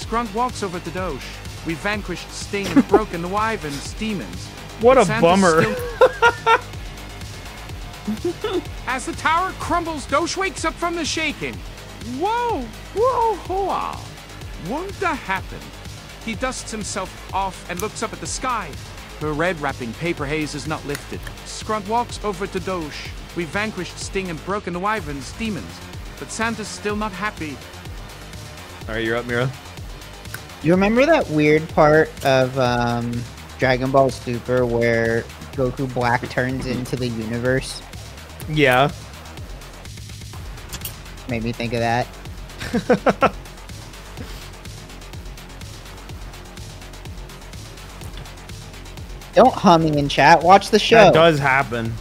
Grunt walks over to Doge. We vanquished Sting and broken the wyvern's demons. What But a Santa's bummer. still- As the tower crumbles, Doge wakes up from the shaking. Whoa! Whoa! Hoa! What'd that happen? He dusts himself off and looks up at the sky. The red wrapping paper haze is not lifted. Scrunt walks over to Doge. We vanquished Sting and broken the wyvern's demons. But Santa's still not happy. Alright, you're up, Mira. You remember that weird part of Dragon Ball Super where Goku Black turns into the universe? Yeah. Made me think of that. Don't hum me in chat. Watch the show. That does happen.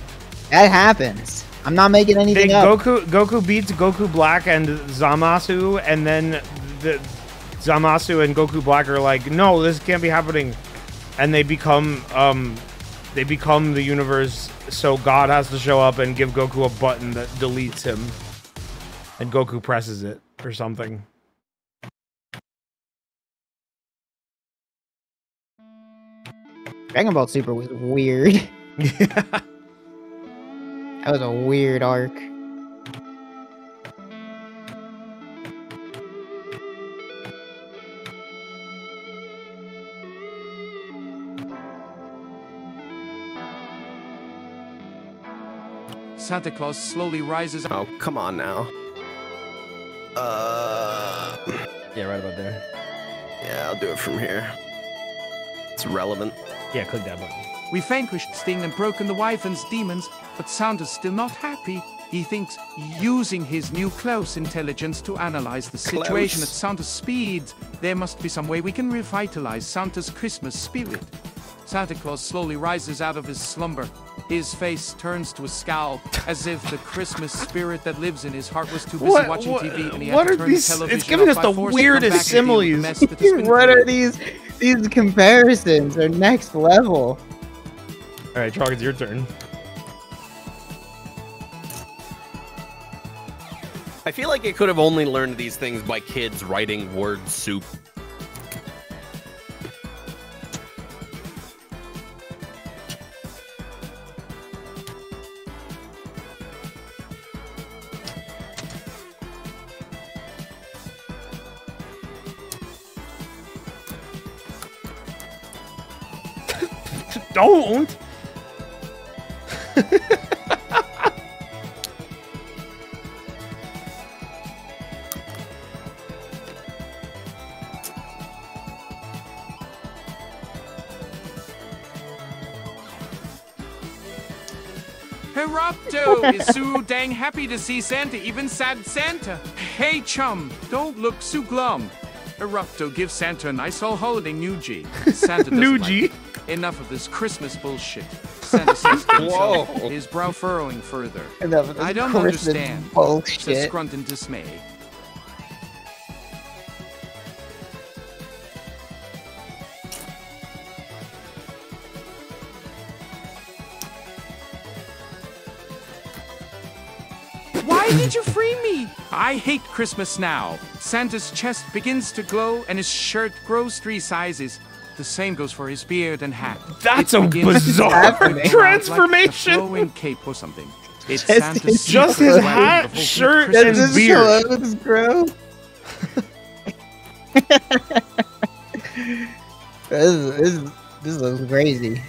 That happens. I'm not making anything up. Goku beats Goku Black and Zamasu, and then Zamasu and Goku Black are like, no, this can't be happening, and they become the universe. So God has to show up and give Goku a button that deletes him, and Goku presses it or something. Dragon Ball Super was weird. Yeah. That was a weird arc. Santa Claus slowly rises up. Oh, come on now. Yeah, right about there. Yeah, I'll do it from here. It's relevant. Yeah, click that button. We vanquished Sting and broken the wyvern's demons, but Santa's still not happy. He thinks using his new close intelligence to analyze the situation at Santa's speed, there must be some way we can revitalize Santa's Christmas spirit. Santa Claus slowly rises out of his slumber. His face turns to a scowl, as if the Christmas spirit that lives in his heart was too busy watching TV and he had to turn the television It's giving us off the by force to come weirdest back and deal with the similes. mess that has been What are created. these comparisons? Are next level. All right, Trog, it's your turn. I feel like it could have only learned these things by kids writing word soup. Don't. Erupto is so dang happy to see Santa, even sad Santa. Hey chum, don't look so glum. Erupto gives Santa a nice all holiday Nuji. Santa doesn't Nuji? like it. Enough of this Christmas bullshit. Santa says to himself, Whoa. his brow furrowing further. Enough of this I don't Christmas understand, says bullshit. Scrunt in dismay. Why did you free me? I hate Christmas now. Santa's chest begins to glow and his shirt grows 3 sizes. The same goes for his beard and hat. That's It a begins to bizarre grow like transformation. a flowing cape or something. It's Just Santa's his- Just secret his weapon hat, of ultimate shirt, Christmas. and Does his beard. clothes grow? This looks crazy.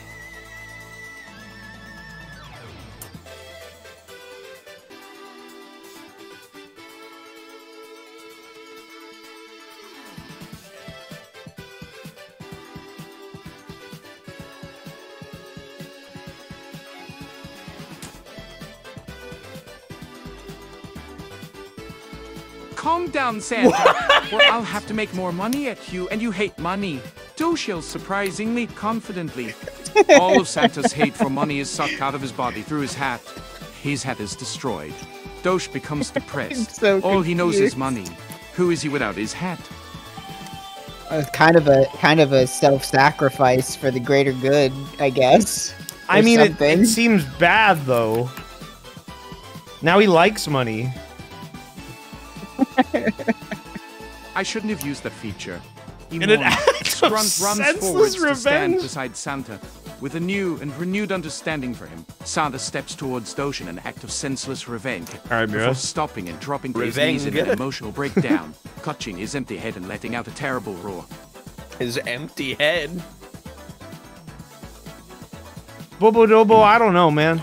Calm down, Santa, or I'll have to make more money at you, and you hate money. Dosh yells surprisingly confidently. All of Santa's hate for money is sucked out of his body through his hat. His hat is destroyed. Dosh becomes depressed. so All he knows is confused. money. Who is he without his hat? It's kind of a self-sacrifice for the greater good, I guess. I Or mean, it something. seems bad though. Now he likes money. I shouldn't have used that feature. In an Emotion. act of Scrunt runs senseless forwards to stand revenge. beside Santa. With a new and renewed understanding for him, Santa steps towards Dosh in an act of senseless revenge. Alright, bro. Before stopping and dropping to his knees in an Revenge. emotional breakdown, clutching his empty head and letting out a terrible roar. His empty head. Bobo Dobo, I don't know, man.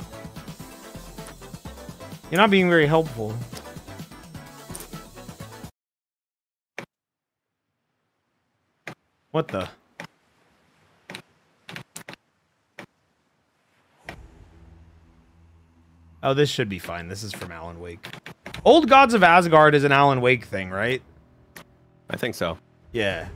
You're not being very helpful. What the? Oh, this should be fine. This is from Alan Wake. Old Gods of Asgard is an Alan Wake thing, right? I think so. Yeah.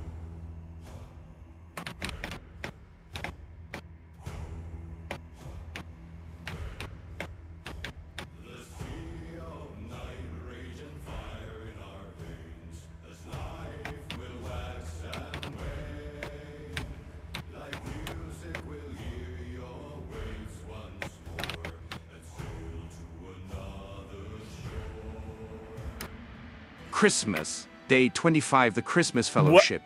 Christmas, Day 25, the Christmas Fellowship.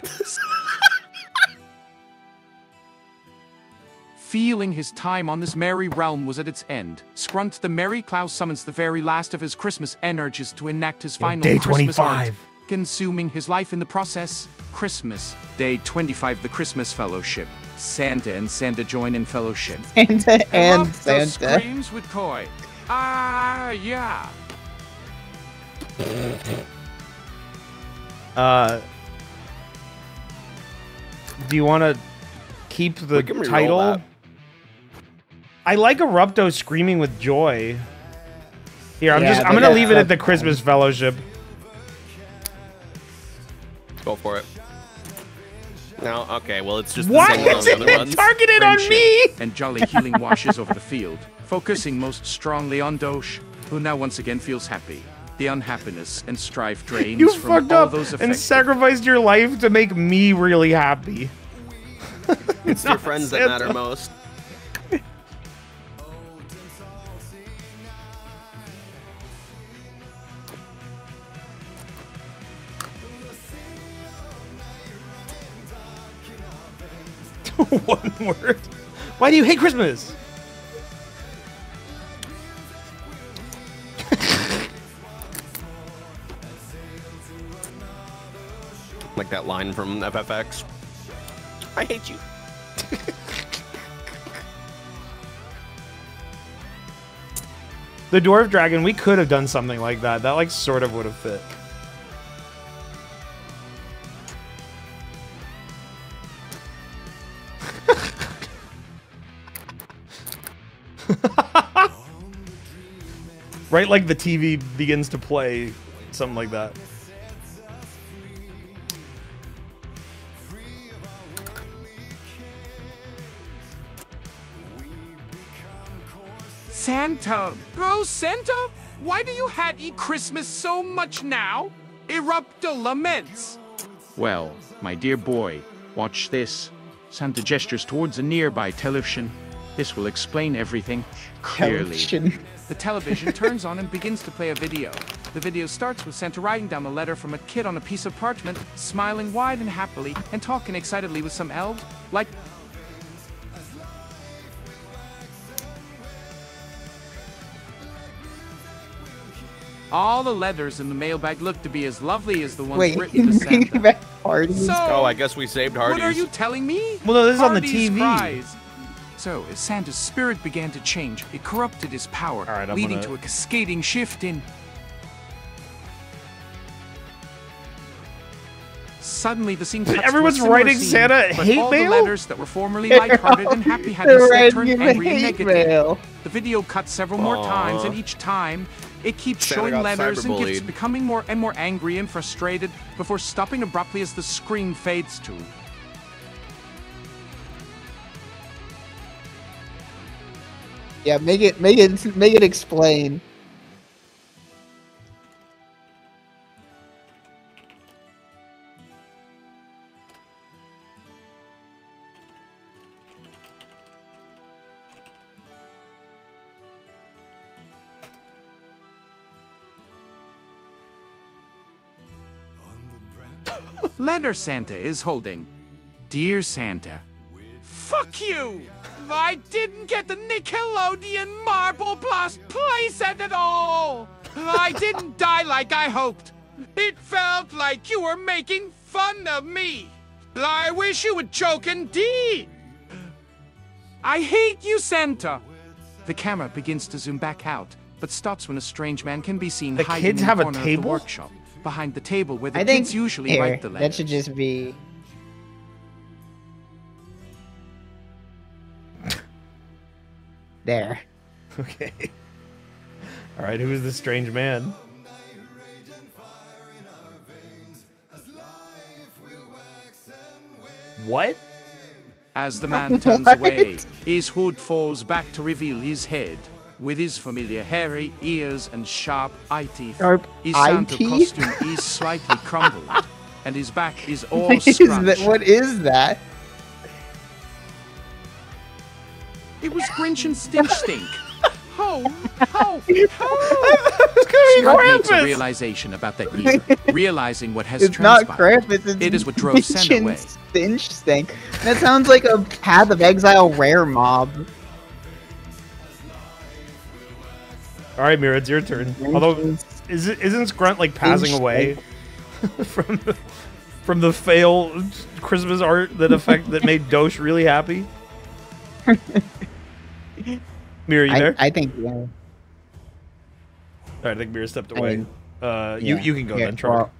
Feeling his time on this merry realm was at its end, Scrunt the Merry Klaus summons the very last of his Christmas energies to enact his final Day Christmas 25. art, consuming his life in the process. Christmas, Day 25, the Christmas Fellowship. Santa and Santa join in fellowship. Santa and Erupt those Santa. screams with coy. Ah, yeah. Do you want to keep the We can reroll title? that. I like Erupto screaming with joy. Here, I'm Yeah, I'm but gonna leave it at that's the Christmas Fellowship. Go for it. No, okay, well, it's just Why the same is as the other it ones. targeted on Friendship me? and jolly healing washes over the field, focusing most strongly on Dosh, who now once again feels happy. The unhappiness and strife drains You from fucked all up those and affected. sacrificed your life to make me really happy. It's your friends that matter Santa. most. One word. Why do you hate Christmas? Like that line from FFX. I hate you. The Dwarf Dragon, we could have done something like that. That, like, sort of would have fit. Right, like the TV begins to play, something like that. Santa! Oh, Santa! Why do you eat Christmas so much now? Erupto laments! Well, my dear boy, watch this. Santa gestures towards a nearby television. This will explain everything clearly. Television. the television turns on and begins to play a video. The video starts with Santa writing down a letter from a kid on a piece of parchment, smiling wide and happily, and talking excitedly with some elves, like... All the letters in the mailbag look to be as lovely as the ones written to Santa. Back Hardee's. So, Oh, I guess we saved Hardee's. what are you telling me? Well, no, this is on the Hardee's TV. cries. So, as Santa's spirit began to change, it corrupted his power, All right, I'm leading gonna- to a cascading shift in... Suddenly, the scene cuts to a Everyone's similar writing scene, Santa but hate all mail? the letters that were formerly lighthearted and happy had instead turned angry and negative. Mail. The video cuts several more times, and each time, it keeps Santa showing got letters and gets cyberbullied. becoming more and more angry and frustrated before stopping abruptly as the screen fades to... Yeah, make it explain. Letter Santa is holding. Dear Santa, fuck you! I didn't get the Nickelodeon Marble Blast playset at all! I didn't die like I hoped. It felt like you were making fun of me. I wish you would choke indeed. I hate you, Santa. The camera begins to zoom back out, but stops when a strange man can be seen The hiding kids in have the a corner of table? the workshop, behind the table where the I think kids usually here, write the letters. that should just be. There. Okay. All right, who is this strange man? What? As the man turns away, his hood falls back to reveal his head. With his familiar hairy ears and sharp eye teeth, Sharp his eye Santa teeth? costume is slightly crumbled, and his back is all What is scrunched. that? What is that? It was Grinch and Stink Stink. Ho, ho, ho! It's gonna Scrub be makes a Krampus! realization about that year, realizing what has It's not transpired. Krampus. It's It is what drove Santa away. Stinch Stink. That sounds like a Path of Exile rare mob. All right, Mira, it's your turn. Although, isn't Grunt like passing Stinch away from the fail Christmas art that made Dosh really happy? Mira, you there? I think yeah. All right, I think Mira stepped away. mean, You can go Yeah, then, Trevor.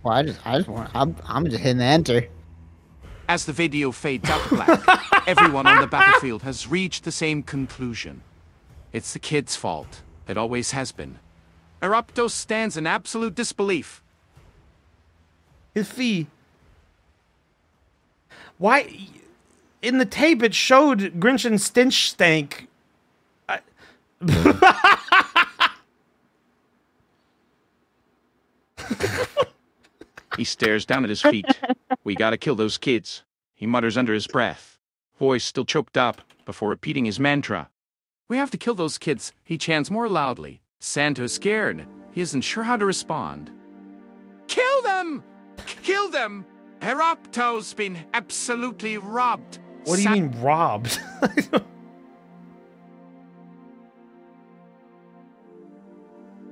Well, I just want. I'm just hitting the enter. As the video fades out to black, everyone on the battlefield has reached the same conclusion. It's the kid's fault. It always has been. Eruptos stands in absolute disbelief. His fee. Why? In the tape, it showed Grinch and Stinch Stank. He stares down at his feet. We gotta kill those kids. He mutters under his breath, voice still choked up, before repeating his mantra. We have to kill those kids, he chants more loudly. Santa is scared. He isn't sure how to respond. Kill them! Kill them! Erupto's been absolutely robbed. What do you mean robbed?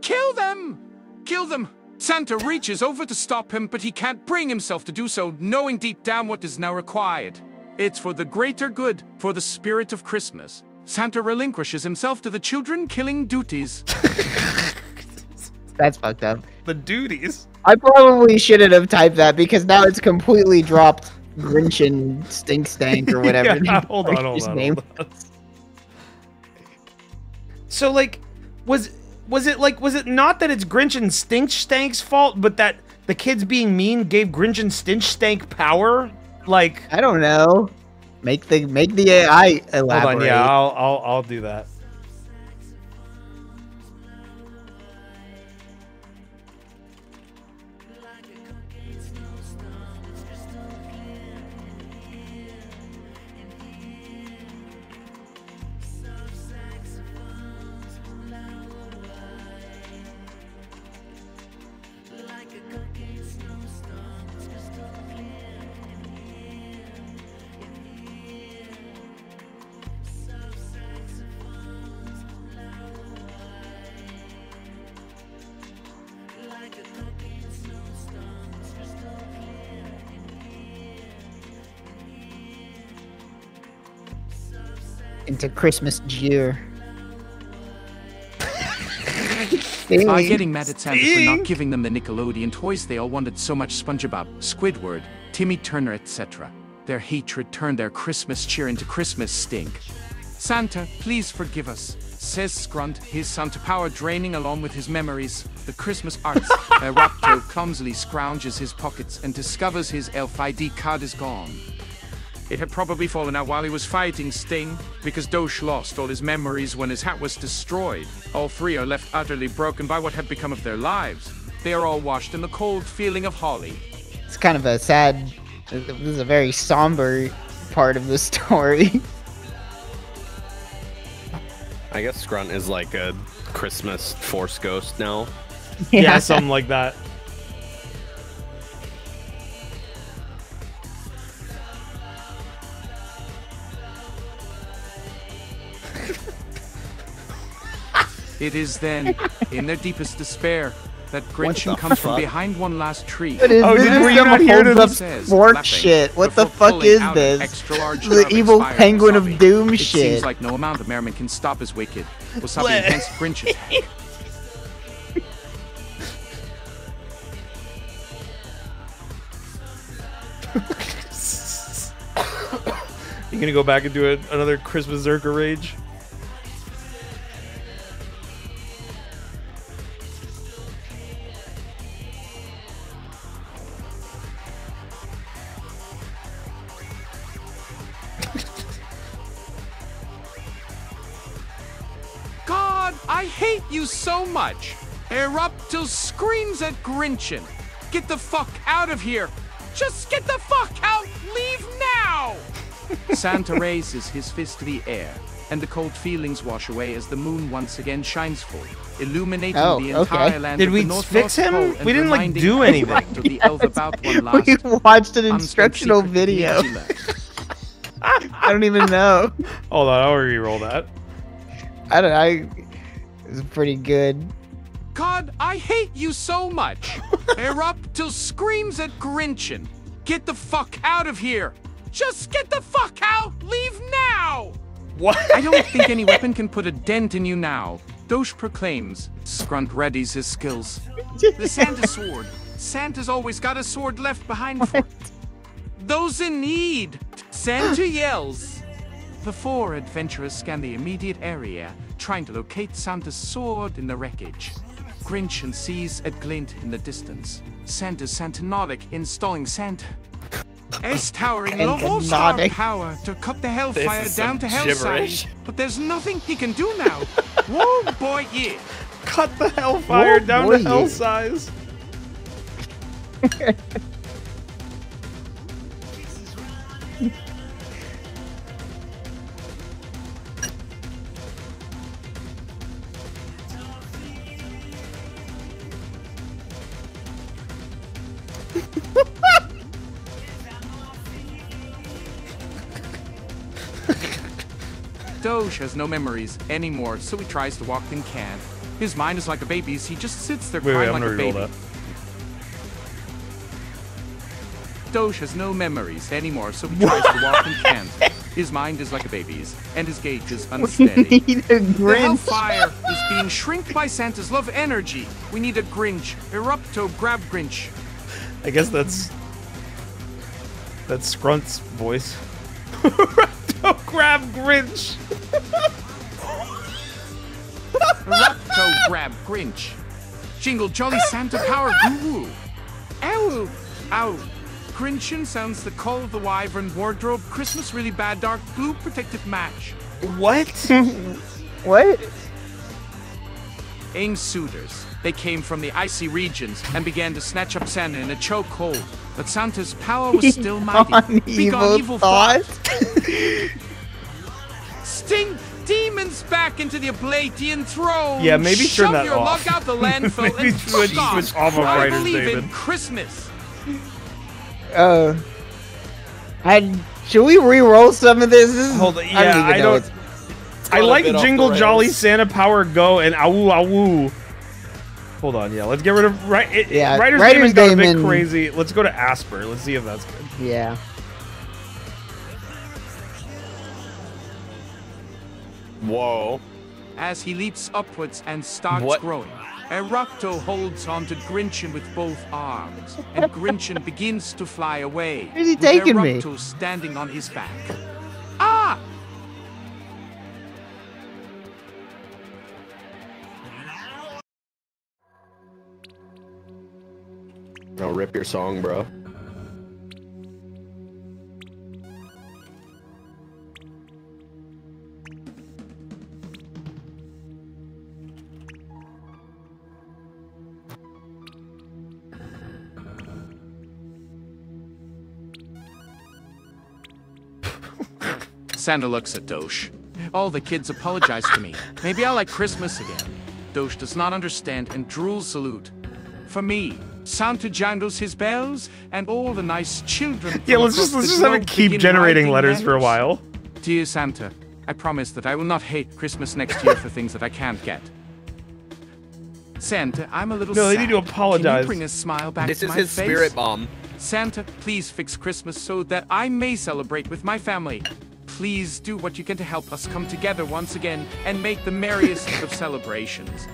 Kill them! Kill them! Santa reaches over to stop him, but he can't bring himself to do so, knowing deep down what is now required. It's for the greater good, for the spirit of Christmas. Santa relinquishes himself to the children-killing duties. That's fucked up. The duties. I probably shouldn't have typed that because now it's completely dropped Grinch and Stink Stank or whatever. Yeah, hold on. his name. So, like, was it not that it's Grinch and Stink Stank's fault, but that the kids being mean gave Grinch and Stink Stank power? Like, I don't know. Make the AI elaborate. hold on, yeah, I'll do that. into Christmas cheer. By getting mad at Santa for not giving them the Nickelodeon toys they all wanted so much, SpongeBob, Squidward, Timmy Turner, etc. Their hatred turned their Christmas cheer into Christmas stink. Santa, please forgive us, says Scrunt, his Santa power draining along with his memories. The Christmas arts. Rapto clumsily scrounges his pockets and discovers his elf ID card is gone. It had probably fallen out while he was fighting Sting, because Doge lost all his memories when his hat was destroyed. All three are left utterly broken by what had become of their lives. They are all washed in the cold feeling of holly. It's kind of a sad... This is a very somber part of the story. I guess Scrunt is like a Christmas Force ghost now. Yeah, something like that. It is then, in their deepest despair, that Grinchen comes from behind one last tree. What is this? were you not here to fork shit? What the fuck is this? The evil penguin of doom It shit. seems like no amount of merriment can stop his wicked Wasabi enhanced Grinch attack. You gonna go back and do another Christmas Zerka rage? God, I hate you so much. Erupto screams at Grinchen. Get the fuck out of here. Just get the fuck out. Leave now. Santa raises his fist to the air, and the cold feelings wash away as the moon once again shines full, illuminating the entire land. Did of we the North fix him? Pole and We didn't like reminding do anything. Raptor the elf about one last We watched an unspent instructional secret video. he learned. I don't even know. Hold on, I'll re-roll that. It's pretty good. God, I hate you so much. Erupto screams at Grinchen. Get the fuck out of here. Just get the fuck out. Leave now. What? I don't think any weapon can put a dent in you now. Doge proclaims. Scrunt readies his skills. The Santa sword. Santa's always got a sword left behind for those in need. Santa yells. The four adventurers scan the immediate area, trying to locate Santa's sword in the wreckage. Grinchen sees a glint in the distance. Santa's Santanotic installing Santa. S towering level star power to cut the hellfire down to hellside. But there's nothing he can do now. Whoa, boy, yeah. Cut the hellfire down to hell size. Doge has no memories anymore, so he tries to walk and can't. His mind is like a baby's, he just sits there crying like a baby. Doge has no memories anymore, so he tries to walk and can't. His mind is like a baby's, and his gait is unsteady. The hellfire is being shrinked by Santa's love energy. We need a Grinch. Erupto, grab Grinch. I guess that's Scrunt's voice. Grab Grinch. Erupto, grab Grinch. Jingle jolly Santa power guru. Ow, ow. Grinchen sounds the call of the wyvern wardrobe. Christmas really bad dark blue protective match. What? What? Aim suitors. They came from the icy regions and began to snatch up Santa in a chokehold. But Santa's power was still mighty. Begone evil thought. Sting demons back into the Ablatian throne. Yeah, maybe turn that Shove your off. lug out the landfill Maybe and fuck off. switch off of I Writers, believe David. in Christmas. Should we re-roll some of this? Hold on, yeah, I don't. I like Jingle Jolly Santa Power Go and Awoo Awoo. Hold on, yeah, let's get rid of Writers Daemon got a bit crazy. Let's go to Asper. Let's see if that's good. Yeah. Whoa. As he leaps upwards and starts growing, Erupto holds onto Grinchen with both arms, and Grinchen begins to fly away. Where's he taking me? Erupto standing on his back. Ah! I'll rip your song, bro. Santa looks at Dosh. All the kids apologize to me. Maybe I like Christmas again. Dosh does not understand and drools salute. For me, Santa jangles his bells, and all the nice children. Yeah, let's just have it keep generating letters for a while. Dear Santa, I promise that I will not hate Christmas next year for things that I can't get. Santa, I'm a little sad. No, they need to apologize. Can you bring a smile back to my face? This is his spirit bomb. Santa, please fix Christmas so that I may celebrate with my family. Please do what you can to help us come together once again and make the merriest of celebrations.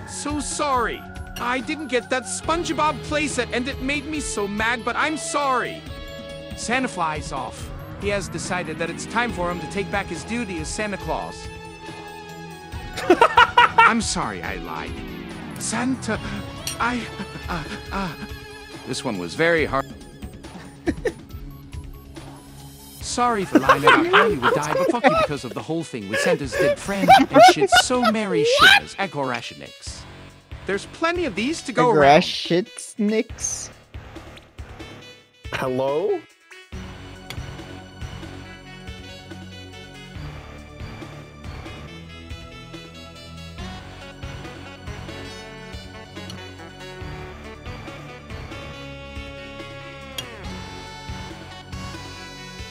So sorry. I didn't get that SpongeBob playset and it made me so mad, but I'm sorry. Santa flies off. He has decided that it's time for him to take back his duty as Santa Claus. I'm sorry I lied. Santa, this one was very hard. Sorry for lying about how you would die, but fuck you because of the whole thing with Santa's dead friend and shit so merry shitters, agorashiniks. There's plenty of these to go around. Agorashitsnicks? Hello?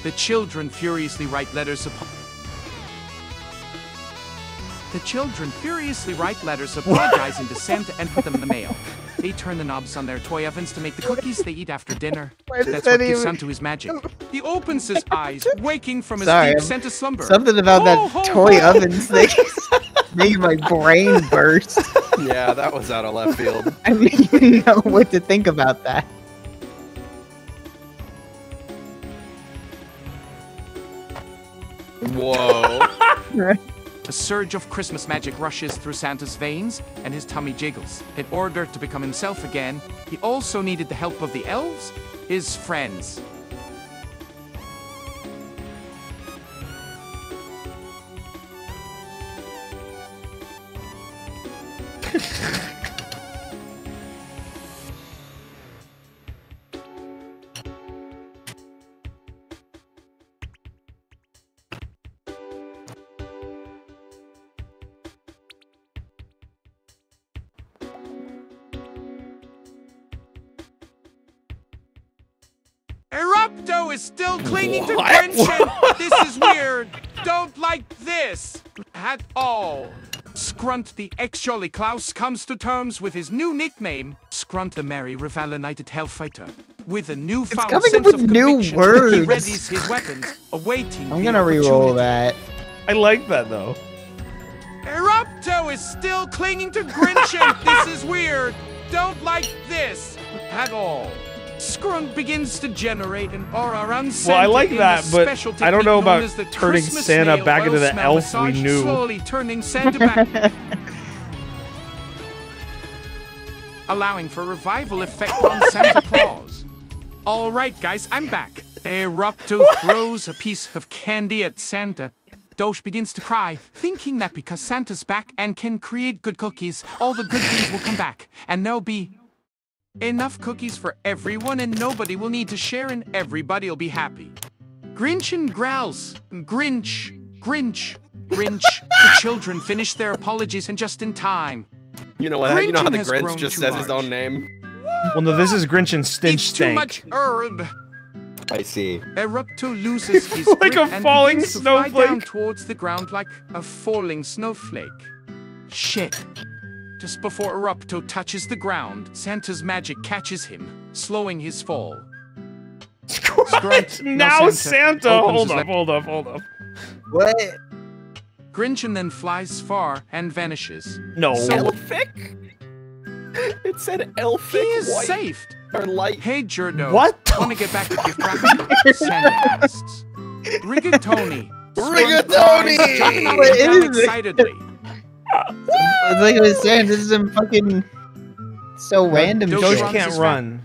The children furiously write letters apologizing to Santa and put them in the mail. They turn the knobs on their toy ovens to make the cookies they eat after dinner. That's what gives Santa his magic. He opens his eyes, waking from his deep Santa slumber. Something about that toy ovens thing made my brain burst. Yeah, that was out of left field. I didn't know what to think about that. Whoa. A surge of Christmas magic rushes through Santa's veins, and his tummy jiggles. In order to become himself again, he also needed the help of the elves, his friends. Erupto is still clinging to Grinchen. This is weird. Don't like this at all. Scrunt the ex-Jolly Klaus comes to terms with his new nickname, Scrunt the Merry Revalinated Hellfighter. With a newfound sense of conviction, he readies his weapons, awaiting I'm gonna re-roll that. I like that though. Erupto is still clinging to Grinchen. This is weird. Don't like this at all. Scrunt begins to generate an aura around Santa. Well, I like that, but I don't know about turning Santa back into the elf we knew. Slowly turning Santa back, allowing for revival effect on Santa Claus. All right, guys, I'm back. Erupto throws a piece of candy at Santa. Dosh begins to cry, thinking that because Santa's back and can create good cookies, all the good things will come back, and there'll be enough cookies for everyone, and nobody will need to share, and everybody'll be happy. Grinchen growls. Grinch. Grinch. Grinch. The children finish their apologies, and just in time. You know what? You know how the Grinch just says his own name? Well, no, this is Grinch and Stinch It's too Stank. much herb. I see. Erupto loses his Like grip a and falling begins to fly snowflake. down towards the ground like a falling snowflake. Shit. Just before Erupto touches the ground, Santa's magic catches him, slowing his fall. What? Now Santa! Hold up. What? Grinchen then flies far and vanishes. No. So Elfic? It said Elfic. he is white, safe. Or light. Hey, Jordo. What? Want to get back to gift wrapping? Santa asks. Rigatoni. Rigatoni! Jumping up What and down is it? excitedly. It's like it was saying, this is some fucking so random Doge Doge shit. runs can't his run.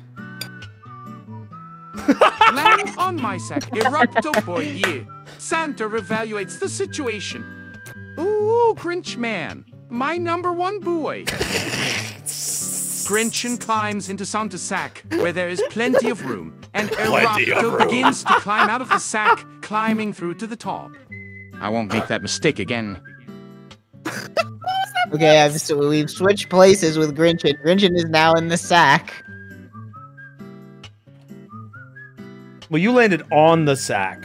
Land on my sack. Erupto boy, yeah. Santa evaluates the situation. Ooh, Grinch man. My #1 boy. Grinchen climbs into Santa's sack, where there is plenty of room, and Erupto begins to climb out of the sack, climbing through to the top. I won't make that mistake again. Okay, we've switched places with Grinchen. Grinchen is now in the sack. Well, you landed on the sack.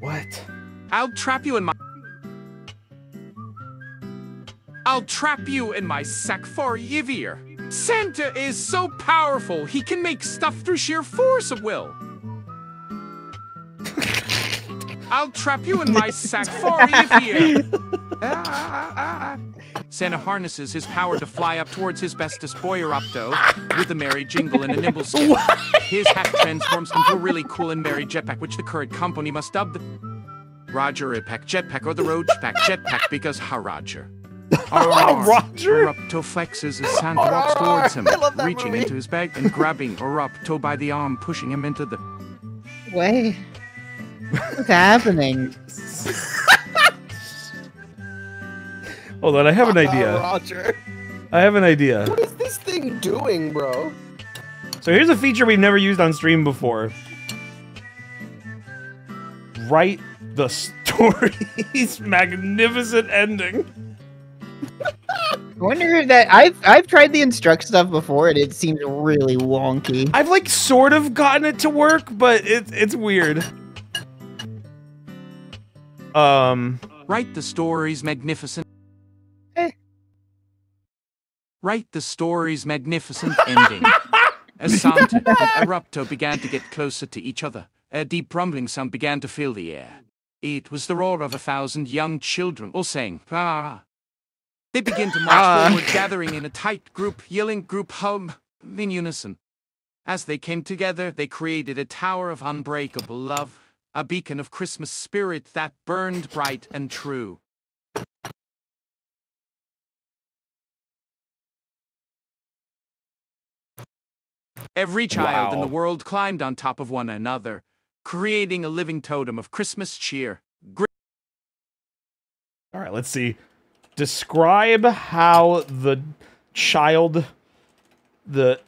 What? I'll trap you in my sack for Yvier. Santa is so powerful, he can make stuff through sheer force of will. I'll trap you in my sack for Yvier. Santa harnesses his power to fly up towards his bestest boy Erupto with a merry jingle and a nimble skip. His hat transforms into a really cool and merry jetpack, which the current company must dub the Roger Ipack Jetpack or the Roachpack Jetpack because ha Roger. Roger? Erupto flexes as Santa walks towards him, reaching into his bag and grabbing Erupto by the arm, pushing him into the... Wait. What's happening? Hold on, I have an idea. Roger. I have an idea. What is this thing doing, bro? So here's a feature we've never used on stream before. Write the story's magnificent ending. I wonder if that I've tried the instruct stuff before and it seems really wonky. I've like sort of gotten it to work, but it's weird. Write the story's magnificent... Write the story's magnificent ending. As Santa and Erupto began to get closer to each other, a deep rumbling sound began to fill the air. It was the roar of 1,000 young children, all saying, "Ah." They began to march forward, gathering in a tight group, yelling group home in unison. As they came together, they created a tower of unbreakable love, a beacon of Christmas spirit that burned bright and true. Every child in the world climbed on top of one another, creating a living totem of Christmas cheer. All right, let's see. Describe how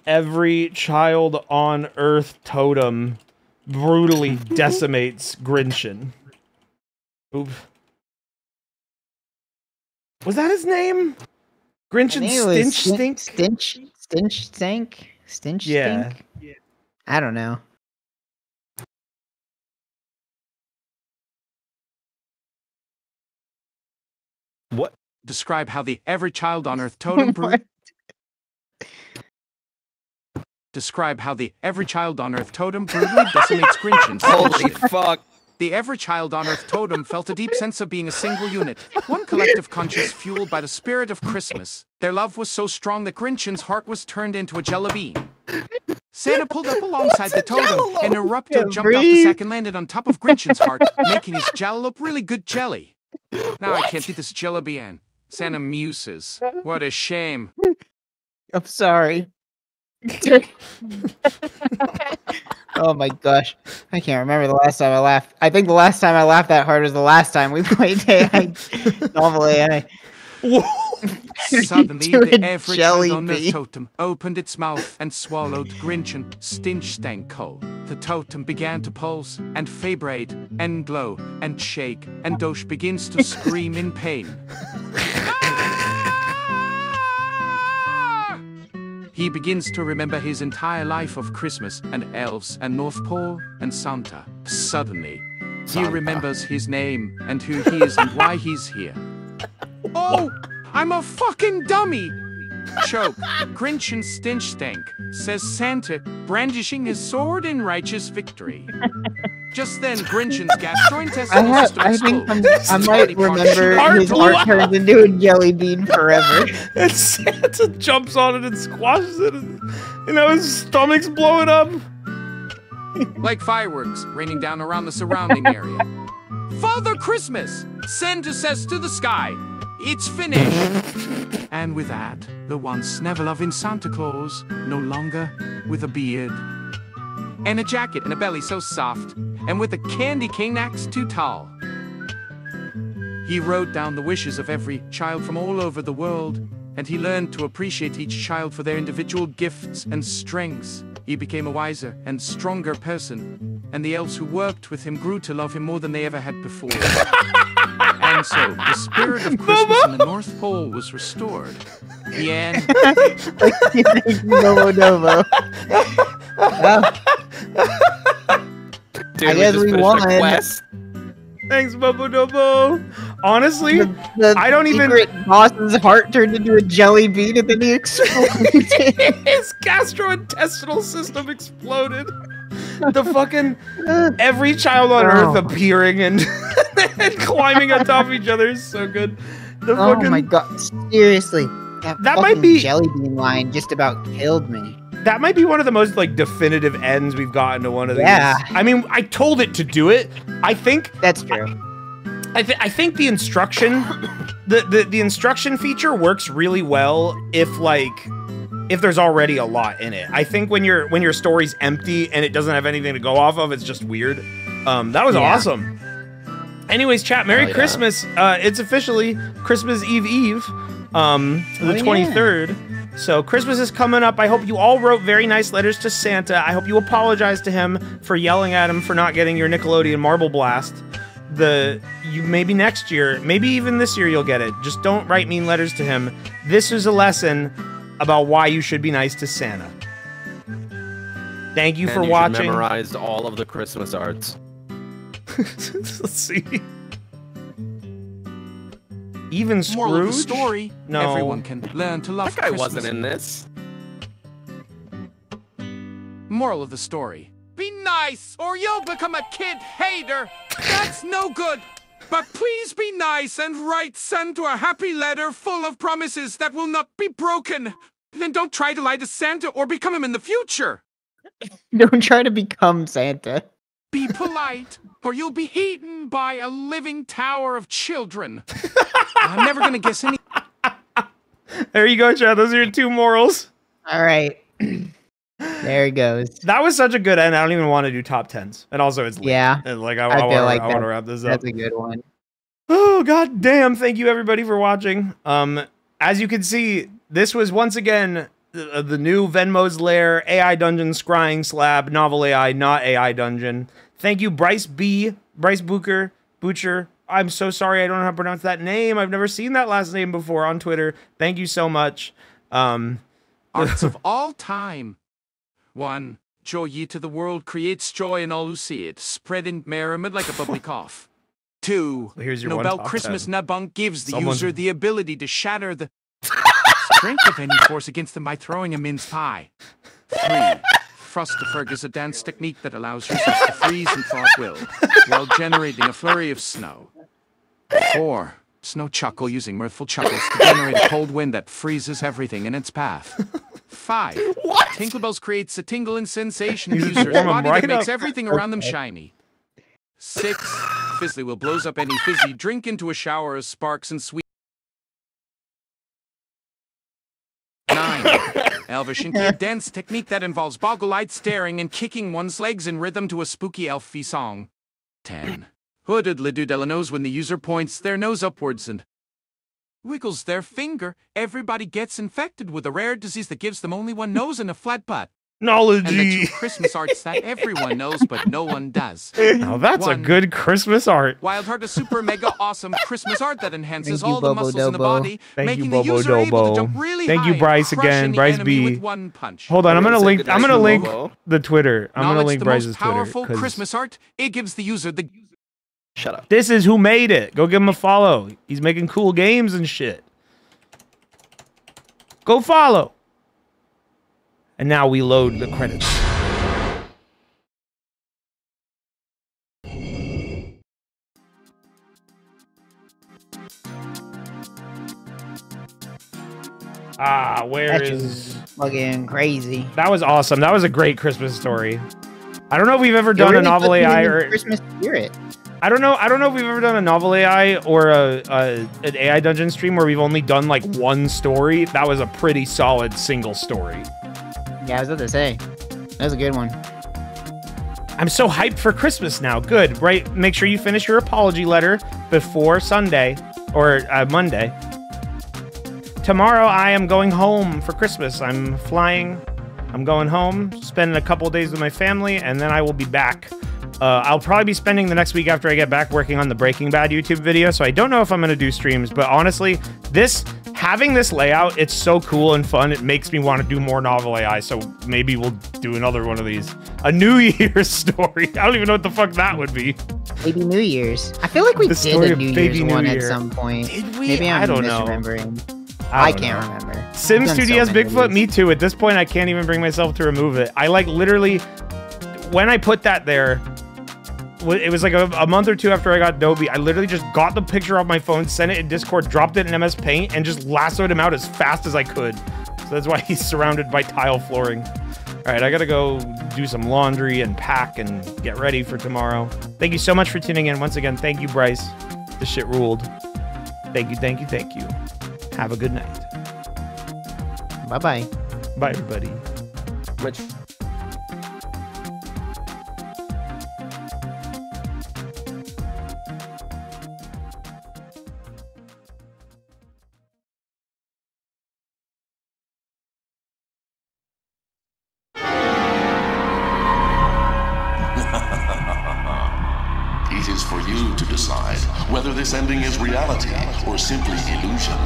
every child on Earth totem brutally decimates Grinchen. Oop. Was that his name? Grinchen Stench? Yeah. Stink? I don't know. What? Describe how the every child on Earth totem brutally... Describe how the every child on Earth totem brutally decimates Grinchen. Holy fuck. The every child on Earth totem felt a deep sense of being a single unit, one collective conscience fueled by the spirit of Christmas. Their love was so strong that Grinchen's heart was turned into a jelly bean. Santa pulled up alongside the totem, and Erupto jumped off the sack and landed on top of Grinchen's heart, making his jello really good jelly. Now I can't eat this jelly bean. Santa muses. What a shame. I'm sorry. Oh my gosh. I can't remember the last time I laughed. I think the last time I laughed that hard was the last time we played AI. Novel AI. Suddenly, To the a every jelly child on the bean. totem opened its mouth and swallowed Grinchen Stinchstanko. The totem began to pulse and vibrate and glow and shake, and Dosh begins to scream in pain. He begins to remember his entire life of Christmas and elves and North Pole and Santa. Suddenly, he remembers his name and who he is and why he's here. Oh, I'm a fucking dummy! Choke, Grinch and Stinch Stank, says Santa, brandishing his sword in righteous victory. Just then, Grinch and gastrointestinal system I think explodes. I might remember his heart turns into a jelly bean forever. And Santa jumps on it and squashes it, and his stomach's blowing up. Like fireworks raining down around the surrounding area. Father Christmas, Santa says to the sky, it's finished. And with that, the once never-loving Santa Claus, no longer with a beard, and a jacket and a belly so soft, and with a candy cane axe too tall. He wrote down the wishes of every child from all over the world, and he learned to appreciate each child for their individual gifts and strengths. He became a wiser and stronger person, and the elves who worked with him grew to love him more than they ever had before. And so, the spirit of Christmas in the North Pole was restored. The end. Novo Novo. Well, Dude, I guess just we finished won. a quest. Thanks, Bobo Dobo. Honestly, the I don't even. secret boss's heart turned into a jelly bean and then he exploded. His gastrointestinal system exploded. The fucking every child on Earth appearing and, and climbing on top of each other is so good. The Oh fucking, my god, seriously. That might fucking be- jelly bean line just about killed me. That might be one of the most like definitive ends we've gotten to one of these. Yeah. I mean, I told it to do it. I think That's true. I think the instruction, the instruction feature works really well if there's already a lot in it. I think when your story's empty and it doesn't have anything to go off of, it's just weird. That was awesome. Anyways, chat, Merry Christmas. It's officially Christmas Eve, the 23rd. So Christmas is coming up. I hope you all wrote very nice letters to Santa. I hope you apologize to him for yelling at him for not getting your Nickelodeon Marble Blast. Maybe next year, maybe even this year you'll get it. Just don't write mean letters to him. This is a lesson about why you should be nice to Santa. Thank you for watching. Memorized all of the Christmas arts. Let's see. Even Scrooge? Moral of the story, No. everyone can learn to love That guy Christmas. wasn't in this. Moral of the story. Be nice, or you'll become a kid hater. That's no good. But please be nice and write Santa a happy letter full of promises that will not be broken. Then don't try to lie to Santa or become him in the future. Don't try to become Santa. Be polite, or you'll be eaten by a living tower of children. I'm never gonna guess any. There you go, Chad. Those are your two morals. All right. There he goes. That was such a good end. I don't even want to do top 10s. And also, it's late. Yeah. And I I feel like want to wrap this up. That's a good one. Oh, god damn. Thank you, everybody, for watching. As you can see, this was once again the new VEN'MO'S LAIR AI Dungeon Scrying Slab Novel AI, not AI Dungeon. Thank you, Bryce Boocher. I'm so sorry I don't know how to pronounce that name. I've never seen that last name before on Twitter. Thank you so much. Arts of all time. 1. Joy ye to the world creates joy in all who see it, spreading merriment like a bubbly cough. 2. Here's your Nobel one top Christmas 10. Nabunk gives the Someone's- user the ability to shatter the strength of any force against them by throwing a mince pie. 3. Frostafurg is a dance technique that allows users to freeze and thaw at will, while generating a flurry of snow. 4. Snow Chuckle using mirthful chuckles to generate a cold wind that freezes everything in its path. 5. Tinklebells creates a tingling sensation in You the just user's warm 'em body right that makes up. everything around them shiny. 6. Fizzly will blows up any fizzy drink into a shower of sparks and sweet. 9. Elvish and a dance technique that involves boggle-eyed staring and kicking one's legs in rhythm to a spooky elfy song. 10. Hooded Ledudella knows when the user points their nose upwards and wiggles their finger, everybody gets infected with a rare disease that gives them only one nose and a flat butt. And the Knowledge. 2 Christmas arts that everyone knows but no one does. Now that's a 1. good Christmas art. Wild Heart, a super mega awesome Christmas art that enhances Thank you, all the Bobo muscles in the Dobo. body, Thank making you, the Bobo user able Dobo. to jump really Thank you, high, Bryce, crushing again. the Bryce enemy B. with one punch. Hold on, I'm gonna Say link. goodnight I'm gonna to link Bobo. the Twitter. I'm Now gonna it's link the Bryce's most Twitter. powerful 'cause Christmas art. It gives the user the Shut up. This is who made it. Go give him a follow. He's making cool games and shit. Go follow. And now we load the credits. Ah, where is... fucking crazy. That was awesome. That was a great Christmas story. I don't know if we've ever done a novel AI or... Christmas spirit. I don't know if we've ever done a novel AI or an AI dungeon stream where we've only done like one story. That was a pretty solid single story. Yeah, I was about to say. That was a good one. I'm so hyped for Christmas now. Good, right? Make sure you finish your apology letter before Sunday or Monday. Tomorrow I am going home for Christmas. I'm flying. I'm going home, spending a couple days with my family, and then I will be back. I'll probably be spending the next week after I get back working on the Breaking Bad YouTube video, so I don't know if I'm going to do streams, but honestly, having this layout, it's so cool and fun. It makes me want to do more novel AI, so maybe we'll do another one of these. A New Year's story. I don't even know what the fuck that would be. Maybe New Year's. I feel like we did a New Year's one at some point. Did we? Maybe I don't know. I can't remember. Sims 2DS Bigfoot, me too. At this point, I can't even bring myself to remove it. I like literally, when I put that there, it was like a month or two after I got Adobe, I literally just got the picture off my phone, sent it in Discord, dropped it in MS Paint, and just lassoed him out as fast as I could. So that's why he's surrounded by tile flooring. All right, I gotta go do some laundry and pack and get ready for tomorrow. Thank you so much for tuning in. Once again, thank you, Bryce. This shit ruled. Thank you, thank you, thank you. Have a good night. Bye-bye. Bye, everybody. Much. It is for you to decide whether this ending is reality or simply illusion.